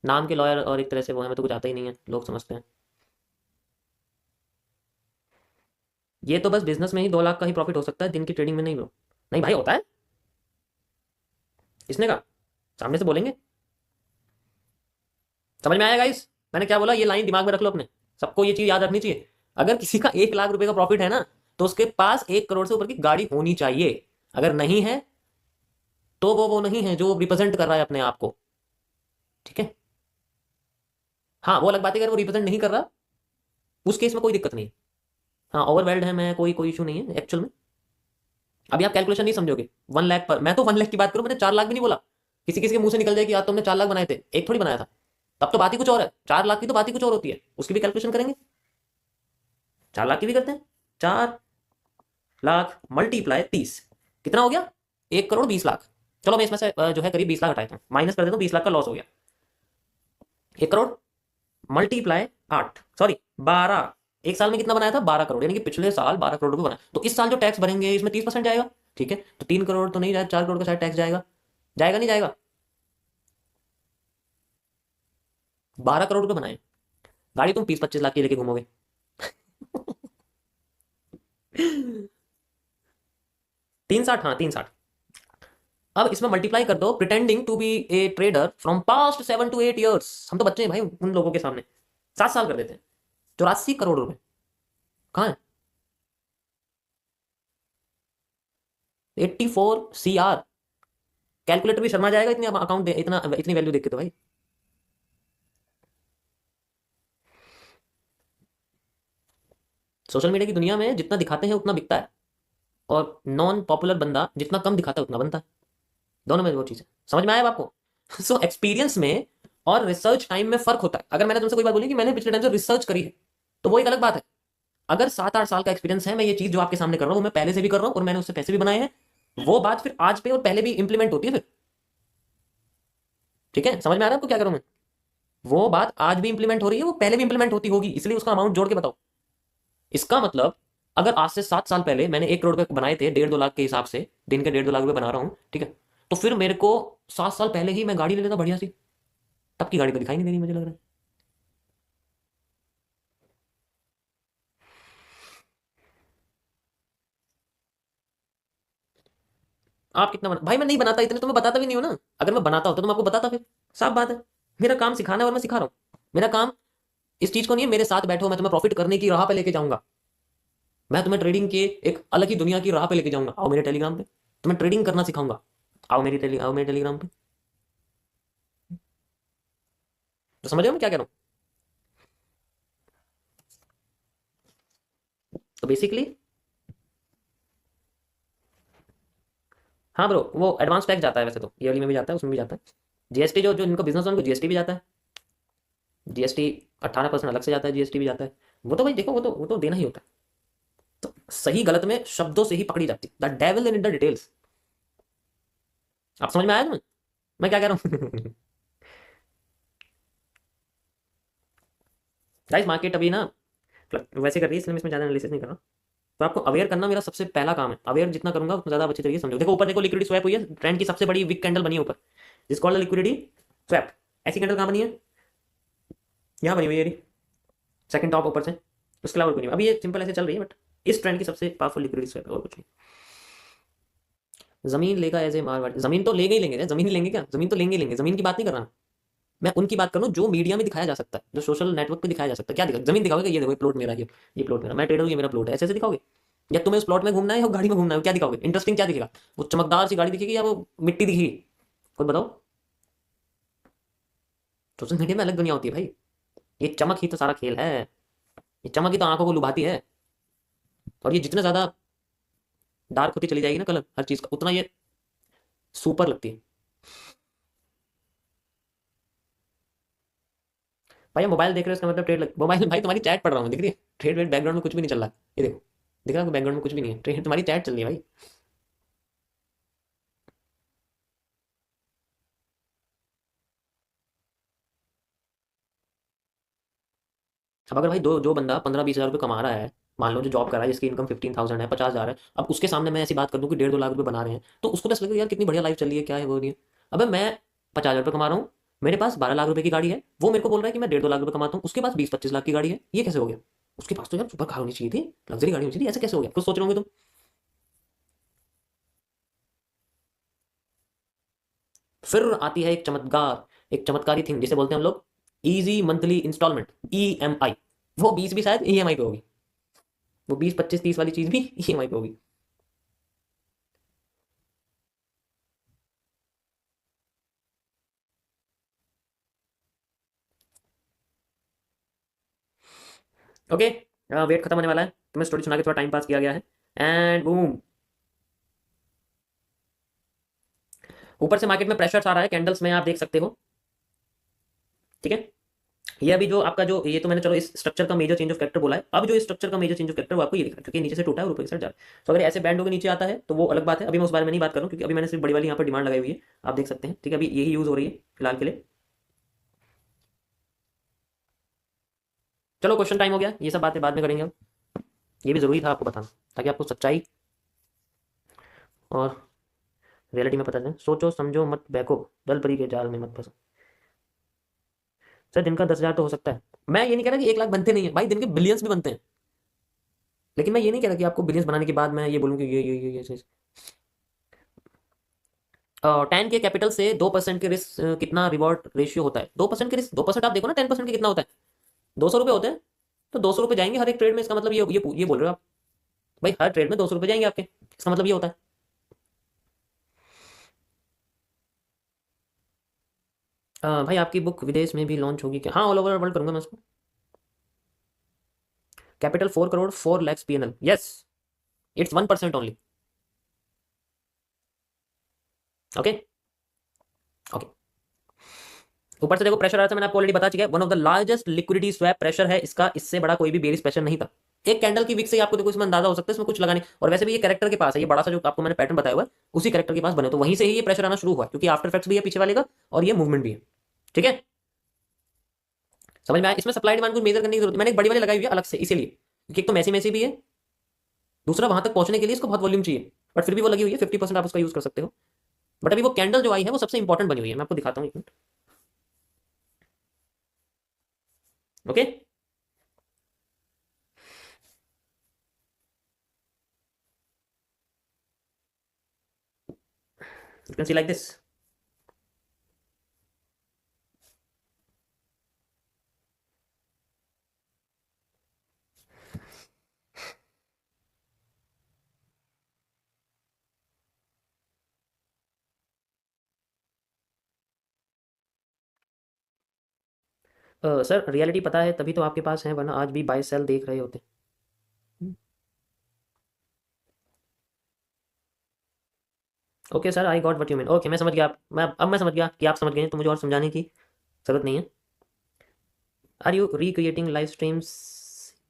नाम के लॉयर और एक तरह से वो, हमें तो कुछ आता ही नहीं है, लोग समझते हैं। ये तो बस बिजनेस में ही 2 लाख का ही प्रॉफिट हो सकता है, दिन की ट्रेडिंग में नहीं ब्रो। नहीं भाई, होता है। इसने कहा, सामने से बोलेंगे। समझ में आया गाइस मैंने क्या बोला? ये लाइन दिमाग में रख लो अपने, सबको ये चीज याद रखनी चाहिए। अगर किसी का 1 लाख रुपए का प्रॉफिट है ना, तो उसके पास 1 करोड़ से ऊपर की गाड़ी होनी चाहिए। अगर नहीं है तो वो नहीं है जो रिप्रेजेंट कर रहा है अपने आप को। ठीक है, हाँ वो अलग बात है, अगर वो रिप्रेजेंट नहीं कर रहा, उस केस में कोई दिक्कत नहीं है। हाँ, ओवरवेल्ड है मैं, कोई कोई इशू नहीं है एक्चुअल में। अभी आप कैलकुलेशन नहीं समझोगे। 1 लाख पर, मैं तो 1 लाख की बात करूं, मैंने 4 लाख भी नहीं बोला। किसी किसी के मुंह से निकल जाए कि यार तुमने 4 लाख बनाए थे, एक थोड़ी बनाया था। तब तो बात ही कुछ और है। 4 लाख की तो बात ही कुछ और होती है, उसकी भी कैलकुलेशन करेंगे। 4 लाख की भी करते हैं। 4 लाख मल्टीप्लाई 30, कितना हो गया? 1 करोड़ 20 लाख। चलो मैं इसमें से जो है करीब 20 लाख हटाता हूँ, माइनस कर देता हूँ, 20 लाख का लॉस हो गया। 1 करोड़ मल्टीप्लाई 8, सॉरी 12। एक साल में कितना बनाया था? 12 करोड़, यानी कि पिछले साल 12 करोड़ रुपए बनाया। तो इस साल जो टैक्स भरेंगे इसमें 30% जाएगा। ठीक है, तो 3 करोड़ तो नहीं जाएगा, 4 करोड़ का शायद टैक्स जाएगा। जाएगा नहीं जाएगा? 12 करोड़ रुपए बनाए, गाड़ी तुम 20-25 लाख की लेके घूमोगे। 360, हाँ 360। अब इसमें मल्टीप्लाई कर दो, pretending to be a trader from past 7 to 8 years। हम तो बच्चे हैं भाई उन लोगों के सामने। 7 साल कर देते हैं, 84 करोड़ रुपए कहाँ है? 84 CR। कैलकुलेटर भी शर्मा जाएगा इतने अकाउंट इतना इतनी वैल्यू देख के तो भाई। सोशल मीडिया की दुनिया में जितना दिखाते हैं उतना बिकता है, और नॉन पॉपुलर बंदा जितना कम दिखाता है उतना बनता है। दोनों में वो चीज़ है। समझ में आया अब आपको? सो एक्सपीरियंस में और रिसर्च टाइम में फर्क होता है। अगर मैंने तुमसे कोई बात बोली कि मैंने पिछले टाइम से रिसर्च करी है, तो वो एक अलग बात है। अगर 7-8 साल का एक्सपीरियंस है, मैं ये चीज जो आपके सामने कर रहा हूँ वो मैं पहले से भी कर रहा हूँ, और मैंने उससे पैसे भी बनाए हैं, वो बात फिर आज पे और पहले भी इंप्लीमेंट होती है फिर। ठीक है, समझ में आ रहा है आपको क्या करूँ मैं? वो बात आज भी इंप्लीमेंट हो रही है, वो पहले भी इंप्लीमेंट होती होगी, इसलिए उसका अमाउंट जोड़ के बताओ। इसका मतलब अगर आज से 7 साल पहले मैंने 1 करोड़ रुपए बनाए थे 1.5-2 लाख के हिसाब से, दिन के 1.5-2 लाख रुपए बना रहा हूँ, ठीक है, तो फिर मेरे को 7 साल पहले ही मैं गाड़ी ले लेता बढ़िया सी। तब की गाड़ी तो दिखाई नहीं दे रही मुझे लग रहा है। आप कितना भाई, मैं नहीं बनाता इतने तो मैं बताता भी नहीं हूं ना। अगर मैं बनाता होता तो मैं आपको बताता फिर। साफ बात है, मेरा काम सिखाना है और मैं सिखा रहा हूँ। मेरा काम इस चीज को नहीं है मेरे साथ बैठो मैं तुम्हें प्रॉफिट करने की राह पे लेके जाऊंगा। मैं तुम्हें ट्रेडिंग के एक अलग ही दुनिया की राह पे लेके जाऊंगा। आओ मेरे टेलीग्राम पे, तुम्हें ट्रेडिंग करना सिखाऊंगा। आओ मेरे टेलीग्राम पे। तो समझ रहे हो मैं क्या कह रहा हूँ? तो बेसिकली हाँ ब्रो, वो एडवांस पैक जाता है वैसे तो, ईयरली में भी जाता है, उसमें भी जाता है। जीएसटी जो जो इनका बिजनेस है उनको जीएसटी भी जाता है। जीएसटी 18% अलग से जाता है, जीएसटी भी जाता है। वो तो भाई देखो, वो तो देना ही होता है। तो सही गलत में शब्दों से ही पकड़ी जाती है, the devil in the details. आप समझ में आया तुम्हें मैं क्या कह रहा हूँ? गाइस मार्केट अभी ना वैसे कर रही है, इसलिए मैं इसमें ज़्यादा एनालिसिस नहीं कर रहा। तो आपको अवेयर करना मेरा सबसे पहला काम है। अवेयर जितना करूंगा उतना ज़्यादा अच्छी तरीके से समझो। देखो ऊपर देखो, लिक्विडिटी स्वैप हुई है, ट्रेंड की सबसे बड़ी विक कैंडल बनी है ऊपर, जिस कॉल्ड लिक्विडिटी स्वैप। ऐसी कैंडल कहाँ बनी है? यहाँ बनी हुई है, सेकंड टॉप ऊपर से। उसके अलावा कोई नहीं। अभी ये सिंपल ऐसे चल रही है, बट इस ट्रेंड की सबसे पावरफुल लिक्विडिटी स्वैप है, और कुछ नहीं। जमीन लेगा एज ए मारवाड़ी, जमीन तो लेंगे ही लेंगे, जमीन ही लेंगे क्या? जमीन तो लेंगे ही लेंगे, जमीन की बात नहीं कर रहा मैं। उनकी बात कर रहा हूँ जो मीडिया में दिखाया जा सकता है, जो सोशल नेटवर्क पे दिखाया जा सकता है। क्या दिखा, जमीन दिखाओगे कि ये देखो ये प्लॉट मेरा है, ये प्लॉट मेरा, मैं ट्रेडर हूँ, ये मेरा प्लॉट है, ऐसे ऐसे दिखाओगे? या तुम्हें उस प्लॉट में घूमना है या गाड़ी में घूमना है, क्या दिखाओगे? इंटरेस्टिंग क्या दिखेगा? वो चमकदार सी गाड़ी दिखेगी या वो मिट्टी दिखेगी? खुद बताओ। सोशल मीडिया में अलग दुनिया होती है भाई। ये चमक ही तो सारा खेल है। ये चमक ही तो आंखों को लुभाती है। और ये जितना ज्यादा डार्क होती चली जाएगी ना कलर हर चीज का, उतना ये सुपर लगती है। भाई मोबाइल देख रहे हो इसका मतलब ट्रेड मोबाइल भाई तुम्हारी चैट पढ़ रहा हूँ, दिख रही है? ट्रेड वेड बैकग्राउंड में कुछ भी नहीं चल रहा है। ये देखो, दिख रहा है बैकग्राउंड में कुछ भी नहीं है, ट्रेड तुम्हारी चैट चल रही है भाई। अब अगर भाई दो जो बंदा 15-20 हज़ार रुपये कमा रहा है, मान लो जो जॉब कर रहा है, जिसकी इनकम 15,000 है, 50,000 है, अब उसके सामने मैं ऐसी बात कर दूं कि 1.5-2 लाख रुपए बना रहे हैं, तो उसको तो ऐसा लगेगा यार कितनी बढ़िया लाइफ चल रही है, क्या है वो नहीं है। अबे मैं 50,000 रुपये कमा रहा हूँ, मेरे पास 12 लाख रुपए की गाड़ी है, वो मेरे को बोल रहा है कि मैं 1.5-2 लाख रुपए कमाता हूँ, उसके पास 20-25 लाख की गाड़ी है, ये कैसे हो गया? उसके पास तो यार सुपर कार होनी चाहिए थी, लग्जरी गाड़ी होनी चाहिए थी, ऐसे कैसे हो गया? कुछ सोच रहे होंगे तुम। फिर आती है एक चमत्कारी थिंग जिसे बोलते हैं हम लोग इजी मंथली इंस्टॉलमेंट, EMI। वो 20 भी शायद EMI पे होगी, वो 20-25-30 वाली चीज भी EMI पे होगी। ओके, वेट खत्म होने वाला है, तुम्हें स्टोरी सुना के थोड़ा टाइम पास किया गया है। एंड बूम, ऊपर से मार्केट में प्रेशर आ रहा है, कैंडल्स में आप देख सकते हो। ठीक है, ये अभी जो आपका जो ये तो मैंने चलो इस स्ट्रक्चर का मेजर चेंज ऑफ कैरेक्टर बोला है। अब जो इस स्ट्रक्चर का मेजर चेंज ऑफ कैरेक्टर वो आपको ये दिख रहा है, क्योंकि नीचे से टूटा है और ऊपर की साइड जा रहा है। तो अगर ऐसे बैंड होकर नीचे आता है तो वो अलग बात है, अभी मैं उस बारे में नहीं बात कर रहा हूँ, क्योंकि अभी मैंने सिर्फ बड़ी वाली यहाँ पर डिमांड लगाई हुई है, आप देख सकते हैं। ठीक है, अभी यही यूज हो रही है फिलहाल के लिए। चलो क्वेश्चन टाइम हो गया, ये सब बातें बाद में करेंगे। अब ये भी जरूरी था आपको बताना, ताकि आपको सच्चाई और रियलिटी में पता चले। सोचो समझो मत बहको, दल परी के जाल में मत फंसो। सर दिन का 10,000 तो हो सकता है, मैं ये नहीं कह रहा कि 1 लाख बनते नहीं है भाई, दिन के बिलियंस भी बनते हैं। लेकिन मैं ये नहीं कह रहा कि आपको बिलियंस बनाने के बाद मैं ये बोलूँ कि ये चीज़। 10 के कैपिटल से 2% के रिस्क कितना रिवॉर्ड रेशियो होता है? 2% के रिस्क, 2% आप देखो ना, 10% के कितना होता है? 200 रुपये होते हैं। तो 200 रुपये जाएंगे हर एक ट्रेड में, इसका मतलब ये बोल रहे हो आप? भाई हर ट्रेड में 200 रुपये जाएंगे आपके, इसका मतलब ये होता है। भाई आपकी बुक विदेश में भी लॉन्च होगी क्या? हाँ, ऑल ओवर वर्ल्ड करूंगा मैं उसको। Capital 4 crore, 4 lakhs PNL, yes. It's 1% only. Okay, okay. ऊपर से देखो प्रेशर आ रहा था, मैंने आपको ऑलरेडी बता चुका है, one of the largest liquidity swap pressure है इसका, इससे बड़ा कोई भी बेरिश प्रेशर नहीं था। एक कैंडल की विक से ही आपको देखो इसमें अंदाजा हो सकता है इसमें कुछ लगाने। और वैसे भी ये कैरेक्टर के पास है, ये बड़ा सा जो आपको मैंने पैटर्न बताया हुआ है, उसी कैरेक्टर के पास बने, तो वहीं से ही ये प्रेशर आना शुरू हुआ है, क्योंकि आफ्टर इफेक्ट्स भी है पीछे वाले का, और ये मूवमेंट भी है। ठीक है, समझ में आया? इसमें सप्लाई डिमांड को मेजर करने की जरूरत है। मैंने एक बड़ी वाली लगाई हुई है अलग से, इसीलिए क्योंकि एक तो मैसी मैसी भी है, दूसरा वहां तक पहुंचने के लिए इसको बहुत वॉल्यूम चाहिए, बट फिर भी वो लगी हुई है, 50% आप उसका यूज कर सकते हो। बट अभी वो कैंडल जो आई है वो सबसे इंपॉर्टेंट बनी हुई है, मैं आपको दिखाता हूँ एक minute. Okay, you can see like this. Sir reality पता है तभी तो आपके पास है, वरना आज भी बाय सेल देख रहे होते। Okay sir, I got what you mean. Okay, मैं समझ गया। मैं समझ गया कि आप समझ गए हैं, तो मुझे और समझाने की ज़रूरत नहीं है। Are you recreating live streams?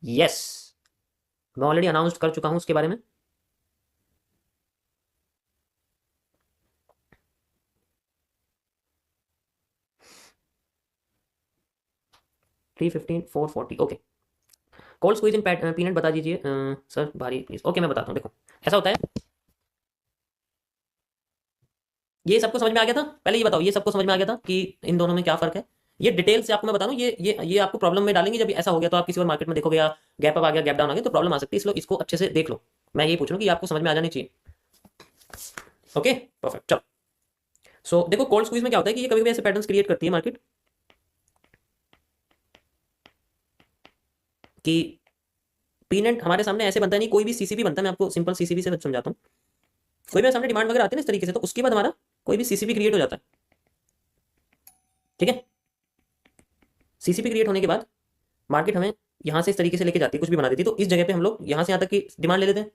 Yes, मैं ऑलरेडी अनाउंस कर चुका हूँ उसके बारे में। $315 $440। Okay, cold squeeze in peanut बता दीजिए सर, भारी प्लीज। ओके, मैं बताता हूँ। देखो, ऐसा होता है, ये सबको समझ में आ गया था? पहले ये बताओ, ये सबको समझ में आ गया था कि इन दोनों में क्या फ़र्क है? ये डिटेल से आपको मैं बता दूँ, ये आपको प्रॉब्लम में डालेंगे। जब ऐसा हो गया तो आप किसी और मार्केट में देखोगे, या गैप अप आ गया, गैप डाउन आ गया, तो प्रॉब्लम आ सकती है। इसलिए इसको अच्छे से देख लो। मैं यही पूछ रहा हूँ कि आपको समझ में आ जानी चाहिए। Okay, perfect. चलो, सो देखो, कोल्ड स्क्वीज में क्या होता है कि ये कभी कभी ऐसे पैटर्न्स क्रिएट करती है मार्केट, कि पीनट हमारे सामने ऐसे बनता नहीं, कोई भी सीसीबी बनता है। मैं आपको सिंपल सीसीबी से समझाता हूँ। कोई भी सामने डिमांड वगैरह आती है ना इस तरीके से, तो उसके बाद हमारा कोई भी सीसीबी क्रिएट हो जाता है। ठीक है, सीसीबी क्रिएट होने के बाद मार्केट हमें यहाँ से इस तरीके से लेके जाती है, कुछ भी बना देती है। तो इस जगह पे हम लोग यहाँ से यहाँ तक की डिमांड ले लेते हैं,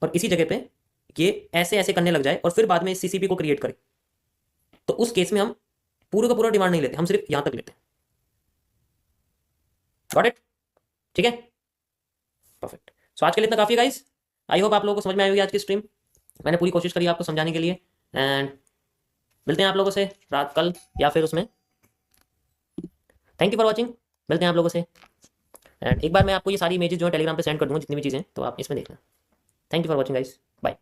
और इसी जगह पे ये ऐसे ऐसे करने लग जाए, और फिर बाद में इस सीसीबी को क्रिएट करे, तो उस केस में हम पूरे का पूरा डिमांड नहीं लेते, हम सिर्फ यहाँ तक लेते हैं। Got it? ठीक है, परफेक्ट। सो आज के लिए इतना काफ़ी है गाइस। आई होप आप लोगों को समझ में आई होगी आज की स्ट्रीम। मैंने पूरी कोशिश करी आपको समझाने के लिए, एंड मिलते हैं आप लोगों से रात कल या फिर उसमें। Thank you for watching. मिलते हैं आप लोगों से। एंड एक बार मैं आपको ये सारी इमेजेस जो है टेलीग्राम पे सेंड कर दूँगा, जितनी भी चीज़ें, तो आप इसमें देखना। Thank you for watching guys, bye.